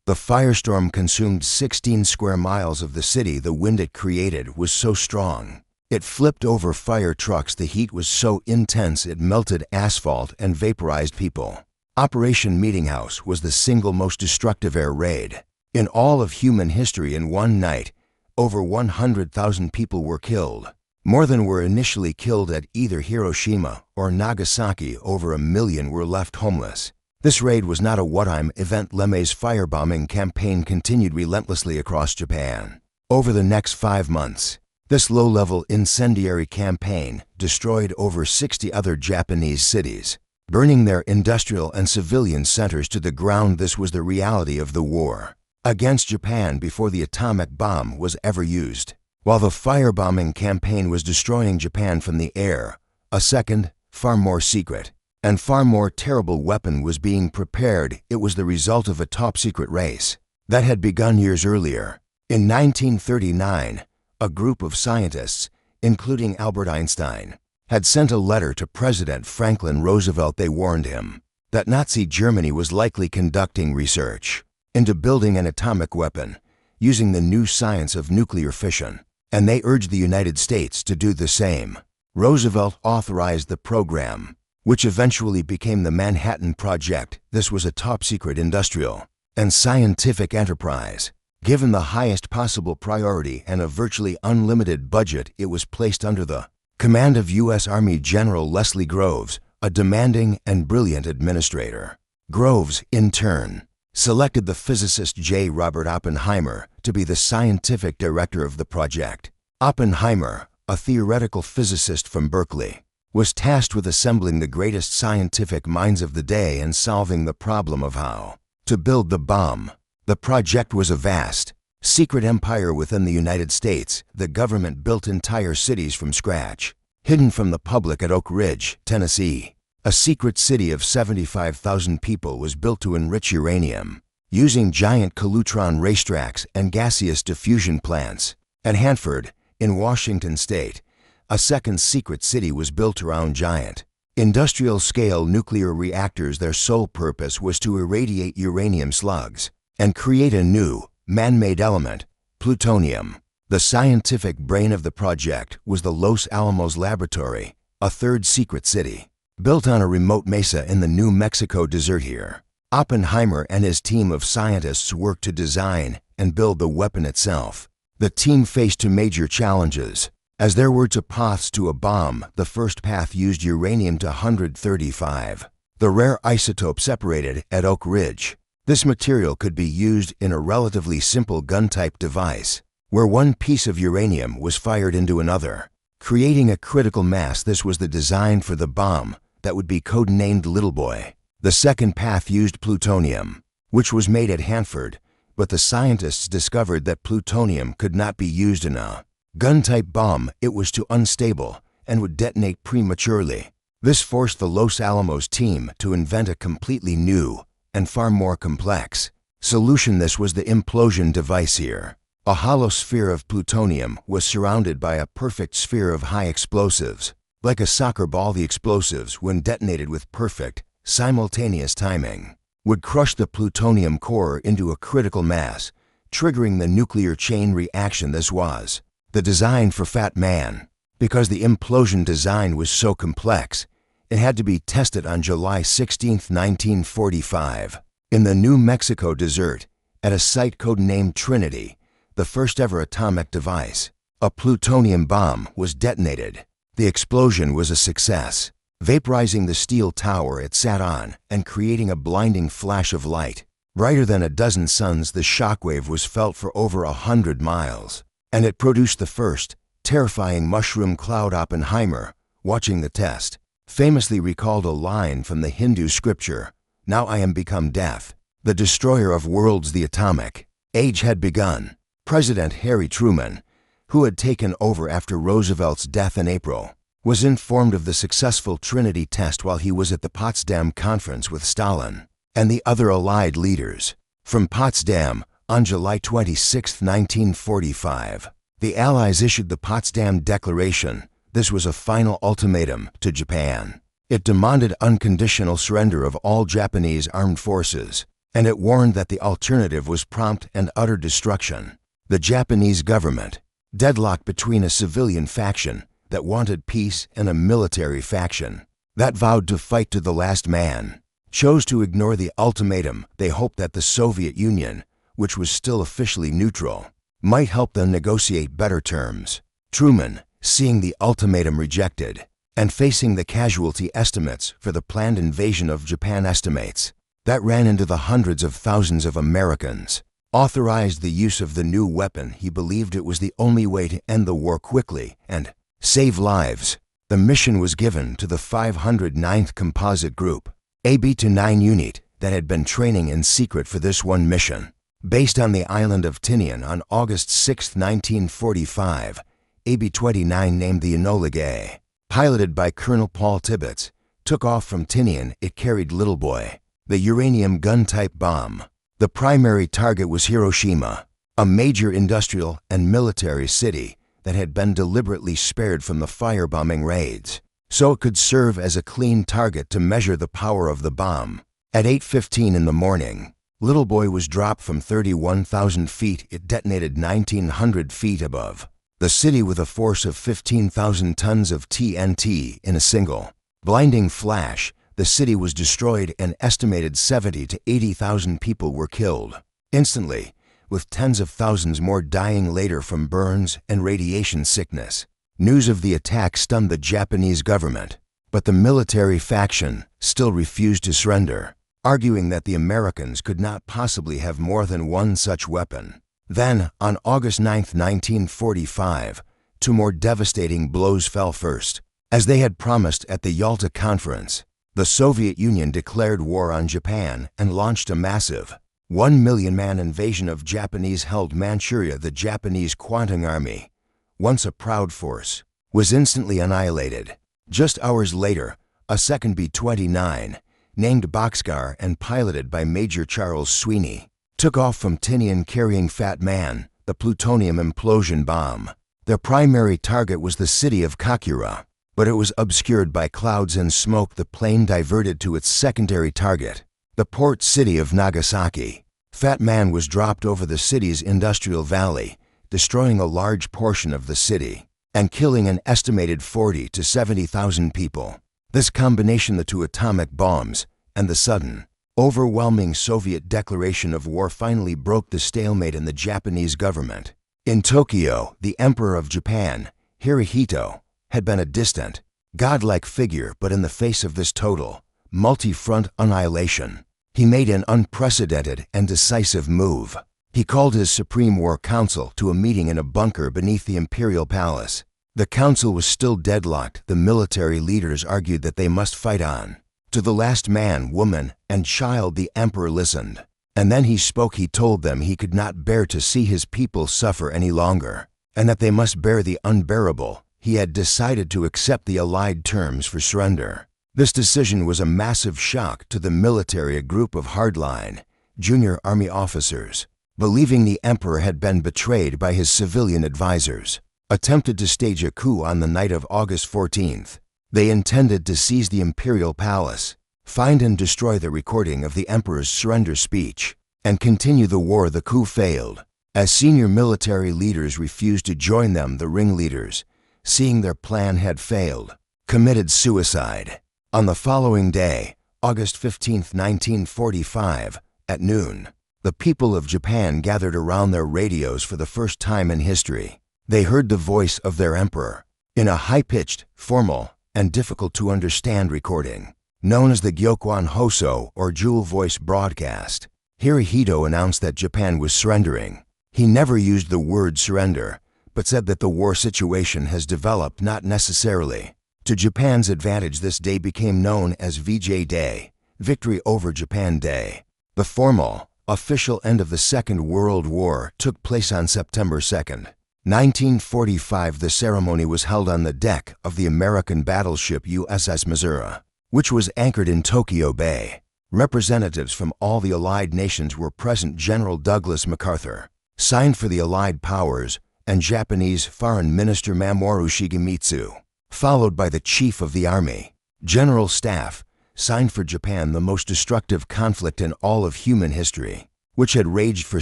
The firestorm consumed 16 square miles of the city. The wind it created was so strong, it flipped over fire trucks. The heat was so intense it melted asphalt and vaporized people. Operation Meeting House was the single most destructive air raid in all of human history. In one night, over 100,000 people were killed, more than were initially killed at either Hiroshima or Nagasaki. Over 1 million were left homeless. This raid was not a one-time event. LeMay's firebombing campaign continued relentlessly across Japan. Over the next 5 months, this low-level incendiary campaign destroyed over 60 other Japanese cities, burning their industrial and civilian centers to the ground. This was the reality of the war against Japan before the atomic bomb was ever used. While the firebombing campaign was destroying Japan from the air, a second, far more secret, and far more terrible weapon was being prepared. It was the result of a top-secret race that had begun years earlier. In 1939, a group of scientists, including Albert Einstein, had sent a letter to President Franklin Roosevelt. They warned him that Nazi Germany was likely conducting research into building an atomic weapon using the new science of nuclear fission, and they urged the United States to do the same. Roosevelt authorized the program, which eventually became the Manhattan Project. This was a top-secret industrial and scientific enterprise. Given the highest possible priority and a virtually unlimited budget, it was placed under the command of U.S. Army General Leslie Groves, a demanding and brilliant administrator. Groves, in turn, selected the physicist J. Robert Oppenheimer to be the scientific director of the project. Oppenheimer, a theoretical physicist from Berkeley, was tasked with assembling the greatest scientific minds of the day and solving the problem of how to build the bomb. The project was a vast, secret empire within the United States. The government built entire cities from scratch, hidden from the public. At Oak Ridge, Tennessee, a secret city of 75,000 people was built to enrich uranium, using giant collutron racetracks and gaseous diffusion plants. At Hanford, in Washington State, a second secret city was built around giant, industrial-scale nuclear reactors. Their sole purpose was to irradiate uranium slugs and create a new, man-made element, plutonium. The scientific brain of the project was the Los Alamos Laboratory, a third secret city, built on a remote mesa in the New Mexico desert. Here, Oppenheimer and his team of scientists worked to design and build the weapon itself. The team faced two major challenges. As there were two paths to a bomb, the first path used uranium-235, the rare isotope separated at Oak Ridge. This material could be used in a relatively simple gun-type device, where one piece of uranium was fired into another, creating a critical mass. This was the design for the bomb that would be codenamed Little Boy. The second path used plutonium, which was made at Hanford, but the scientists discovered that plutonium could not be used in a gun-type bomb. It was too unstable and would detonate prematurely. This forced the Los Alamos team to invent a completely new and far more complex solution. This was the implosion device here. A hollow sphere of plutonium was surrounded by a perfect sphere of high explosives. Like a soccer ball, the explosives, when detonated with perfect, simultaneous timing, would crush the plutonium core into a critical mass, triggering the nuclear chain reaction. This was the design for Fat Man. Because the implosion design was so complex, it had to be tested on July 16, 1945, in the New Mexico desert, at a site codenamed Trinity. The first ever atomic device, a plutonium bomb, was detonated. The explosion was a success, vaporizing the steel tower it sat on and creating a blinding flash of light. Brighter than a dozen suns, the shockwave was felt for over 100 miles, and it produced the first terrifying mushroom cloud. Oppenheimer, watching the test, famously recalled a line from the Hindu scripture, "Now I am become death, the destroyer of worlds." The atomic age had begun. President Harry Truman, who had taken over after Roosevelt's death in April, was informed of the successful Trinity test while he was at the Potsdam Conference with Stalin and the other Allied leaders. From Potsdam, on July 26, 1945, the Allies issued the Potsdam Declaration. This was a final ultimatum to Japan. It demanded unconditional surrender of all Japanese armed forces, and it warned that the alternative was prompt and utter destruction. The Japanese government, deadlocked between a civilian faction that wanted peace and a military faction that vowed to fight to the last man, chose to ignore the ultimatum. They hoped that the Soviet Union, which was still officially neutral, might help them negotiate better terms. Truman, seeing the ultimatum rejected and facing the casualty estimates for the planned invasion of Japan, estimates that ran into the hundreds of thousands of Americans, authorized the use of the new weapon. He believed it was the only way to end the war quickly and save lives. The mission was given to the 509th Composite Group, a B-9 unit that had been training in secret for this one mission. Based on the island of Tinian on August 6, 1945, AB-29, named the Enola Gay, piloted by Colonel Paul Tibbets, took off from Tinian. It carried Little Boy, the uranium gun-type bomb. The primary target was Hiroshima, a major industrial and military city that had been deliberately spared from the firebombing raids, so it could serve as a clean target to measure the power of the bomb. At 8:15 in the morning, Little Boy was dropped from 31,000 feet. It detonated 1,900 feet above the city with a force of 15,000 tons of TNT in a single blinding flash. The city was destroyed. An estimated 70,000 to 80,000 people were killed instantly, with tens of thousands more dying later from burns and radiation sickness. News of the attack stunned the Japanese government, but the military faction still refused to surrender, arguing that the Americans could not possibly have more than one such weapon. Then, on August 9, 1945, two more devastating blows fell. First, as they had promised at the Yalta Conference, the Soviet Union declared war on Japan and launched a massive 1 million-man invasion of Japanese-held Manchuria. The Japanese Kwantung Army, once a proud force, was instantly annihilated. Just hours later, a second B-29, named Boxcar and piloted by Major Charles Sweeney, took off from Tinian carrying Fat Man, the plutonium implosion bomb. Their primary target was the city of Kakura, but it was obscured by clouds and smoke. The plane diverted to its secondary target, the port city of Nagasaki. Fat Man was dropped over the city's industrial valley, destroying a large portion of the city and killing an estimated 40,000 to 70,000 people. This combination, the two atomic bombs and the sudden, overwhelming Soviet declaration of war, finally broke the stalemate in the Japanese government. In Tokyo, the Emperor of Japan, Hirohito, had been a distant, godlike figure, but in the face of this total, multi-front annihilation, He made an unprecedented and decisive move. He called his Supreme War Council to a meeting in a bunker beneath the imperial palace. The council was still deadlocked. The military leaders argued that they must fight on. To the last man, woman, and child the emperor listened. And then he spoke. He told them he could not bear to see his people suffer any longer, and that they must bear the unbearable. He had decided to accept the Allied terms for surrender. This decision was a massive shock to the military. A group of hardline, junior army officers, believing the emperor had been betrayed by his civilian advisors, attempted to stage a coup on the night of August 14th. They intended to seize the imperial palace, find and destroy the recording of the emperor's surrender speech, and continue the war. The coup failed, as senior military leaders refused to join them. The ringleaders, seeing their plan had failed, committed suicide. On the following day, August 15, 1945, at noon, the people of Japan gathered around their radios for the first time in history. They heard the voice of their emperor in a high-pitched, formal, and difficult-to-understand recording, known as the Gyokwan Hoso or Jewel Voice broadcast. Hirohito announced that Japan was surrendering. He never used the word surrender, but said that the war situation has developed not necessarily to Japan's advantage. This day became known as VJ Day, Victory over Japan Day. The formal, official end of the Second World War took place on September 2nd, 1945. The ceremony was held on the deck of the American battleship USS Missouri, which was anchored in Tokyo Bay. Representatives from all the Allied nations were present. General Douglas MacArthur signed for the Allied powers, and Japanese Foreign Minister Mamoru Shigemitsu, followed by the Chief of the Army, General Staff, signed for Japan. The most destructive conflict in all of human history, which had raged for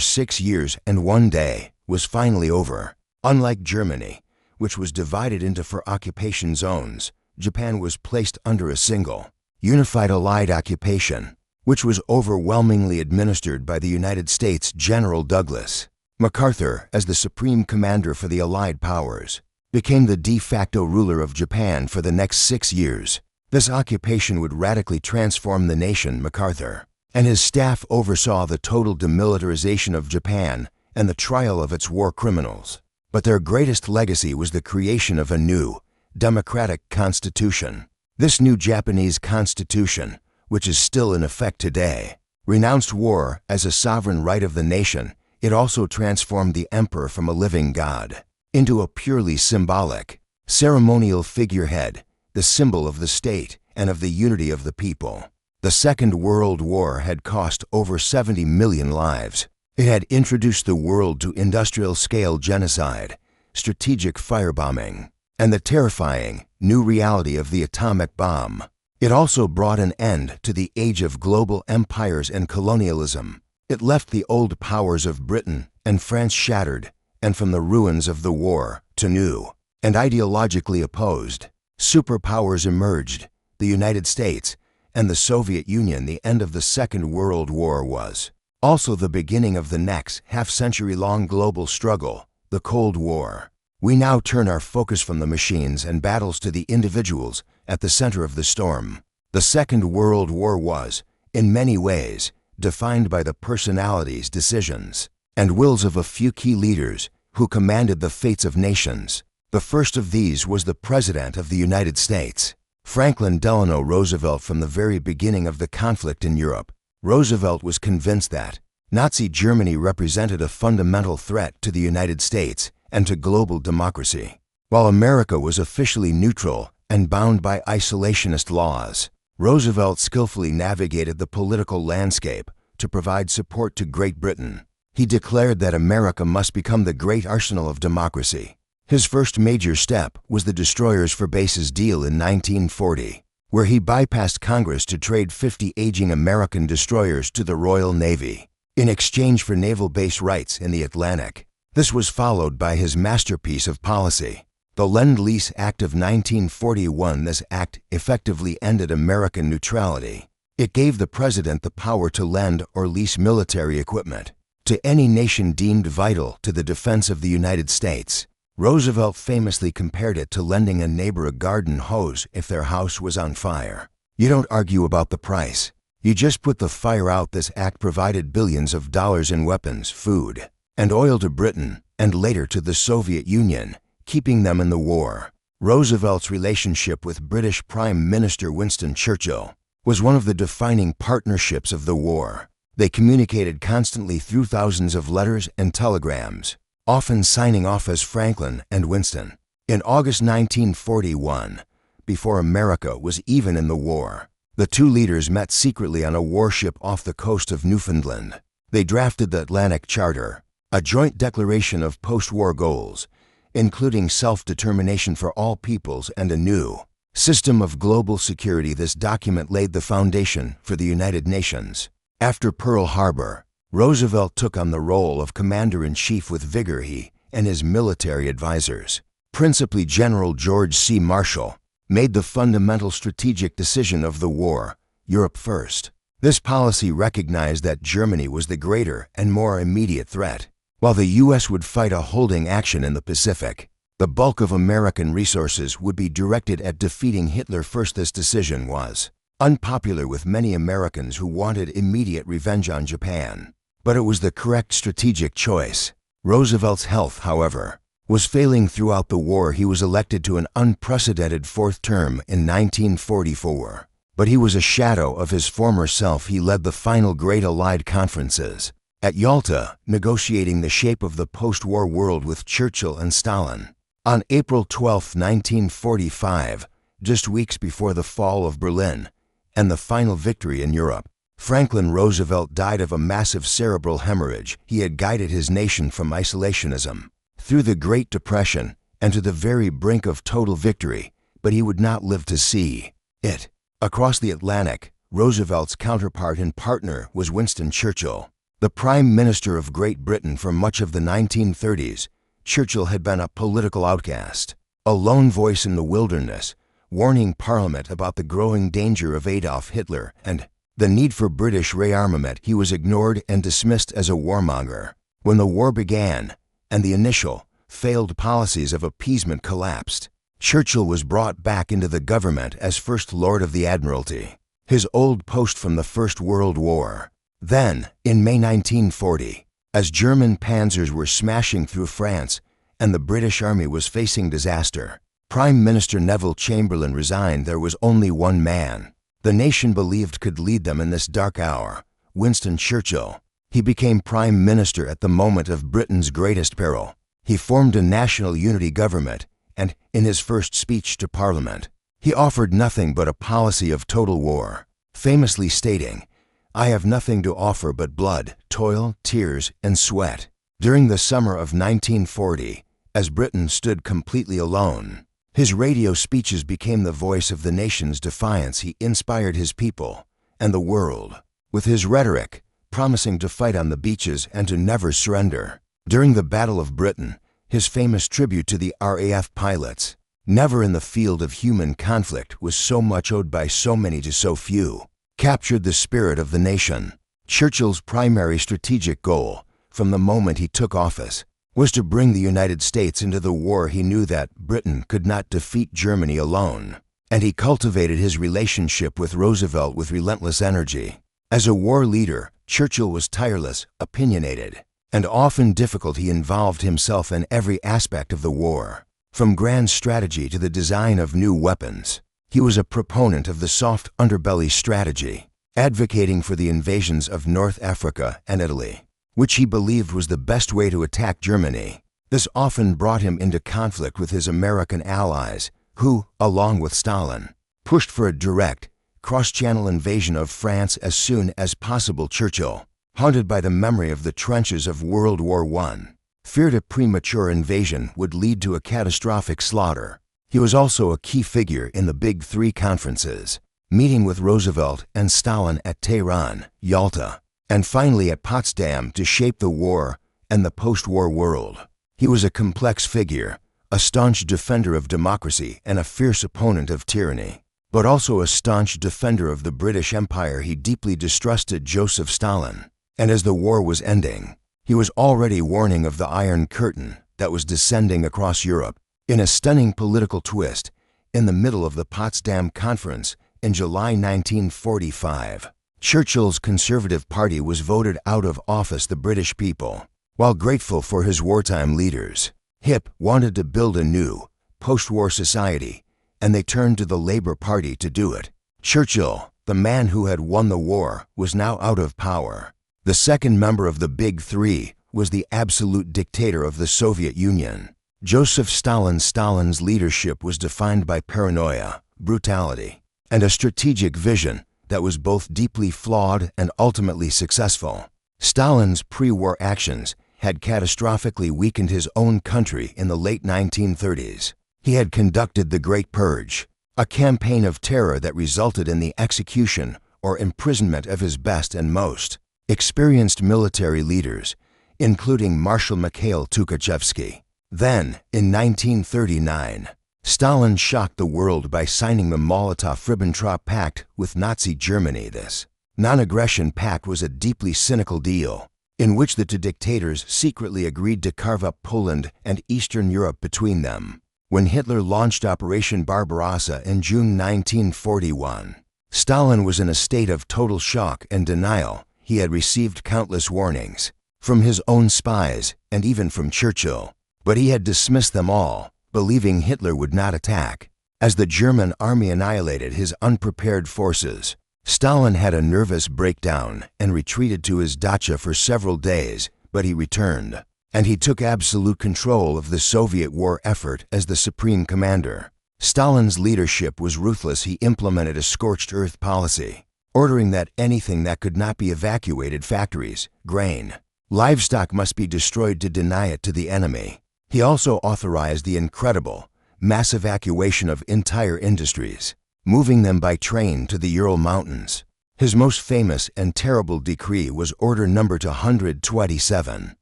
6 years and 1 day, was finally over. Unlike Germany, which was divided into 4 occupation zones, Japan was placed under a single, unified Allied occupation, which was overwhelmingly administered by the United States. General Douglas MacArthur, as the supreme commander for the Allied powers, became the de facto ruler of Japan for the next 6 years. This occupation would radically transform the nation. MacArthur and his staff oversaw the total demilitarization of Japan and the trial of its war criminals. But their greatest legacy was the creation of a new, democratic constitution. This new Japanese constitution, which is still in effect today, renounced war as a sovereign right of the nation. It also transformed the emperor from a living god into a purely symbolic, ceremonial figurehead, the symbol of the state and of the unity of the people. The Second World War had cost over 70 million lives. It had introduced the world to industrial-scale genocide, strategic firebombing, and the terrifying new reality of the atomic bomb. It also brought an end to the age of global empires and colonialism. It left the old powers of Britain and France shattered, and from the ruins of the war to new and ideologically opposed superpowers emerged: the United States and the Soviet Union. The end of the Second World War was also the beginning of the next half-century-long global struggle, the Cold War. We now turn our focus from the machines and battles to the individuals at the center of the storm. The Second World War was, in many ways, defined by the personalities, decisions, and wills of a few key leaders who commanded the fates of nations. The first of these was the President of the United States, Franklin Delano Roosevelt. From the very beginning of the conflict in Europe, Roosevelt was convinced that Nazi Germany represented a fundamental threat to the United States and to global democracy. While America was officially neutral and bound by isolationist laws, Roosevelt skillfully navigated the political landscape to provide support to Great Britain. He declared that America must become the great arsenal of democracy. His first major step was the Destroyers for Bases deal in 1940, where he bypassed Congress to trade 50 aging American destroyers to the Royal Navy in exchange for naval base rights in the Atlantic. This was followed by his masterpiece of policy, the Lend-Lease Act of 1941. This act effectively ended American neutrality. It gave the president the power to lend or lease military equipment to any nation deemed vital to the defense of the United States. Roosevelt famously compared it to lending a neighbor a garden hose if their house was on fire. You don't argue about the price. You just put the fire out. This act provided billions of dollars in weapons, food, and oil to Britain, and later to the Soviet Union, keeping them in the war. Roosevelt's relationship with British Prime Minister Winston Churchill was one of the defining partnerships of the war. They communicated constantly through thousands of letters and telegrams, often signing off as Franklin and Winston. In August 1941, before America was even in the war, the two leaders met secretly on a warship off the coast of Newfoundland. They drafted the Atlantic Charter, a joint declaration of post-war goals, including self-determination for all peoples and a new system of global security. This document laid the foundation for the United Nations. After Pearl Harbor, Roosevelt took on the role of commander-in-chief with vigor. He and his military advisors, principally General George C. Marshall, made the fundamental strategic decision of the war: Europe first. This policy recognized that Germany was the greater and more immediate threat, while the U.S. would fight a holding action in the Pacific. The bulk of American resources would be directed at defeating Hitler first. This decision was unpopular with many Americans who wanted immediate revenge on Japan, but it was the correct strategic choice. Roosevelt's health, however, was failing throughout the war. He was elected to an unprecedented fourth term in 1944, but he was a shadow of his former self. He led the final Great Allied conferences at Yalta, negotiating the shape of the post-war world with Churchill and Stalin. On April 12, 1945, just weeks before the fall of Berlin and the final victory in Europe, Franklin Roosevelt died of a massive cerebral hemorrhage. He had guided his nation from isolationism through the Great Depression and to the very brink of total victory, but he would not live to see it. Across the Atlantic, Roosevelt's counterpart and partner was Winston Churchill, the Prime Minister of Great Britain. For much of the 1930s, Churchill had been a political outcast, a lone voice in the wilderness, warning Parliament about the growing danger of Adolf Hitler and the need for British rearmament. He was ignored and dismissed as a warmonger. When the war began and the initial, failed policies of appeasement collapsed, Churchill was brought back into the government as First Lord of the Admiralty, his old post from the First World War. Then, in May 1940, as German panzers were smashing through France and the British Army was facing disaster, Prime Minister Neville Chamberlain resigned. There was only one man the nation believed could lead them in this dark hour: Winston Churchill. He became Prime Minister at the moment of Britain's greatest peril. He formed a national unity government, and in his first speech to Parliament, he offered nothing but a policy of total war, famously stating, "I have nothing to offer but blood, toil, tears, and sweat." During the summer of 1940, as Britain stood completely alone, his radio speeches became the voice of the nation's defiance. He inspired his people and the world with his rhetoric, promising to fight on the beaches and to never surrender. During the Battle of Britain, his famous tribute to the RAF pilots, "Never in the field of human conflict was so much owed by so many to so few," captured the spirit of the nation. Churchill's primary strategic goal, from the moment he took office, was to bring the United States into the war. He knew that Britain could not defeat Germany alone, and he cultivated his relationship with Roosevelt with relentless energy. As a war leader, Churchill was tireless, opinionated, and often difficult. He involved himself in every aspect of the war, from grand strategy to the design of new weapons. He was a proponent of the soft underbelly strategy, advocating for the invasions of North Africa and Italy, which he believed was the best way to attack Germany. This often brought him into conflict with his American allies, who, along with Stalin, pushed for a direct, cross-channel invasion of France as soon as possible. Churchill, haunted by the memory of the trenches of World War I, feared a premature invasion would lead to a catastrophic slaughter. He was also a key figure in the Big Three conferences, meeting with Roosevelt and Stalin at Tehran, Yalta, and finally at Potsdam to shape the war and the post-war world. He was a complex figure, a staunch defender of democracy and a fierce opponent of tyranny, but also a staunch defender of the British Empire. He deeply distrusted Joseph Stalin, and as the war was ending, he was already warning of the Iron Curtain that was descending across Europe. In a stunning political twist, in the middle of the Potsdam Conference in July 1945, Churchill's Conservative Party was voted out of office the British people. While grateful for his wartime leaders, HIP wanted to build a new, post-war society, and they turned to the Labour Party to do it. Churchill, the man who had won the war, was now out of power. The second member of the Big Three was the absolute dictator of the Soviet Union, Joseph Stalin. Stalin's leadership was defined by paranoia, brutality, and a strategic vision that was both deeply flawed and ultimately successful. Stalin's pre-war actions had catastrophically weakened his own country in the late 1930s. He had conducted the Great Purge, a campaign of terror that resulted in the execution or imprisonment of his best and most experienced military leaders, including Marshal Mikhail Tukhachevsky. Then, in 1939, Stalin shocked the world by signing the Molotov-Ribbentrop Pact with Nazi Germany. This non-aggression pact was a deeply cynical deal, in which the two dictators secretly agreed to carve up Poland and Eastern Europe between them. When Hitler launched Operation Barbarossa in June 1941, Stalin was in a state of total shock and denial. He had received countless warnings from his own spies and even from Churchill, but he had dismissed them all, believing Hitler would not attack. As the German army annihilated his unprepared forces, Stalin had a nervous breakdown and retreated to his dacha for several days, but he returned, and he took absolute control of the Soviet war effort as the supreme commander. Stalin's leadership was ruthless. He implemented a scorched earth policy, ordering that anything that could not be evacuated, factories, grain, livestock, must be destroyed to deny it to the enemy. He also authorized the incredible, mass evacuation of entire industries, moving them by train to the Ural Mountains. His most famous and terrible decree was Order No. 227.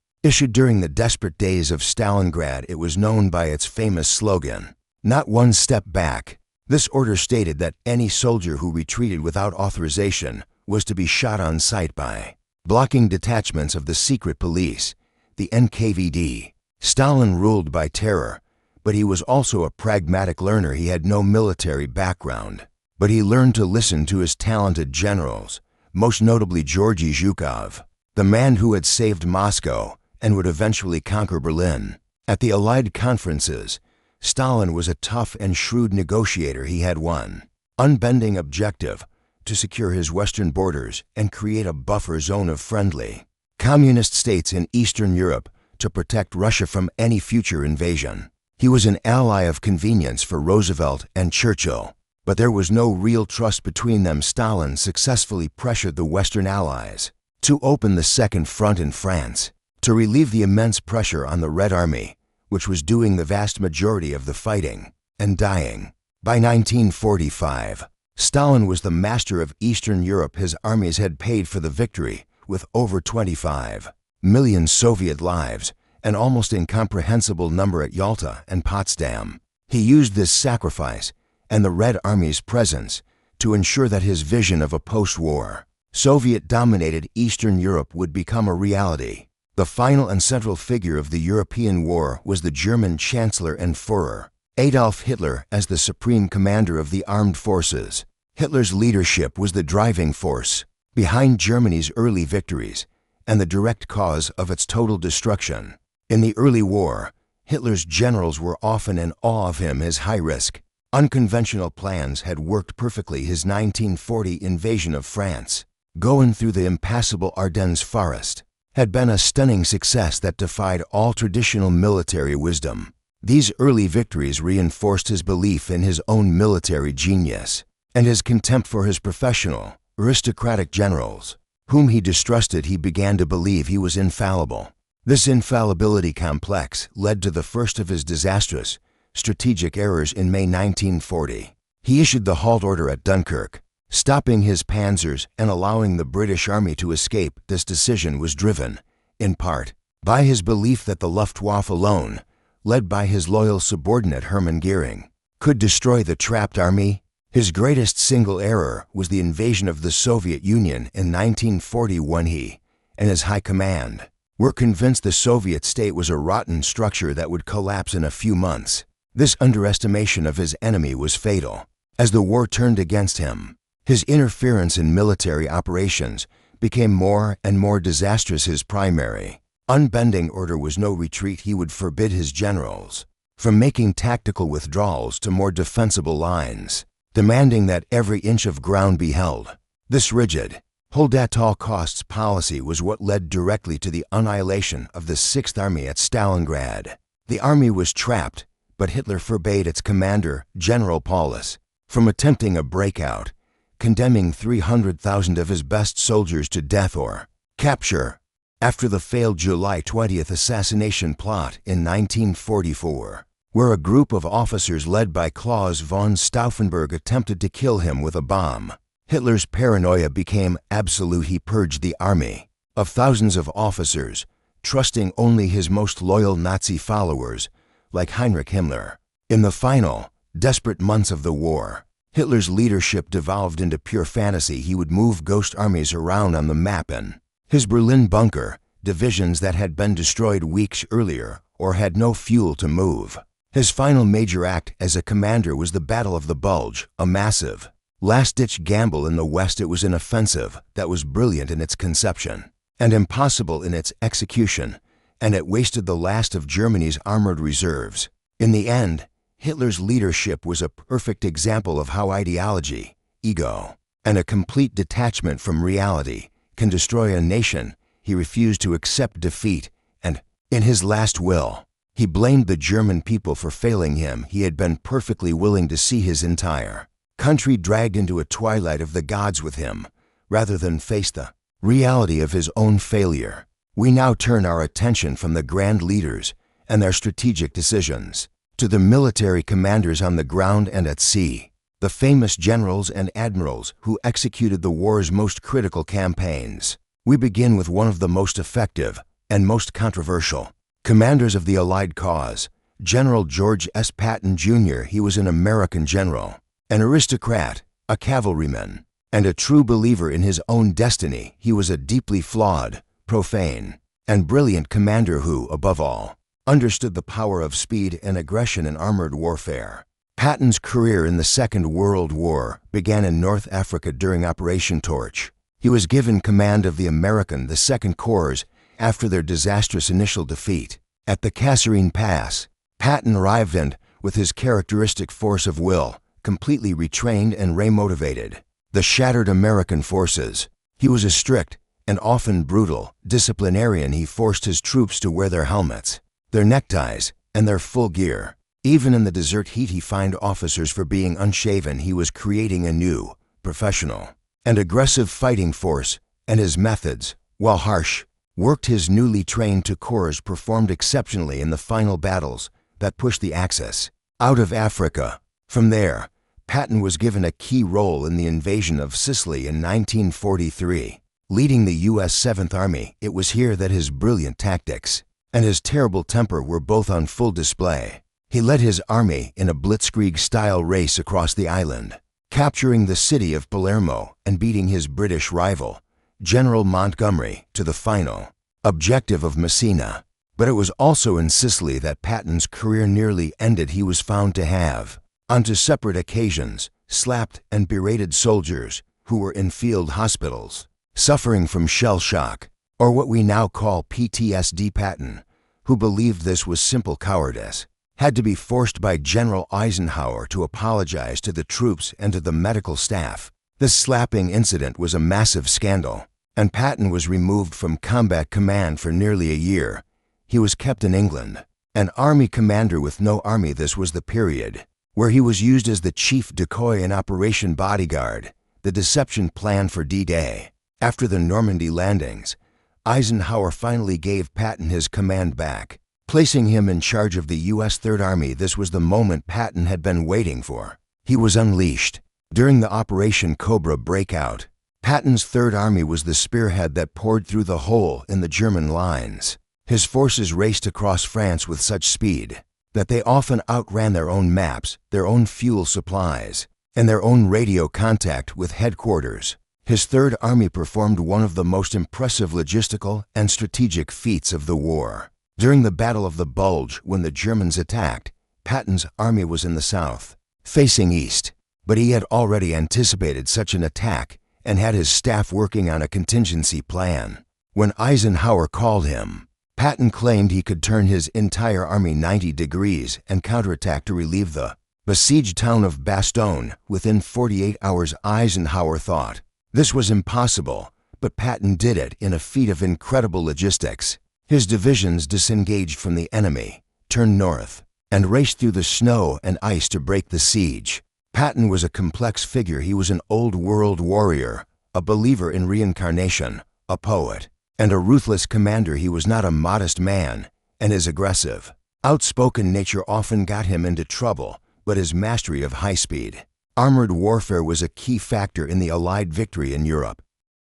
Issued during the desperate days of Stalingrad, it was known by its famous slogan, "Not one step back." This order stated that any soldier who retreated without authorization was to be shot on sight by blocking detachments of the secret police, the NKVD. Stalin ruled by terror, but he was also a pragmatic learner. He had no military background, but he learned to listen to his talented generals, most notably Georgy Zhukov, the man who had saved Moscow and would eventually conquer Berlin. At the Allied conferences, Stalin was a tough and shrewd negotiator. He had one unbending objective: to secure his western borders and create a buffer zone of friendly communist states in Eastern Europe to protect Russia from any future invasion. He was an ally of convenience for Roosevelt and Churchill, but there was no real trust between them. Stalin successfully pressured the Western allies to open the Second Front in France, to relieve the immense pressure on the Red Army, which was doing the vast majority of the fighting and dying. By 1945, Stalin was the master of Eastern Europe. His armies had paid for the victory with over 25 million Soviet lives, an almost incomprehensible number at Yalta and Potsdam. He used this sacrifice and the Red Army's presence to ensure that his vision of a post-war, Soviet-dominated Eastern Europe would become a reality. The final and central figure of the European war was the German Chancellor and Führer, Adolf Hitler. As the supreme commander of the armed forces, Hitler's leadership was the driving force behind Germany's early victories and the direct cause of its total destruction. In the early war, Hitler's generals were often in awe of him. His high-risk, unconventional plans had worked perfectly. His 1940 invasion of France, going through the impassable Ardennes forest, had been a stunning success that defied all traditional military wisdom. These early victories reinforced his belief in his own military genius and his contempt for his professional, aristocratic generals, whom he distrusted. He began to believe he was infallible. This infallibility complex led to the first of his disastrous, strategic errors. In May 1940, he issued the halt order at Dunkirk, stopping his panzers and allowing the British Army to escape. This decision was driven, in part, by his belief that the Luftwaffe alone, led by his loyal subordinate Hermann Goering, could destroy the trapped army. His greatest single error was the invasion of the Soviet Union in 1941. He and his high command were convinced the Soviet state was a rotten structure that would collapse in a few months. This underestimation of his enemy was fatal. As the war turned against him, His interference in military operations became more and more disastrous. His primary, unbending order was no retreat. He would forbid his generals from making tactical withdrawals to more defensible lines, demanding that every inch of ground be held. This rigid, hold at all costs policy was what led directly to the annihilation of the Sixth Army at Stalingrad. The army was trapped, but Hitler forbade its commander, General Paulus, from attempting a breakout, condemning 300,000 of his best soldiers to death or capture. After the failed July 20th assassination plot in 1944, where a group of officers led by Claus von Stauffenberg attempted to kill him with a bomb, Hitler's paranoia became absolute. He purged the army of thousands of officers, trusting only his most loyal Nazi followers, like Heinrich Himmler. In the final, desperate months of the war, Hitler's leadership devolved into pure fantasy. He would move ghost armies around on the map in his Berlin bunker, divisions that had been destroyed weeks earlier or had no fuel to move. His final major act as a commander was the Battle of the Bulge, a massive, last-ditch gamble in the West. It was an offensive that was brilliant in its conception and impossible in its execution, and it wasted the last of Germany's armored reserves. In the end, Hitler's leadership was a perfect example of how ideology, ego, and a complete detachment from reality can destroy a nation. He refused to accept defeat, and, in his last will, he blamed the German people for failing him. He had been perfectly willing to see his entire country dragged into a twilight of the gods with him, rather than face the reality of his own failure. We now turn our attention from the grand leaders and their strategic decisions to the military commanders on the ground and at sea, the famous generals and admirals who executed the war's most critical campaigns. We begin with one of the most effective and most controversial commanders of the Allied cause, General George S. Patton, Jr. He was an American general, an aristocrat, a cavalryman, and a true believer in his own destiny. He was a deeply flawed, profane, and brilliant commander who, above all, understood the power of speed and aggression in armored warfare. Patton's career in the Second World War began in North Africa during Operation Torch. He was given command of the American, the Second Corps, after their disastrous initial defeat. At the Kasserine Pass, Patton arrived and, with his characteristic force of will, completely retrained and remotivated the shattered American forces. He was a strict and often brutal disciplinarian. He forced his troops to wear their helmets, their neckties, and their full gear. Even in the desert heat, he fined officers for being unshaven. He was creating a new, professional, and aggressive fighting force, and his methods, while harsh, worked. His newly trained two corps performed exceptionally in the final battles that pushed the Axis out of Africa. From there, Patton was given a key role in the invasion of Sicily in 1943, leading the U.S. Seventh Army. It was here that his brilliant tactics and his terrible temper were both on full display. He led his army in a blitzkrieg-style race across the island, capturing the city of Palermo and beating his British rival, General Montgomery, to the final objective of Messina. But it was also in Sicily that Patton's career nearly ended. He was found to have, on two separate occasions, slapped and berated soldiers who were in field hospitals, suffering from shell shock, or what we now call PTSD. Patton, who believed this was simple cowardice, had to be forced by General Eisenhower to apologize to the troops and to the medical staff. This slapping incident was a massive scandal, and Patton was removed from combat command for nearly a year. He was kept in England, an army commander with no army. This was the period where he was used as the chief decoy in Operation Bodyguard, the deception plan for D-Day. After the Normandy landings, Eisenhower finally gave Patton his command back, placing him in charge of the U.S. Third Army. This was the moment Patton had been waiting for. He was unleashed. During the Operation Cobra breakout, Patton's Third Army was the spearhead that poured through the hole in the German lines. His forces raced across France with such speed that they often outran their own maps, their own fuel supplies, and their own radio contact with headquarters. His Third Army performed one of the most impressive logistical and strategic feats of the war. During the Battle of the Bulge, when the Germans attacked, Patton's army was in the south, facing east. But he had already anticipated such an attack and had his staff working on a contingency plan. When Eisenhower called him, Patton claimed he could turn his entire army 90 degrees and counterattack to relieve the besieged town of Bastogne within 48 hours. Eisenhower thought this was impossible, but Patton did it in a feat of incredible logistics. His divisions disengaged from the enemy, turned north, and raced through the snow and ice to break the siege. Patton was a complex figure. He was an old-world warrior, a believer in reincarnation, a poet, and a ruthless commander. He was not a modest man, and his aggressive, outspoken nature often got him into trouble, but his mastery of high-speed, armored warfare was a key factor in the Allied victory in Europe.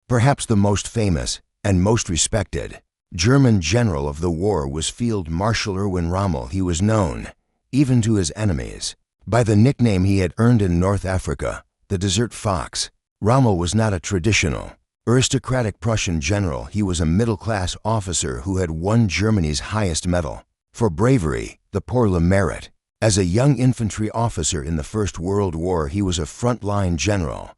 Perhaps the most famous and most respected German general of the war was Field Marshal Erwin Rommel. He was known, even to his enemies, by the nickname he had earned in North Africa, the Desert Fox. Rommel was not a traditional, aristocratic Prussian general. He was a middle-class officer who had won Germany's highest medal for bravery, the Pour le Mérite. As a young infantry officer in the First World War, he was a frontline general,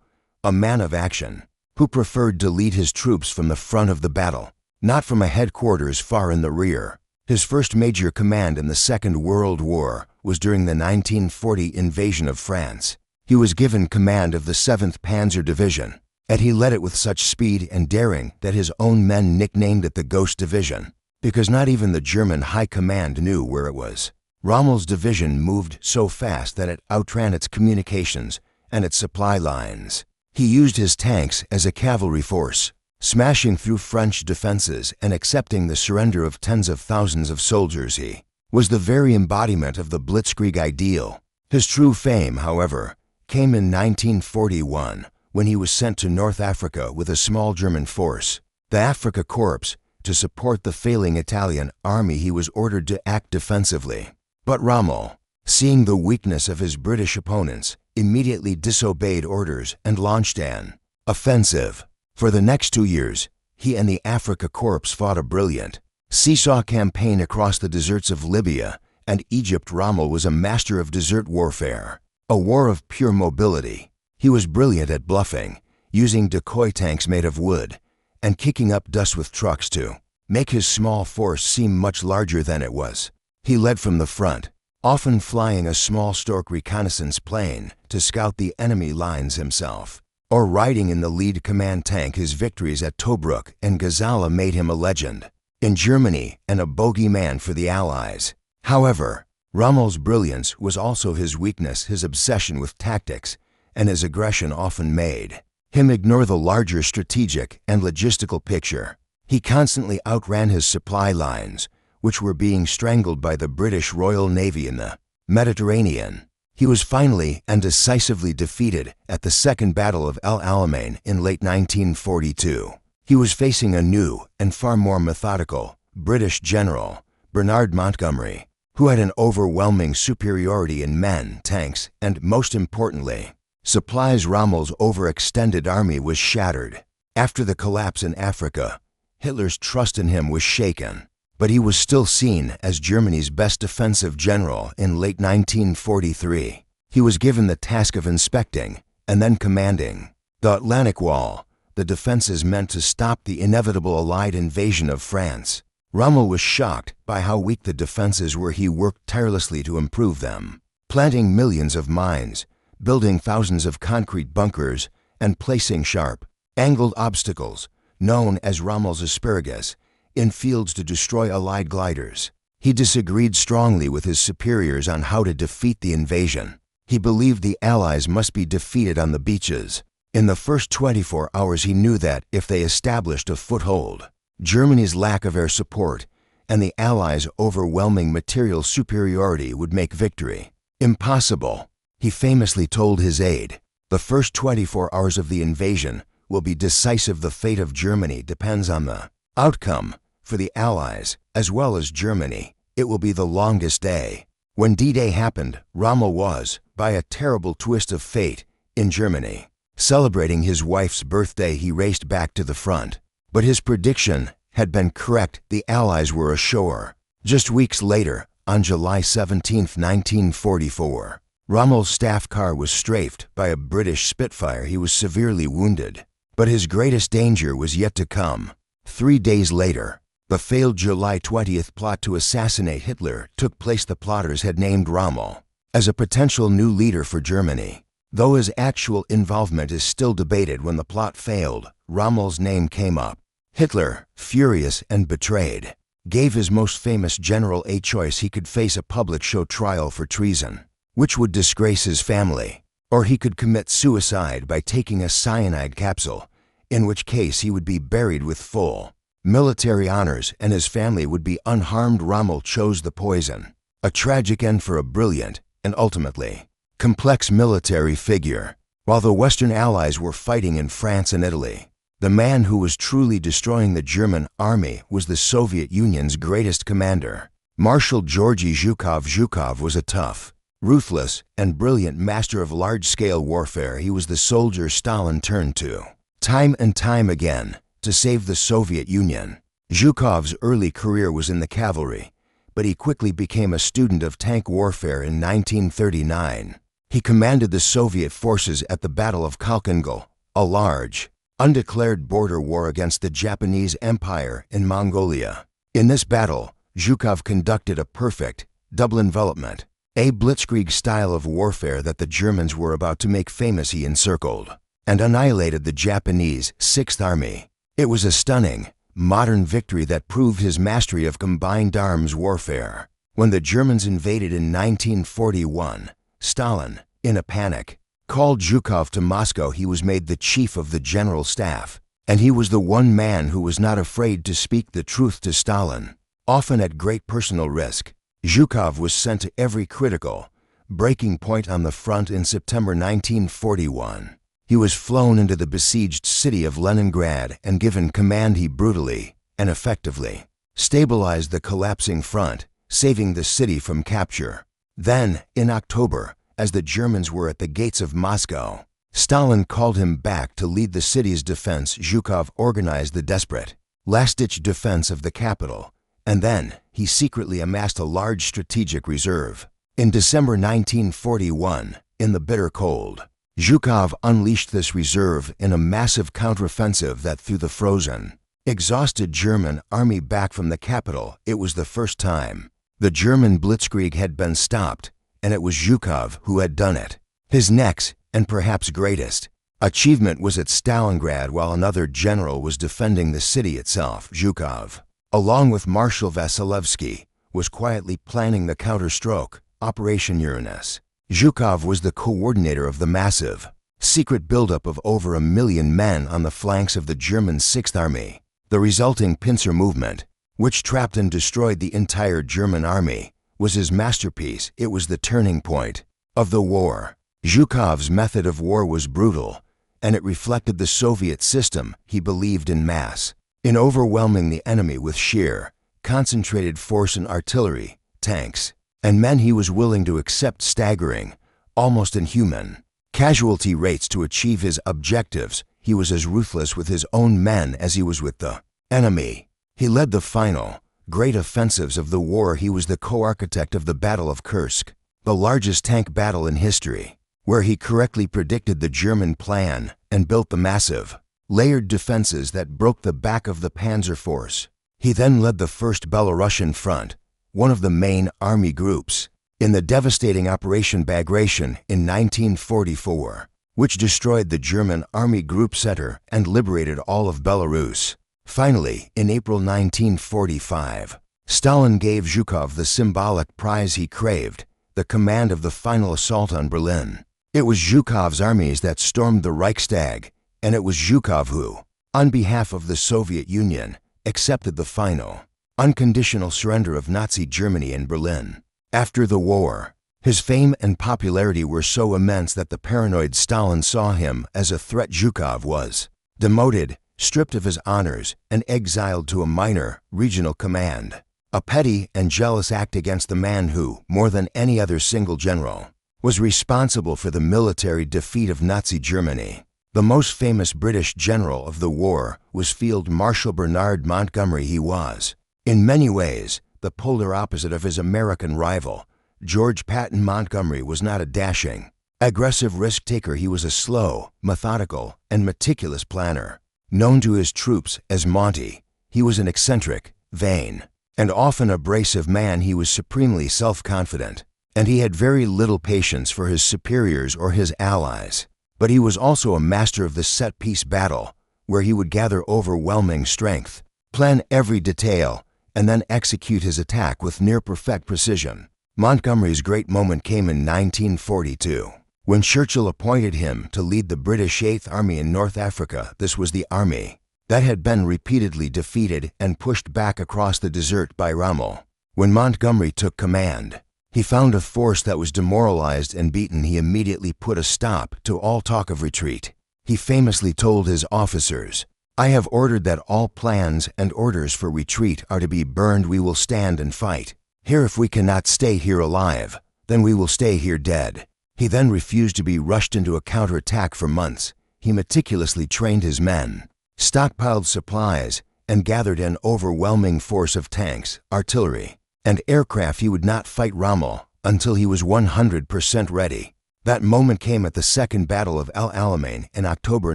a man of action, who preferred to lead his troops from the front of the battle, not from a headquarters far in the rear. His first major command in the Second World War was during the 1940 invasion of France. He was given command of the 7th Panzer Division, and he led it with such speed and daring that his own men nicknamed it the Ghost Division, because not even the German High Command knew where it was. Rommel's division moved so fast that it outran its communications and its supply lines. He used his tanks as a cavalry force, smashing through French defenses and accepting the surrender of tens of thousands of soldiers. He was the very embodiment of the Blitzkrieg ideal. His true fame, however, came in 1941 when he was sent to North Africa with a small German force, the Afrika Korps, to support the failing Italian army. He was ordered to act defensively. But Rommel, seeing the weakness of his British opponents, immediately disobeyed orders and launched an offensive. For the next 2 years, he and the Afrika Korps fought a brilliant seesaw campaign across the deserts of Libya and Egypt. Rommel was a master of desert warfare, a war of pure mobility. He was brilliant at bluffing, using decoy tanks made of wood, and kicking up dust with trucks to make his small force seem much larger than it was. He led from the front, often flying a small Stork reconnaissance plane to scout the enemy lines himself, or riding in the lead command tank. His victories at Tobruk and Gazala made him a legend in Germany and a bogeyman for the Allies. However, Rommel's brilliance was also his weakness. His obsession with tactics and his aggression often made him ignore the larger strategic and logistical picture. He constantly outran his supply lines, which were being strangled by the British Royal Navy in the Mediterranean. He was finally and decisively defeated at the Second Battle of El Alamein in late 1942. He was facing a new and far more methodical British general, Bernard Montgomery, who had an overwhelming superiority in men, tanks, and, most importantly, supplies. Rommel's overextended army was shattered. After the collapse in Africa, Hitler's trust in him was shaken, but he was still seen as Germany's best defensive general. In late 1943, he was given the task of inspecting and then commanding the Atlantic Wall, the defenses meant to stop the inevitable Allied invasion of France. Rommel was shocked by how weak the defenses were. He worked tirelessly to improve them, planting millions of mines, building thousands of concrete bunkers, and placing sharp, angled obstacles, known as Rommel's asparagus, in fields to destroy Allied gliders. He disagreed strongly with his superiors on how to defeat the invasion. He believed the Allies must be defeated on the beaches. In the first 24 hours, he knew that if they established a foothold, Germany's lack of air support and the Allies' overwhelming material superiority would make victory impossible. He famously told his aide, "The first 24 hours of the invasion will be decisive. The fate of Germany depends on the outcome. For the Allies, as well as Germany, it will be the longest day." When D-Day happened, Rommel was, by a terrible twist of fate, in Germany. Celebrating his wife's birthday, he raced back to the front. But his prediction had been correct. The Allies were ashore. Just weeks later, on July 17, 1944, Rommel's staff car was strafed by a British Spitfire. He was severely wounded. But his greatest danger was yet to come. 3 days later, the failed July 20th plot to assassinate Hitler took place. The plotters had named Rommel as a potential new leader for Germany. Though his actual involvement is still debated, when the plot failed, Rommel's name came up. Hitler, furious and betrayed, gave his most famous general a choice. He could face a public show trial for treason, which would disgrace his family, or he could commit suicide by taking a cyanide capsule, in which case he would be buried with full military honors and his family would be unharmed. Rommel chose the poison, a tragic end for a brilliant and ultimately complex military figure. While the Western Allies were fighting in France and Italy, the man who was truly destroying the German army was the Soviet Union's greatest commander, Marshal Georgy Zhukov. Zhukov was a tough, ruthless, and brilliant master of large-scale warfare. He was the soldier Stalin turned to, time and time again, to save the Soviet Union. Zhukov's early career was in the cavalry, but he quickly became a student of tank warfare. In 1939, he commanded the Soviet forces at the Battle of Khalkhingal, a large, undeclared border war against the Japanese Empire in Mongolia. In this battle, Zhukov conducted a perfect double envelopment, a blitzkrieg style of warfare that the Germans were about to make famous. He encircled and annihilated the Japanese Sixth Army. It was a stunning, modern victory that proved his mastery of combined arms warfare. When the Germans invaded in 1941, Stalin, in a panic, called Zhukov to Moscow. He was made the chief of the general staff, and he was the one man who was not afraid to speak the truth to Stalin, often at great personal risk. Zhukov was sent to every critical breaking point on the front. In September 1941, he was flown into the besieged city of Leningrad and given command. He brutally and effectively stabilized the collapsing front, saving the city from capture. Then, in October, as the Germans were at the gates of Moscow, Stalin called him back to lead the city's defense. Zhukov organized the desperate, last-ditch defense of the capital, and then he secretly amassed a large strategic reserve. In December 1941, in the bitter cold, Zhukov unleashed this reserve in a massive counteroffensive that threw the frozen, exhausted German army back from the capital. It was the first time the German blitzkrieg had been stopped, and it was Zhukov who had done it. His next, and perhaps greatest, achievement was at Stalingrad. While another general was defending the city itself, Zhukov, along with Marshal Vasilevsky, was quietly planning the counterstroke, Operation Uranus. Zhukov was the coordinator of the massive, secret buildup of over 1 million men on the flanks of the German Sixth Army. The resulting pincer movement, which trapped and destroyed the entire German army, was his masterpiece. It was the turning point of the war. Zhukov's method of war was brutal, and it reflected the Soviet system. He believed in mass, in overwhelming the enemy with sheer, concentrated force in artillery, tanks, and men. He was willing to accept staggering, almost inhuman, casualty rates to achieve his objectives. He was as ruthless with his own men as he was with the enemy. He led the final, great offensives of the war. He was the co-architect of the Battle of Kursk, the largest tank battle in history, where he correctly predicted the German plan and built the massive, layered defenses that broke the back of the Panzer Force. He then led the First Belarusian Front, one of the main army groups, in the devastating Operation Bagration in 1944, which destroyed the German Army Group Center and liberated all of Belarus. Finally, in April 1945, Stalin gave Zhukov the symbolic prize he craved, the command of the final assault on Berlin. It was Zhukov's armies that stormed the Reichstag, and it was Zhukov who, on behalf of the Soviet Union, accepted the final, unconditional surrender of Nazi Germany in Berlin. After the war, his fame and popularity were so immense that the paranoid Stalin saw him as a threat. Zhukov was demoted, stripped of his honors, and exiled to a minor, regional command. A petty and jealous act against the man who, more than any other single general, was responsible for the military defeat of Nazi Germany. The most famous British general of the war was Field Marshal Bernard Montgomery. He was, in many ways, the polar opposite of his American rival, George Patton Montgomery was not a dashing, aggressive risk-taker. He was a slow, methodical, and meticulous planner. Known to his troops as Monty, he was an eccentric, vain, and often abrasive man. He was supremely self-confident, and he had very little patience for his superiors or his allies. But he was also a master of the set-piece battle, where he would gather overwhelming strength, plan every detail, and then execute his attack with near-perfect precision. Montgomery's great moment came in 1942, when Churchill appointed him to lead the British Eighth Army in North Africa. This was the army that had been repeatedly defeated and pushed back across the desert by Rommel. When Montgomery took command, he found a force that was demoralized and beaten. He immediately put a stop to all talk of retreat. He famously told his officers, "I have ordered that all plans and orders for retreat are to be burned. We will stand and fight here. If we cannot stay here alive, then we will stay here dead." He then refused to be rushed into a counterattack for months. He meticulously trained his men, stockpiled supplies, and gathered an overwhelming force of tanks, artillery, and aircraft. He would not fight Rommel until he was 100% ready. That moment came at the Second Battle of El Alamein in October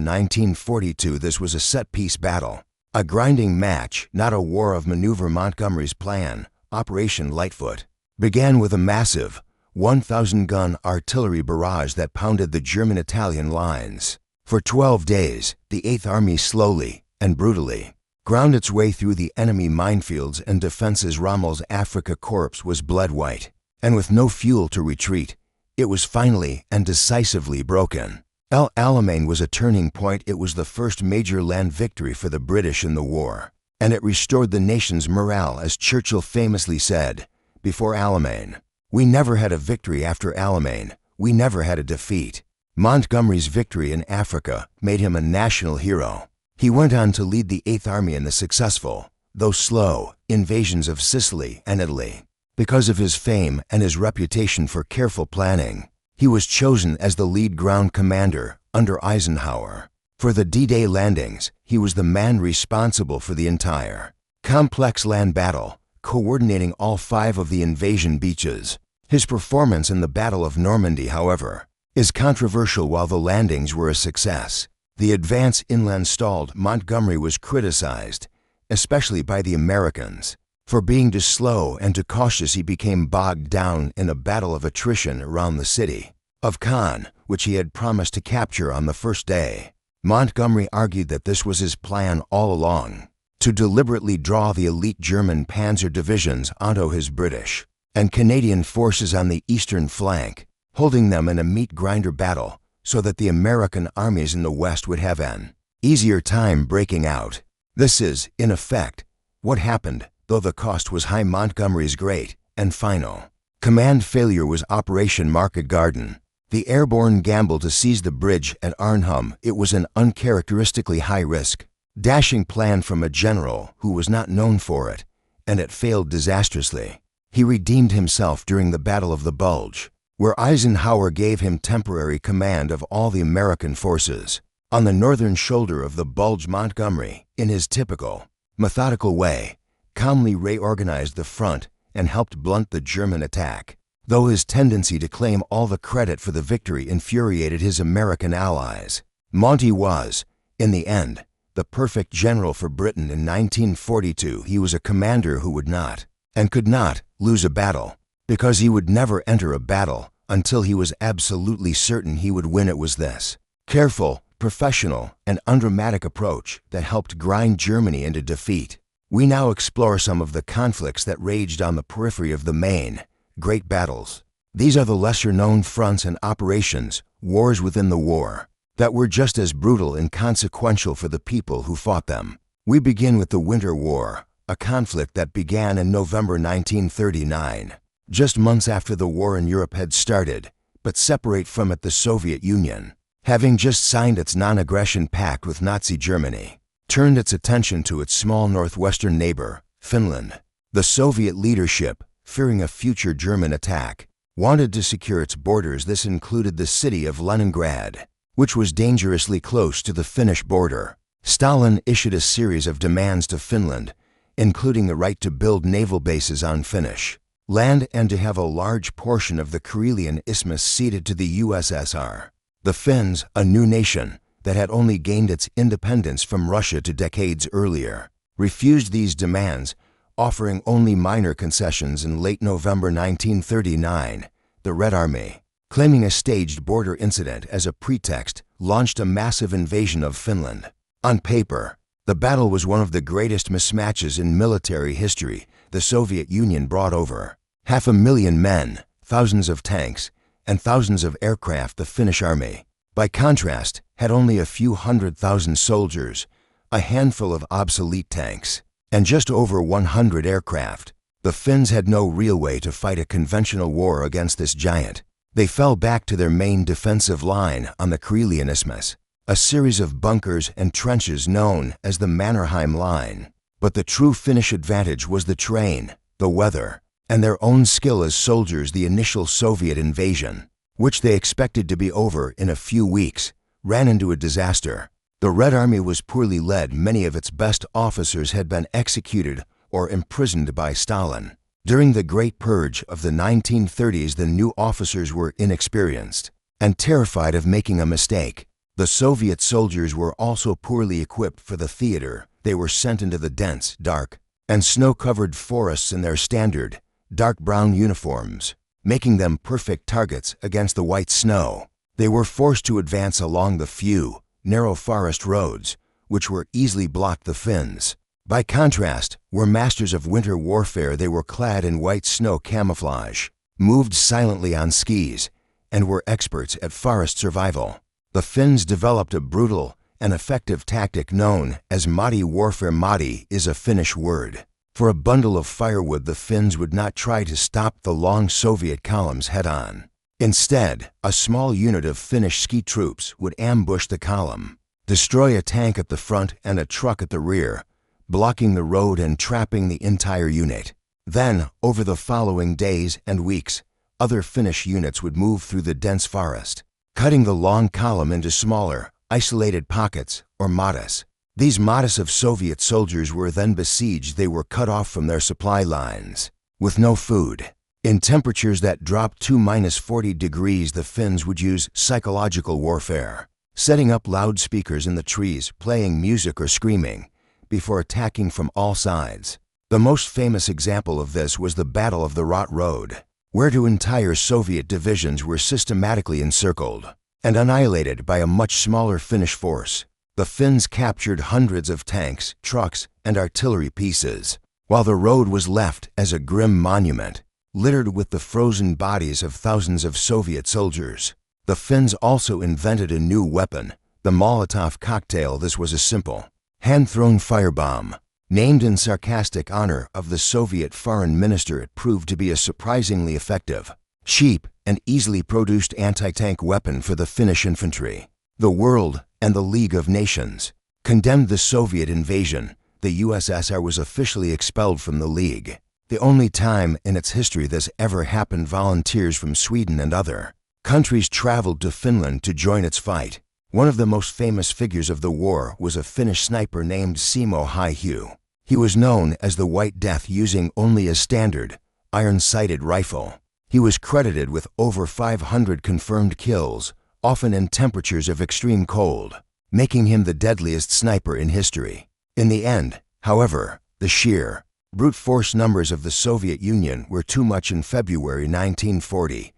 1942. This was a set-piece battle, a grinding match, not a war of maneuver. Montgomery's plan, Operation Lightfoot, began with a massive 1,000-gun artillery barrage that pounded the German-Italian lines. For 12 days, the Eighth Army slowly and brutally ground its way through the enemy minefields and defenses. Rommel's Afrika Korps was blood white, and with no fuel to retreat, it was finally and decisively broken. El Alamein was a turning point. It was the first major land victory for the British in the war, and it restored the nation's morale. As Churchill famously said, before Alamein, "We never had a victory. After Alamein, we never had a defeat." Montgomery's victory in Africa made him a national hero. He went on to lead the Eighth Army in the successful, though slow, invasions of Sicily and Italy. Because of his fame and his reputation for careful planning, he was chosen as the lead ground commander under Eisenhower. For the D-Day landings, he was the man responsible for the entire complex land battle, coordinating all 5 of the invasion beaches. His performance in the Battle of Normandy, however, is controversial. While the landings were a success, the advance inland stalled. Montgomery was criticized, especially by the Americans, for being too slow and too cautious. He became bogged down in a battle of attrition around the city of Caen, which he had promised to capture on the first day. Montgomery argued that this was his plan all along, to deliberately draw the elite German panzer divisions onto his British and Canadian forces on the eastern flank, holding them in a meat-grinder battle so that the American armies in the west would have an easier time breaking out. This is, in effect, what happened, though the cost was high. Montgomery's great and final command failure was Operation Market Garden, the airborne gamble to seize the bridge at Arnhem. It was an uncharacteristically high-risk, dashing plan from a general who was not known for it, and it failed disastrously. He redeemed himself during the Battle of the Bulge, where Eisenhower gave him temporary command of all the American forces. On the northern shoulder of the Bulge, Montgomery, in his typical, methodical way, calmly reorganized the front and helped blunt the German attack. Though his tendency to claim all the credit for the victory infuriated his American allies, Monty was, in the end, the perfect general for Britain. In 1942, he was a commander who would not, and could not, lose a battle, because he would never enter a battle until he was absolutely certain he would win. It was this careful, professional, and undramatic approach that helped grind Germany into defeat. We now explore some of the conflicts that raged on the periphery of the main, great battles. These are the lesser-known fronts and operations, wars within the war, that were just as brutal and consequential for the people who fought them. We begin with the Winter War, a conflict that began in November 1939, just months after the war in Europe had started, but separate from it the Soviet Union, having just signed its non-aggression pact with Nazi Germany, turned its attention to its small northwestern neighbor, Finland. The Soviet leadership, fearing a future German attack, wanted to secure its borders. This included the city of Leningrad, which was dangerously close to the Finnish border. Stalin issued a series of demands to Finland, including the right to build naval bases on Finnish land and to have a large portion of the Karelian Isthmus ceded to the USSR. The Finns, a new nation that had only gained its independence from Russia 2 decades earlier, refused these demands, offering only minor concessions. In late November 1939, the Red Army, claiming a staged border incident as a pretext, launched a massive invasion of Finland. On paper, the battle was one of the greatest mismatches in military history. The Soviet Union brought over 500,000 men, thousands of tanks, and thousands of aircraft. The Finnish army, by contrast, had only a few 100,000 soldiers, a handful of obsolete tanks, and just over 100 aircraft. The Finns had no real way to fight a conventional war against this giant. They fell back to their main defensive line on the Karelian Isthmus, a series of bunkers and trenches known as the Mannerheim Line. But the true Finnish advantage was the terrain, the weather, and their own skill as soldiers. The initial Soviet invasion, which they expected to be over in a few weeks, ran into a disaster. The Red Army was poorly led. Many of its best officers had been executed or imprisoned by Stalin. During the Great Purge of the 1930s, the new officers were inexperienced and terrified of making a mistake. The Soviet soldiers were also poorly equipped for the theater. They were sent into the dense, dark, and snow-covered forests in their standard, dark brown uniforms, making them perfect targets against the white snow. They were forced to advance along the few, narrow forest roads, which were easily blocked. The Finns, by contrast, were masters of winter warfare. They were clad in white snow camouflage, moved silently on skis, and were experts at forest survival. The Finns developed a brutal and effective tactic known as Modi warfare. Modi is a Finnish word for a bundle of firewood. The Finns would not try to stop the long Soviet columns head-on. Instead, a small unit of Finnish ski troops would ambush the column, destroy a tank at the front and a truck at the rear, blocking the road and trapping the entire unit. Then, over the following days and weeks, other Finnish units would move through the dense forest, cutting the long column into smaller, isolated pockets, or motas. These motas of Soviet soldiers were then besieged. They were cut off from their supply lines, with no food. In temperatures that dropped to -40 degrees, the Finns would use psychological warfare, setting up loudspeakers in the trees, playing music or screaming, before attacking from all sides. The most famous example of this was the Battle of the Rot Road, where 2 entire Soviet divisions were systematically encircled and annihilated by a much smaller Finnish force. The Finns captured hundreds of tanks, trucks, and artillery pieces, while the road was left as a grim monument, littered with the frozen bodies of thousands of Soviet soldiers. The Finns also invented a new weapon, the Molotov cocktail. This was a simple, hand-thrown firebomb. Named in sarcastic honor of the Soviet foreign minister, it proved to be a surprisingly effective, cheap, and easily produced anti-tank weapon for the Finnish infantry. The world and the League of Nations condemned the Soviet invasion. The USSR was officially expelled from the League, the only time in its history this ever happened. Volunteers from Sweden and other countries traveled to Finland to join its fight. One of the most famous figures of the war was a Finnish sniper named Simo Häyhä. He was known as the White Death, using only a standard, iron-sighted rifle. He was credited with over 500 confirmed kills, often in temperatures of extreme cold, making him the deadliest sniper in history. In the end, however, the sheer, brute force numbers of the Soviet Union were too much. In February 1940,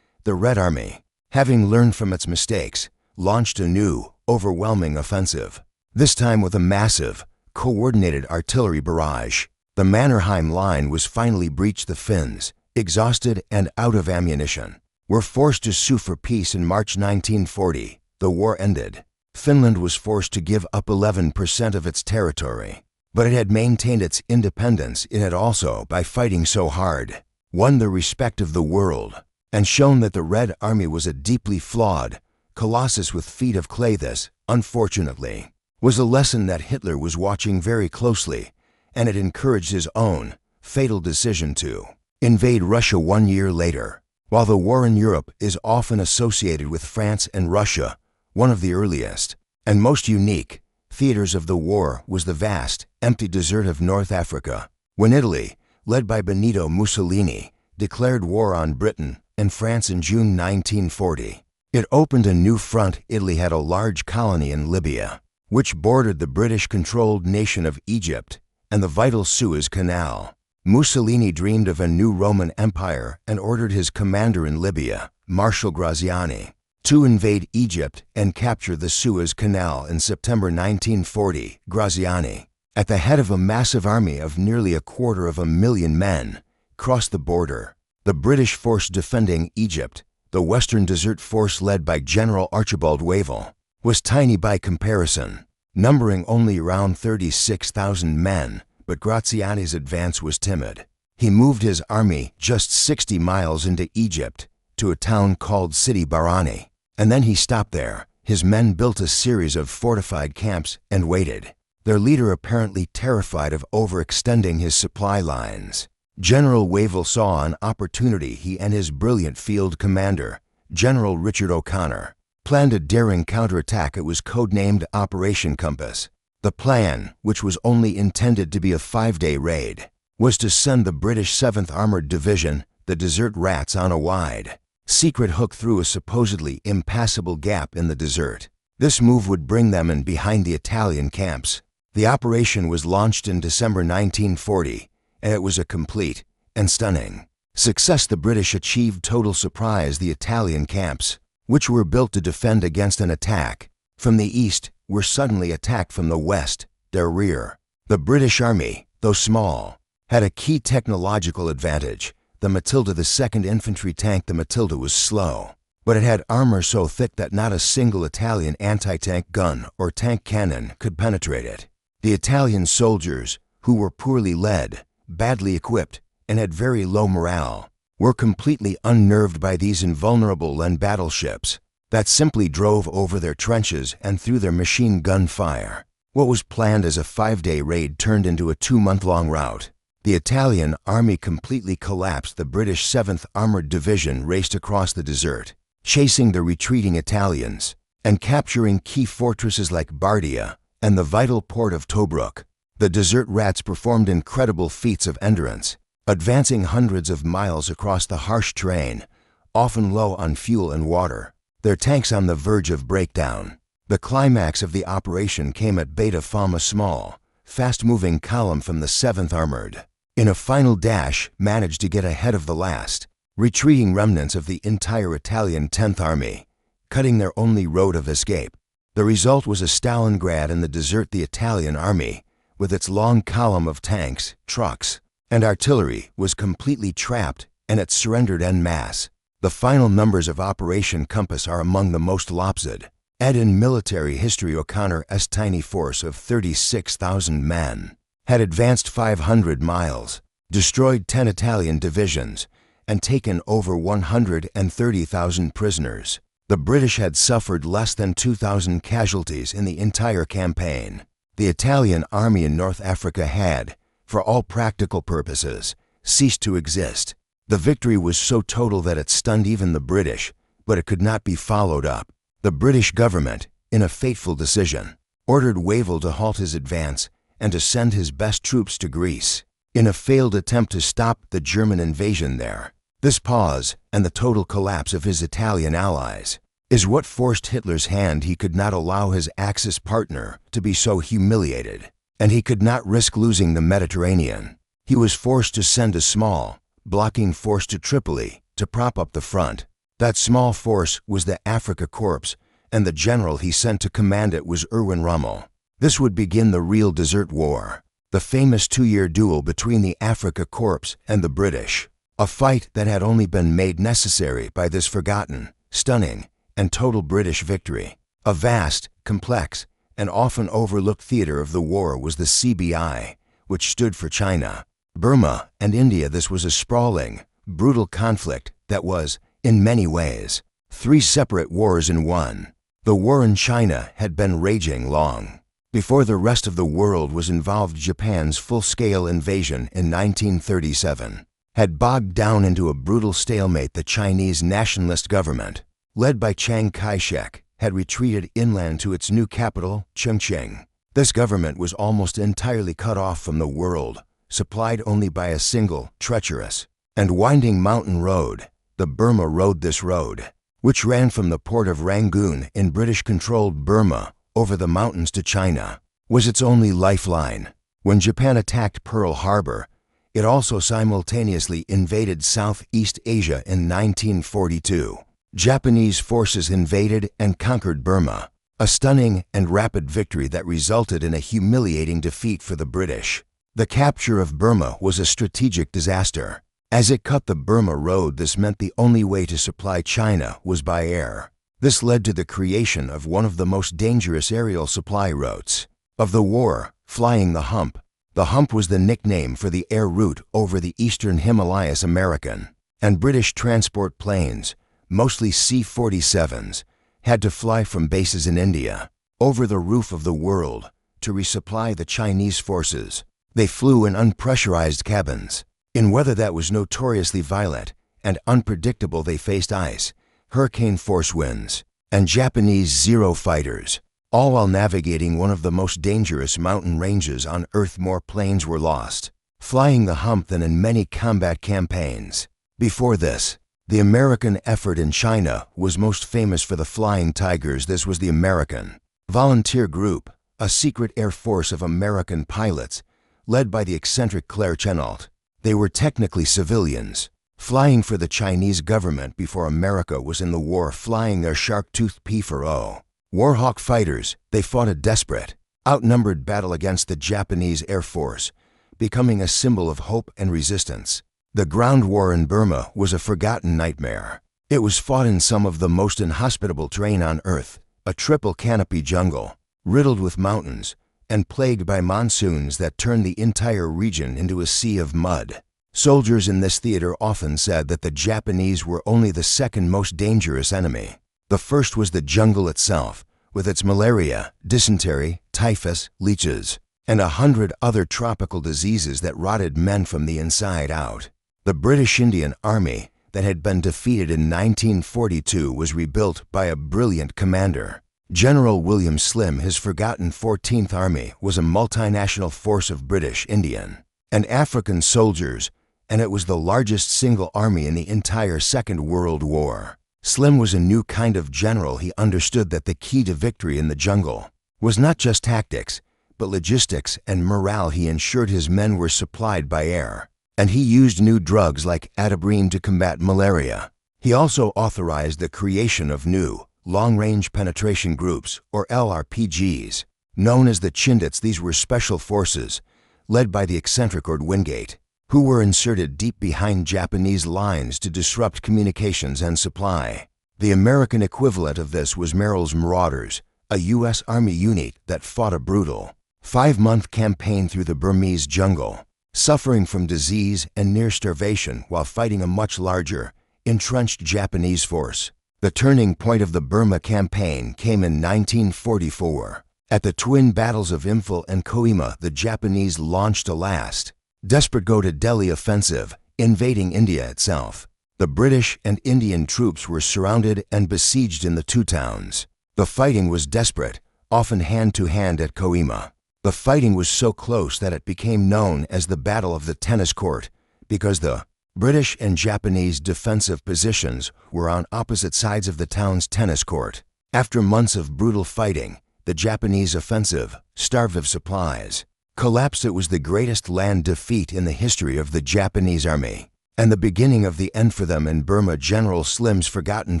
the Red Army, having learned from its mistakes, launched a new, overwhelming offensive, this time with a massive, coordinated artillery barrage. The Mannerheim Line was finally breached. The Finns, exhausted and out of ammunition, were forced to sue for peace. In March 1940, the war ended. Finland was forced to give up 11% of its territory, but it had maintained its independence. It had also, by fighting so hard, won the respect of the world and shown that the Red Army was a deeply flawed colossus with feet of clay. This, unfortunately, was a lesson that Hitler was watching very closely, and it encouraged his own fatal decision to invade Russia 1 year later. While the war in Europe is often associated with France and Russia, one of the earliest and most unique theaters of the war was the vast, empty desert of North Africa, when Italy, led by Benito Mussolini, declared war on Britain and France in June 1940. It opened a new front. Italy had a large colony in Libya, which bordered the British-controlled nation of Egypt and the vital Suez Canal. Mussolini dreamed of a new Roman Empire and ordered his commander in Libya, Marshal Graziani, to invade Egypt and capture the Suez Canal in September 1940. Graziani, at the head of a massive army of nearly 250,000 men, crossed the border. The British force defending Egypt, the Western Desert Force led by General Archibald Wavell, was tiny by comparison, numbering only around 36,000 men, but Graziani's advance was timid. He moved his army just 60 miles into Egypt to a town called Sidi Barani, and then he stopped there. His men built a series of fortified camps and waited, their leader apparently terrified of overextending his supply lines. General Wavell saw an opportunity. He and his brilliant field commander, General Richard O'Connor, planned a daring counterattack. It was codenamed Operation Compass. The plan, which was only intended to be a 5-day raid, was to send the British 7th Armored Division, the Desert Rats, on a wide, secret hook through a supposedly impassable gap in the desert. This move would bring them in behind the Italian camps. The operation was launched in December 1940, and it was a complete and stunning success. The British achieved total surprise. The Italian camps, which were built to defend against an attack from the east, were suddenly attacked from the west, their rear. The British Army, though small, had a key technological advantage. The Matilda, the 2nd Infantry tank. The Matilda was slow, but it had armor so thick that not a single Italian anti-tank gun or tank cannon could penetrate it. The Italian soldiers, who were poorly led, badly equipped, and had very low morale, were completely unnerved by these invulnerable land battleships that simply drove over their trenches and through their machine gun fire. What was planned as a 5-day raid turned into a 2-month-long rout. The Italian army completely collapsed. The British 7th Armored Division raced across the desert, chasing the retreating Italians and capturing key fortresses like Bardia and the vital port of Tobruk. The Desert Rats performed incredible feats of endurance, advancing hundreds of miles across the harsh terrain, often low on fuel and water, their tanks on the verge of breakdown. The climax of the operation came at Beta Fam, a small, fast-moving column from the 7th Armored, in a final dash, managed to get ahead of the last retreating remnants of the entire Italian 10th Army, cutting their only road of escape. The result was a Stalingrad in the desert. The Italian army, with its long column of tanks, trucks, and artillery, was completely trapped, and it surrendered en masse. The final numbers of Operation Compass are among the most lopsided. In military history, O'Connor's tiny force of 36,000 men had advanced 500 miles, destroyed 10 Italian divisions, and taken over 130,000 prisoners. The British had suffered less than 2,000 casualties in the entire campaign. The Italian army in North Africa had, for all practical purposes, ceased to exist. The victory was so total that it stunned even the British, but it could not be followed up. The British government, in a fateful decision, ordered Wavell to halt his advance and to send his best troops to Greece, in a failed attempt to stop the German invasion there. This pause, and the total collapse of his Italian allies, is what forced Hitler's hand. He could not allow his Axis partner to be so humiliated, and he could not risk losing the Mediterranean. He was forced to send a small, blocking force to Tripoli to prop up the front. That small force was the Afrika Korps, and the general he sent to command it was Erwin Rommel. This would begin the real Desert War, the famous 2-year duel between the Afrika Korps and the British, a fight that had only been made necessary by this forgotten, stunning, and total British victory. A vast, complex, and often overlooked theater of the war was the CBI, which stood for China, Burma, and India. This was a sprawling, brutal conflict that was, in many ways, 3 separate wars in one. The war in China had been raging long before the rest of the world was involved. Japan's full-scale invasion in 1937 had bogged down into a brutal stalemate. The Chinese nationalist government, led by Chiang Kai-shek, had retreated inland to its new capital, Chongqing. This government was almost entirely cut off from the world, supplied only by a single, treacherous, and winding mountain road. The Burma Road. This road, which ran from the port of Rangoon in British-controlled Burma over the mountains to China, was its only lifeline. When Japan attacked Pearl Harbor, it also simultaneously invaded Southeast Asia in 1942. Japanese forces invaded and conquered Burma, a stunning and rapid victory that resulted in a humiliating defeat for the British. The capture of Burma was a strategic disaster. As it cut the Burma Road, this meant the only way to supply China was by air. This led to the creation of one of the most dangerous aerial supply routes of the war, flying the hump. The hump was the nickname for the air route over the eastern Himalayas. American and British transport planes, mostly C-47s, had to fly from bases in India over the roof of the world to resupply the Chinese forces. They flew in unpressurized cabins. In weather that was notoriously violent and unpredictable, they faced ice, hurricane-force winds, and Japanese Zero fighters, all while navigating one of the most dangerous mountain ranges on Earth. More planes were lost flying the hump than in many combat campaigns. Before this, the American effort in China was most famous for the Flying Tigers. This was the American Volunteer Group, a secret air force of American pilots led by the eccentric Claire Chennault. They were technically civilians, flying for the Chinese government before America was in the war, flying their shark-toothed P-4O Warhawk fighters. They fought a desperate, outnumbered battle against the Japanese Air Force, becoming a symbol of hope and resistance. The ground war in Burma was a forgotten nightmare. It was fought in some of the most inhospitable terrain on Earth, a triple canopy jungle, riddled with mountains, and plagued by monsoons that turned the entire region into a sea of mud. Soldiers in this theater often said that the Japanese were only the second most dangerous enemy. The first was the jungle itself, with its malaria, dysentery, typhus, leeches, and 100 other tropical diseases that rotted men from the inside out. The British Indian Army that had been defeated in 1942 was rebuilt by a brilliant commander, General William Slim. His forgotten 14th Army was a multinational force of British, Indian, and African soldiers, and it was the largest single army in the entire Second World War. Slim was a new kind of general. He understood that the key to victory in the jungle was not just tactics, but logistics and morale. He ensured his men were supplied by air, and he used new drugs like atabrine to combat malaria. He also authorized the creation of new long-range penetration groups, or LRPGs, known as the Chindits. These were special forces, led by the eccentric Ord Wingate, who were inserted deep behind Japanese lines to disrupt communications and supply. The American equivalent of this was Merrill's Marauders, a U.S. Army unit that fought a brutal 5-month campaign through the Burmese jungle, suffering from disease and near starvation while fighting a much larger, entrenched Japanese force. The turning point of the Burma campaign came in 1944. At the twin battles of Imphal and Kohima, the Japanese launched a last, desperate go-to-Delhi offensive, invading India itself. The British and Indian troops were surrounded and besieged in the two towns. The fighting was desperate, often hand-to-hand at Kohima. The fighting was so close that it became known as the Battle of the Tennis Court, because the British and Japanese defensive positions were on opposite sides of the town's tennis court. After months of brutal fighting, the Japanese offensive, starved of supplies, collapsed. It was the greatest land defeat in the history of the Japanese army, and the beginning of the end for them in Burma. General Slim's forgotten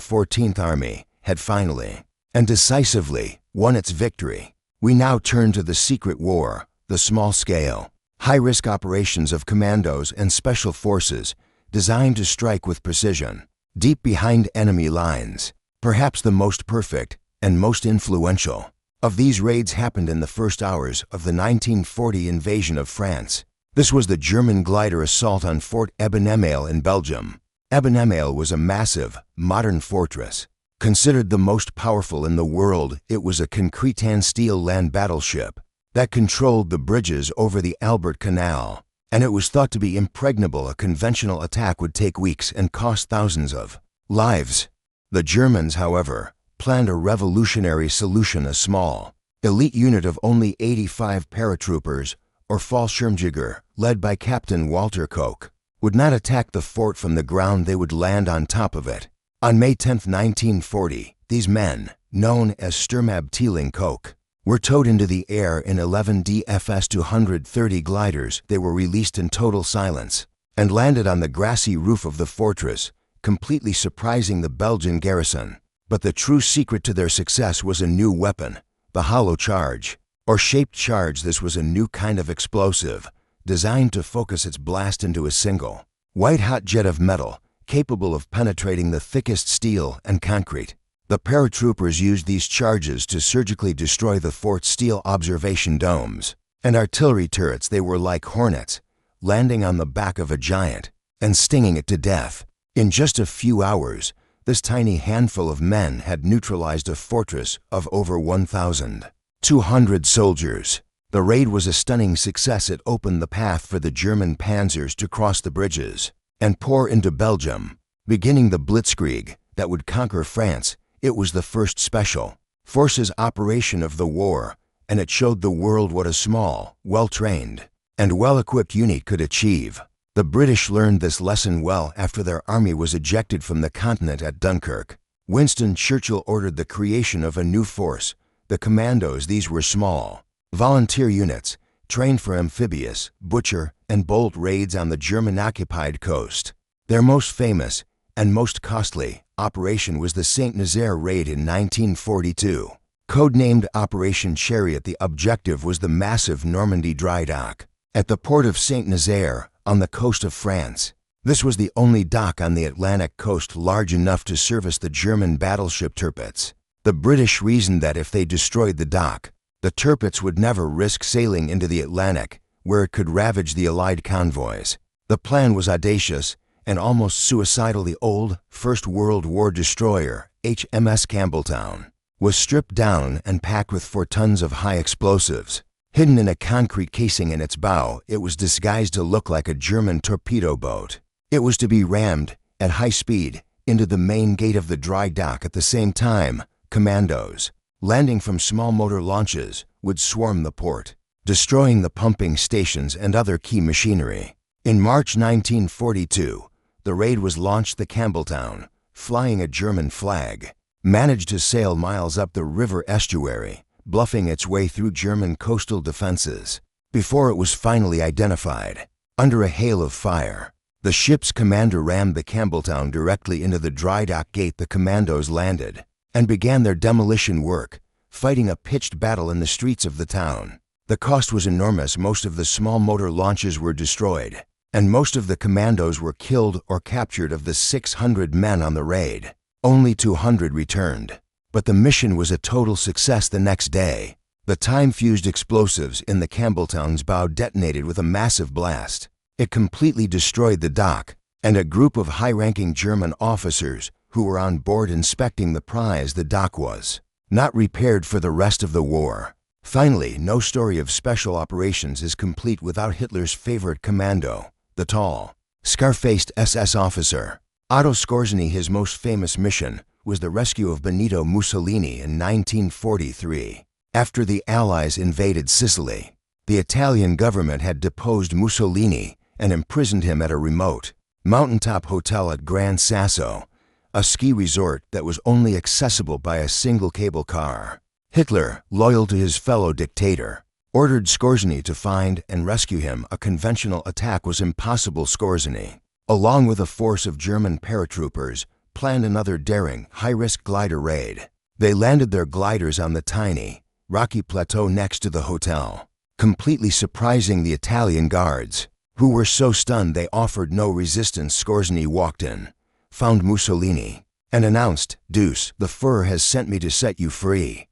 14th Army had finally and decisively won its victory. We now turn to the secret war, the small-scale, high-risk operations of commandos and special forces designed to strike with precision, deep behind enemy lines. Perhaps the most perfect and most influential of these raids happened in the first hours of the 1940 invasion of France. This was the German glider assault on Fort Ebenemeil in Belgium. Ebenemeil was a massive, modern fortress. Considered the most powerful in the world, it was a Concritan steel land battleship that controlled the bridges over the Albert Canal, and it was thought to be impregnable. A conventional attack would take weeks and cost thousands of lives. The Germans, however, planned a revolutionary solution. A small, elite unit of only 85 paratroopers, or Fallschirmjäger, led by Captain Walter Koch, would not attack the fort from the ground, they would land on top of it. On May 10, 1940, these men, known as Sturmabteilung Koch, were towed into the air in 11 DFS-230 gliders. They were released in total silence and landed on the grassy roof of the fortress, completely surprising the Belgian garrison. But the true secret to their success was a new weapon, the hollow charge, or shaped charge. This was a new kind of explosive, designed to focus its blast into a single, white-hot jet of metal, capable of penetrating the thickest steel and concrete. The paratroopers used these charges to surgically destroy the fort's steel observation domes and artillery turrets. They were like hornets, landing on the back of a giant and stinging it to death. In just a few hours, this tiny handful of men had neutralized a fortress of over 1,200 soldiers. The raid was a stunning success. It opened the path for the German panzers to cross the bridges and pour into Belgium, beginning the blitzkrieg that would conquer France. It was the first special forces operation of the war, and it showed the world what a small, well-trained, and well-equipped unit could achieve. The British learned this lesson well after their army was ejected from the continent at Dunkirk. Winston Churchill ordered the creation of a new force, the Commandos. These were small, volunteer units, trained for amphibious, butcher, and bolt raids on the German-occupied coast. Their most famous and most costly operation was the Saint-Nazaire raid in 1942. Codenamed Operation Chariot, the objective was the massive Normandy dry dock at the port of Saint-Nazaire on the coast of France. This was the only dock on the Atlantic coast large enough to service the German battleship Tirpitz. The British reasoned that if they destroyed the dock, the Tirpitz would never risk sailing into the Atlantic, where it could ravage the Allied convoys. The plan was audacious and almost suicidal. The old First World War destroyer, HMS Campbelltown, was stripped down and packed with 4 tons of high explosives. Hidden in a concrete casing in its bow, it was disguised to look like a German torpedo boat. It was to be rammed at high speed into the main gate of the dry dock. At the same time, commandos, landing from small motor launches, would swarm the port, destroying the pumping stations and other key machinery. In March 1942, the raid was launched. The Campbelltown, flying a German flag, managed to sail miles up the river estuary, bluffing its way through German coastal defenses. Before it was finally identified, under a hail of fire, the ship's commander rammed the Campbelltown directly into the dry dock gate. The commandos landed and began their demolition work, fighting a pitched battle in the streets of the town. The cost was enormous. Most of the small motor launches were destroyed, and most of the commandos were killed or captured. Of the 600 men on the raid, only 200 returned. But the mission was a total success. The next day, the time-fused explosives in the Campbelltown's bow detonated with a massive blast. It completely destroyed the dock, and a group of high-ranking German officers who were on board inspecting the prize. The dock was not repaired for the rest of the war. Finally, no story of special operations is complete without Hitler's favorite commando, the tall, scar-faced SS officer, Otto Skorzeny. His most famous mission was the rescue of Benito Mussolini in 1943. After the Allies invaded Sicily, the Italian government had deposed Mussolini and imprisoned him at a remote, mountaintop hotel at Gran Sasso, a ski resort that was only accessible by a single cable car. Hitler, loyal to his fellow dictator, ordered Skorzeny to find and rescue him. A conventional attack was impossible. Skorzeny, along with a force of German paratroopers, planned another daring, high-risk glider raid. They landed their gliders on the tiny, rocky plateau next to the hotel, completely surprising the Italian guards, who were so stunned they offered no resistance. Skorzeny walked in, found Mussolini, and announced, "Deuce, the Fuhrer has sent me to set you free."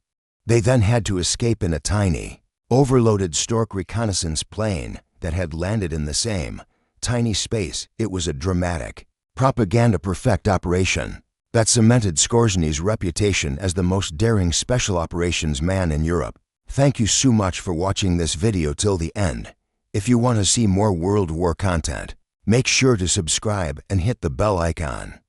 They then had to escape in a tiny, overloaded Stork reconnaissance plane that had landed in the same tiny space. It was a dramatic, propaganda-perfect operation that cemented Skorzeny's reputation as the most daring special operations man in Europe. Thank you so much for watching this video till the end. If you want to see more World War content, make sure to subscribe and hit the bell icon.